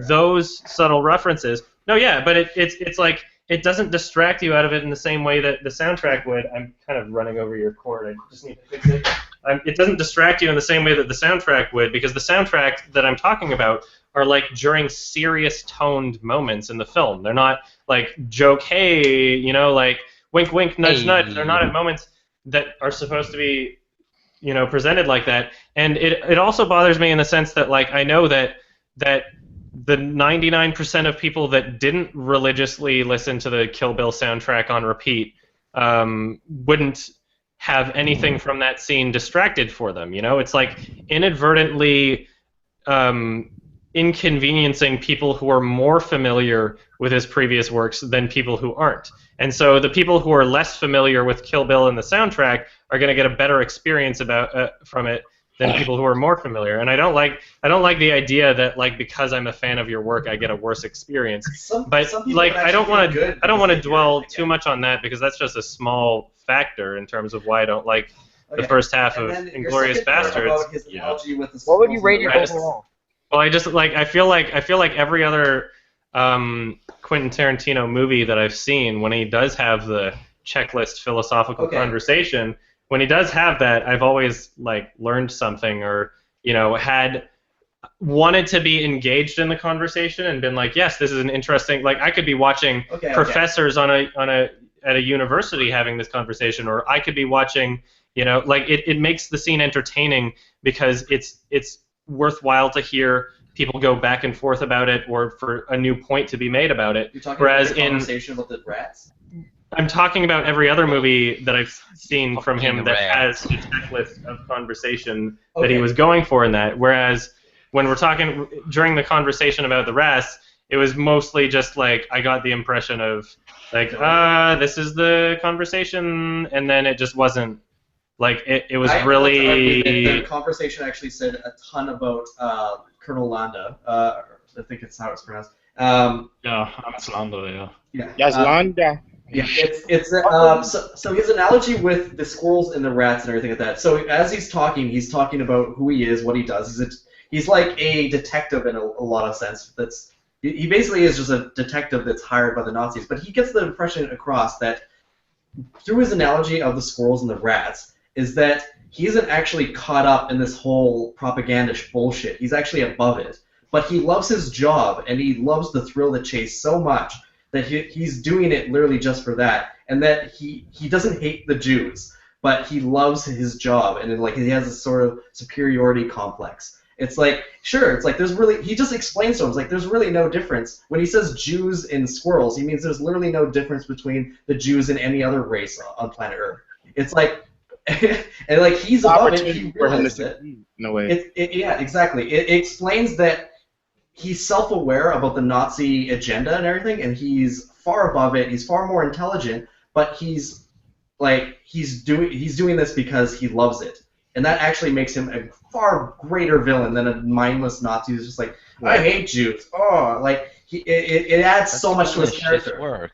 those subtle references. No, yeah, but it's like it doesn't distract you out of it in the same way that the soundtrack would. I'm kind of running over your cord. I just need to fix it. It doesn't distract you in the same way that the soundtrack would, because the soundtrack that I'm talking about are like during serious toned moments in the film. They're not like joke, hey, you know, like wink, wink, nudge, nudge. They're not at moments that are supposed to be, you know, presented like that. And it also bothers me in the sense that like I know that the 99% of people that didn't religiously listen to the Kill Bill soundtrack on repeat wouldn't have anything from that scene distracted for them. You know, it's like inadvertently inconveniencing people who are more familiar with his previous works than people who aren't. And so the people who are less familiar with Kill Bill and the soundtrack are going to get a better experience from it than people who are more familiar. And I don't like the idea that like because I'm a fan of your work I get a worse experience. But like I don't want to dwell too much on that because that's just a small factor in terms of why I don't like the first half of Inglourious Basterds. What would you rate it overall? Well, I feel like every other Quentin Tarantino movie that I've seen, when he does have the checklist philosophical conversation, when he does have that, I've always like learned something or, you know, had wanted to be engaged in the conversation and been like, yes, this is an interesting, like I could be watching professors at a university having this conversation, or I could be watching, you know, like it makes the scene entertaining because it's worthwhile to hear people go back and forth about it or for a new point to be made about it. You're talking about the conversation about the rats? I'm talking about every other movie that I've seen from him that has a checklist of conversation that he was going for in that. Whereas when we're talking during the conversation about the rats, it was mostly just like I got the impression of like, this is the conversation, and then it just wasn't like it was really. The conversation actually said a ton about Colonel Landa. I think it's how it's pronounced. Yeah, it's Landa. Yeah. Yes, Landa. Yeah, so his analogy with the squirrels and the rats and everything like that. So as he's talking about who he is, what he does. He's like a detective in a lot of sense. He basically is just a detective that's hired by the Nazis. But he gets the impression across that through his analogy of the squirrels and the rats is that he isn't actually caught up in this whole propagandish bullshit. He's actually above it. But he loves his job and he loves the thrill of the chase so much that he's doing it literally just for that, and that he doesn't hate the Jews, but he loves his job, and like he has a sort of superiority complex. It's like, sure, it's like he just explains to him, it's like there's really no difference. When he says Jews and squirrels, he means there's literally no difference between the Jews and any other race on planet Earth. It's like, and like he's above it, he realizes it. No way. Yeah, exactly. It explains that he's self-aware about the Nazi agenda and everything, and he's far above it. He's far more intelligent, but he's doing this because he loves it, and that actually makes him a far greater villain than a mindless Nazi who's just like, I hate Jews. Oh, like it adds so much to his character. Work.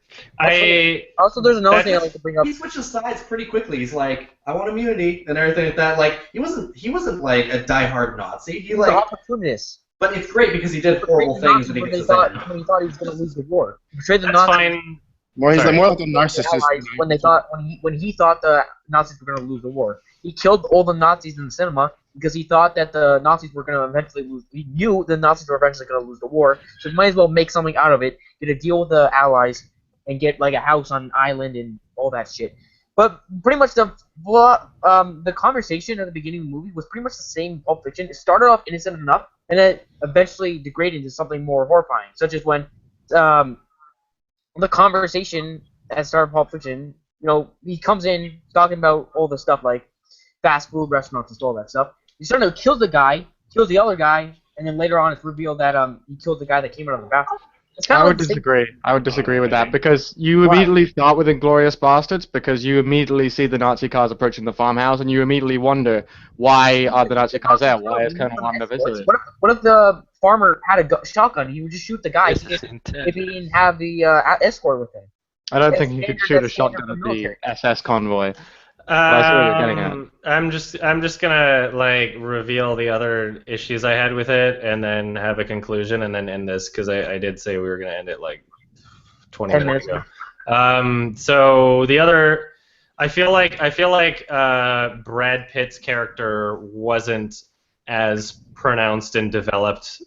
Also, there's another thing I'd like to bring up. He switches sides pretty quickly. He's like, I want immunity and everything like that. Like he wasn't like a diehard Nazi. He like an opportunist. But it's great because he did horrible things and he gets his when he thought he was going to lose the war. He betrayed the That's Nazis. fine. More like a narcissist. When he thought the Nazis were going to lose the war, he killed all the Nazis in the cinema because he thought that the Nazis were going to eventually lose. He knew the Nazis were eventually going to lose the war, so he might as well make something out of it, get a deal with the Allies, and get like a house on an island and all that shit. But pretty much the conversation at the beginning of the movie was pretty much the same Pulp Fiction. It started off innocent enough, and then eventually degraded into something more horrifying, such as when the conversation at start of Pulp Fiction, you know, he comes in talking about all the stuff like fast food restaurants and all that stuff. He started to kill the guy, kills the other guy, and then later on it's revealed that he killed the guy that came out of the bathroom. I would disagree. I would disagree with that because you immediately start with Inglourious Bastards because you immediately see the Nazi cars approaching the farmhouse and you immediately wonder why are the Nazi cars there? Why is Colonel Wanda visiting? What if the farmer had a shotgun? He would just shoot the guy if he didn't have the escort with him. I don't think he could shoot a shotgun at the SS convoy. I'm just gonna like reveal the other issues I had with it, and then have a conclusion, and then end this because I did say we were gonna end it like 20 minutes ago. So the other, I feel like Brad Pitt's character wasn't as pronounced and developed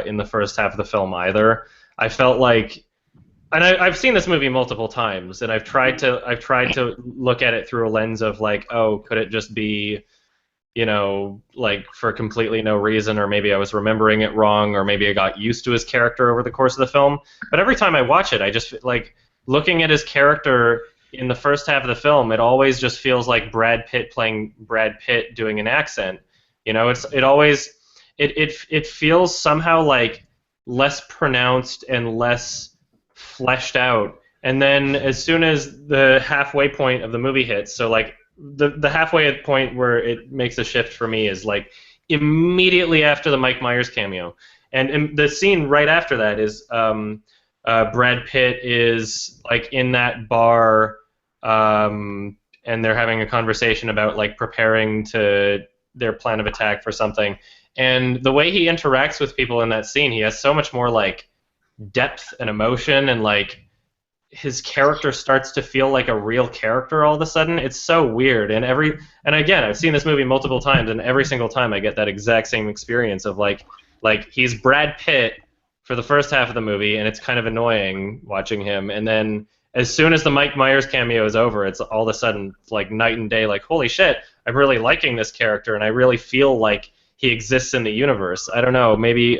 in the first half of the film either. I felt like. And I've seen this movie multiple times, and I've tried to look at it through a lens of like, oh, could it just be, you know, like for completely no reason, or maybe I was remembering it wrong, or maybe I got used to his character over the course of the film. But every time I watch it, I just like looking at his character in the first half of the film. It always just feels like Brad Pitt playing Brad Pitt doing an accent. You know, it feels somehow like less pronounced and less fleshed out, and then as soon as the halfway point of the movie hits, so like the halfway point where it makes a shift for me is like immediately after the Mike Myers cameo, and the scene right after that is Brad Pitt is like in that bar, and they're having a conversation about like preparing to their plan of attack for something, and the way he interacts with people in that scene, he has so much more like depth and emotion, and like his character starts to feel like a real character all of a sudden. It's so weird, and again, I've seen this movie multiple times, and every single time I get that exact same experience of like he's Brad Pitt for the first half of the movie, and it's kind of annoying watching him, and then as soon as the Mike Myers cameo is over, it's all of a sudden like night and day, like holy shit, I'm really liking this character, and I really feel like he exists in the universe. I don't know, maybe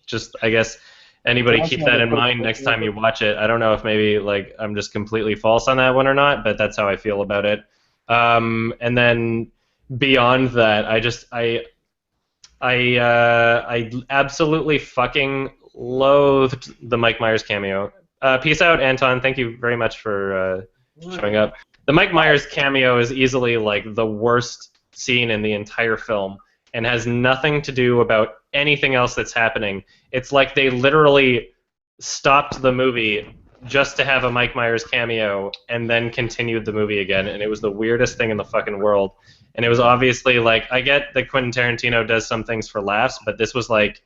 just I guess anybody keep that in mind next time you watch it. I don't know if maybe like I'm just completely false on that one or not, but that's how I feel about it. And then beyond that, I absolutely fucking loathed the Mike Myers cameo. Peace out, Anton. Thank you very much for showing up. The Mike Myers cameo is easily like the worst scene in the entire film, and has nothing to do about anything else that's happening. It's like they literally stopped the movie just to have a Mike Myers cameo and then continued the movie again, and it was the weirdest thing in the fucking world. And it was obviously like, I get that Quentin Tarantino does some things for laughs, but this was like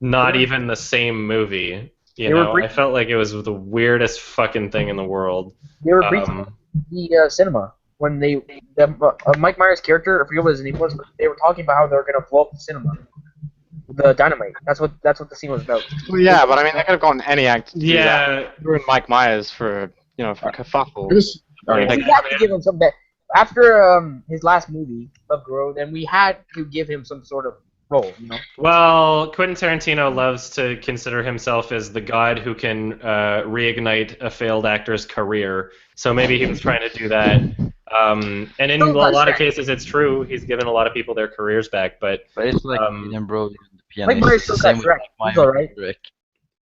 not even the same movie. You know, I felt like it was the weirdest fucking thing in the world. They were breaching the cinema. When Mike Myers' character, I forget what his name was, but they were talking about how they were going to blow up the cinema. the dynamite. That's what the scene was about. Well, yeah, but I mean, they could have gotten any actor to do Yeah. that. Ruined Mike Myers for kerfuffle. We had to give him some that after his last movie, Love Grow, then we had to give him some sort of role, you know. Well, Quentin Tarantino loves to consider himself as the god who can reignite a failed actor's career. So maybe he was trying to do that. And in a lot of cases, it's true. He's given a lot of people their careers back. But it's like William Brody and the pianist. Mike Myers It's the still same got with Shrek. Mike He's alright. Myers.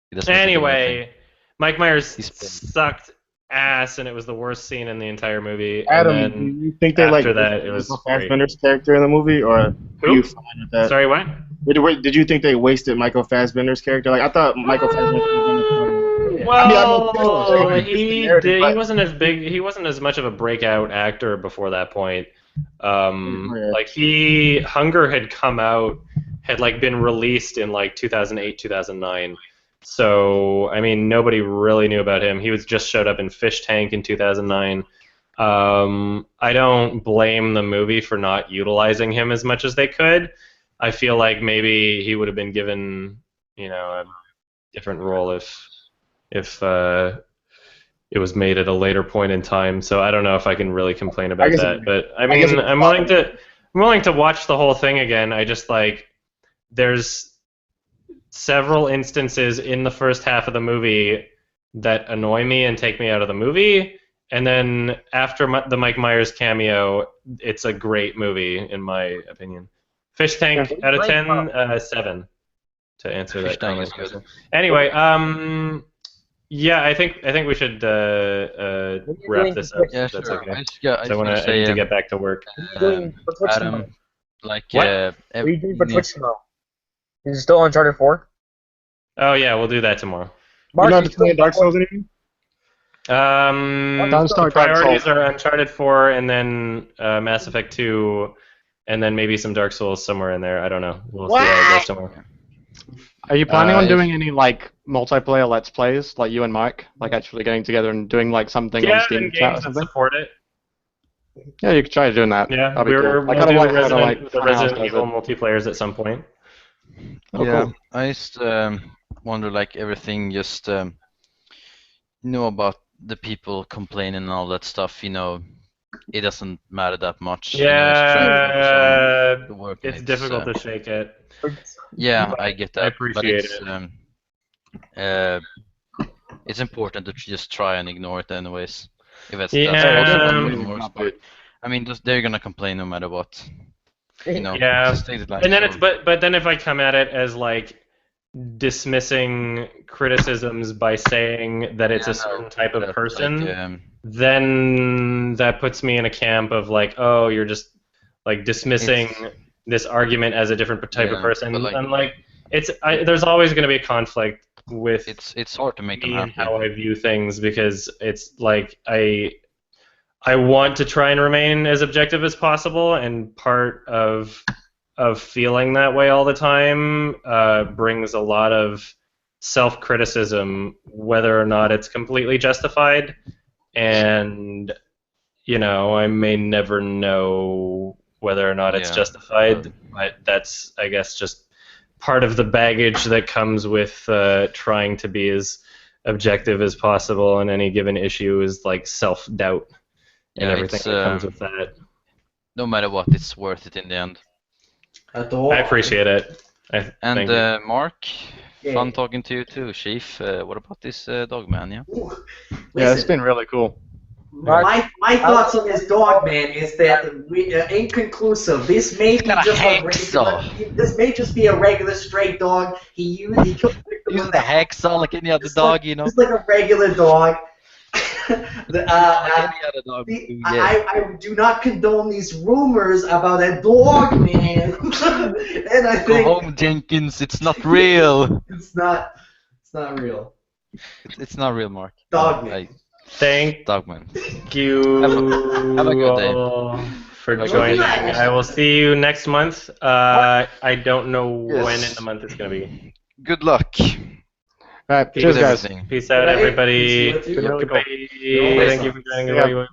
He doesn't have to do anyway, anything. Mike Myers sucked ass, and it was the worst scene in the entire movie. Adam, and do then you think they after like that, it was Michael great. Fassbender's character in the movie, or were you fine with that? Sorry, what? Did you think they wasted Michael Fassbender's character? Like I thought Michael Fassbender. Well, he wasn't as big. He wasn't as much of a breakout actor before that point. Like Hunger had come out, had like been released in like 2008, 2009. So I mean, nobody really knew about him. He was just showed up in Fish Tank in 2009. I don't blame the movie for not utilizing him as much as they could. I feel like maybe he would have been given, a different role if it was made at a later point in time. So I don't know if I can really complain about that. But I mean, I'm willing to watch the whole thing again. I just there's several instances in the first half of the movie that annoy me and take me out of the movie. And then after the Mike Myers cameo, it's a great movie in my opinion. Fish Tank out of 10, 7 to answer that. Fish Tank is good. Anyway, yeah, I think we should wrap this up. Yeah, if that's sure. okay. I I need to get back to work. Adam, what are you doing for Twitch tomorrow? Is it still Uncharted 4? Oh yeah, we'll do that tomorrow. You're not playing Dark Souls anymore? Don't start Dark Priorities Souls. are Uncharted 4 and then Mass Effect 2, and then maybe some Dark Souls somewhere in there. I don't know. We'll see how it goes tomorrow. Are you planning on doing any multiplayer Let's Plays, like you and Mike, actually getting together and doing something on Steam chat or something? Support it. Yeah, you could try doing that. Yeah, that'd be cool. we'll do the Resident Evil multiplayers at some point. Oh, yeah, cool. I just wonder, everything just, about the people complaining and all that stuff, it doesn't matter that much. Yeah, the work it's difficult to shake it. Yeah, I get that. I appreciate it. It's important to just try and ignore it anyways. If that's possible. I mean, they're gonna complain no matter what. Yeah, just take it like and then so. but then if I come at it as dismissing criticisms by saying that it's a certain type of person, then that puts me in a camp of oh, you're just dismissing this argument as a different type of person. And there's always going to be a conflict with it's hard to make them happy. How I view things, because it's I want to try and remain as objective as possible, and part of feeling that way all the time brings a lot of self-criticism, whether or not it's completely justified. And I may never know whether or not it's justified, but that's, I guess, just part of the baggage that comes with trying to be as objective as possible in any given issue, is self-doubt and everything that comes with that. No matter what, it's worth it in the end. I appreciate it. Thank you. Mark, fun talking to you too, Chief. What about this dog man? Yeah. Yeah, it's been really cool. My thoughts on this dog man is that inconclusive. This may be just be a regular stray dog. He killed using the hacksaw like any other dog, Just like a regular dog. I do not condone these rumors about a dog man. And I think go home, Jenkins. It's not real. It's not real. It's not real, Mark. Dog man. Thank Dogman. you have a good day. For joining. I will see you next month. I don't know when in the month it's going to be. Good luck. All right, cheers, guys. Peace out, everybody. It's been really cool. Thank you for joining.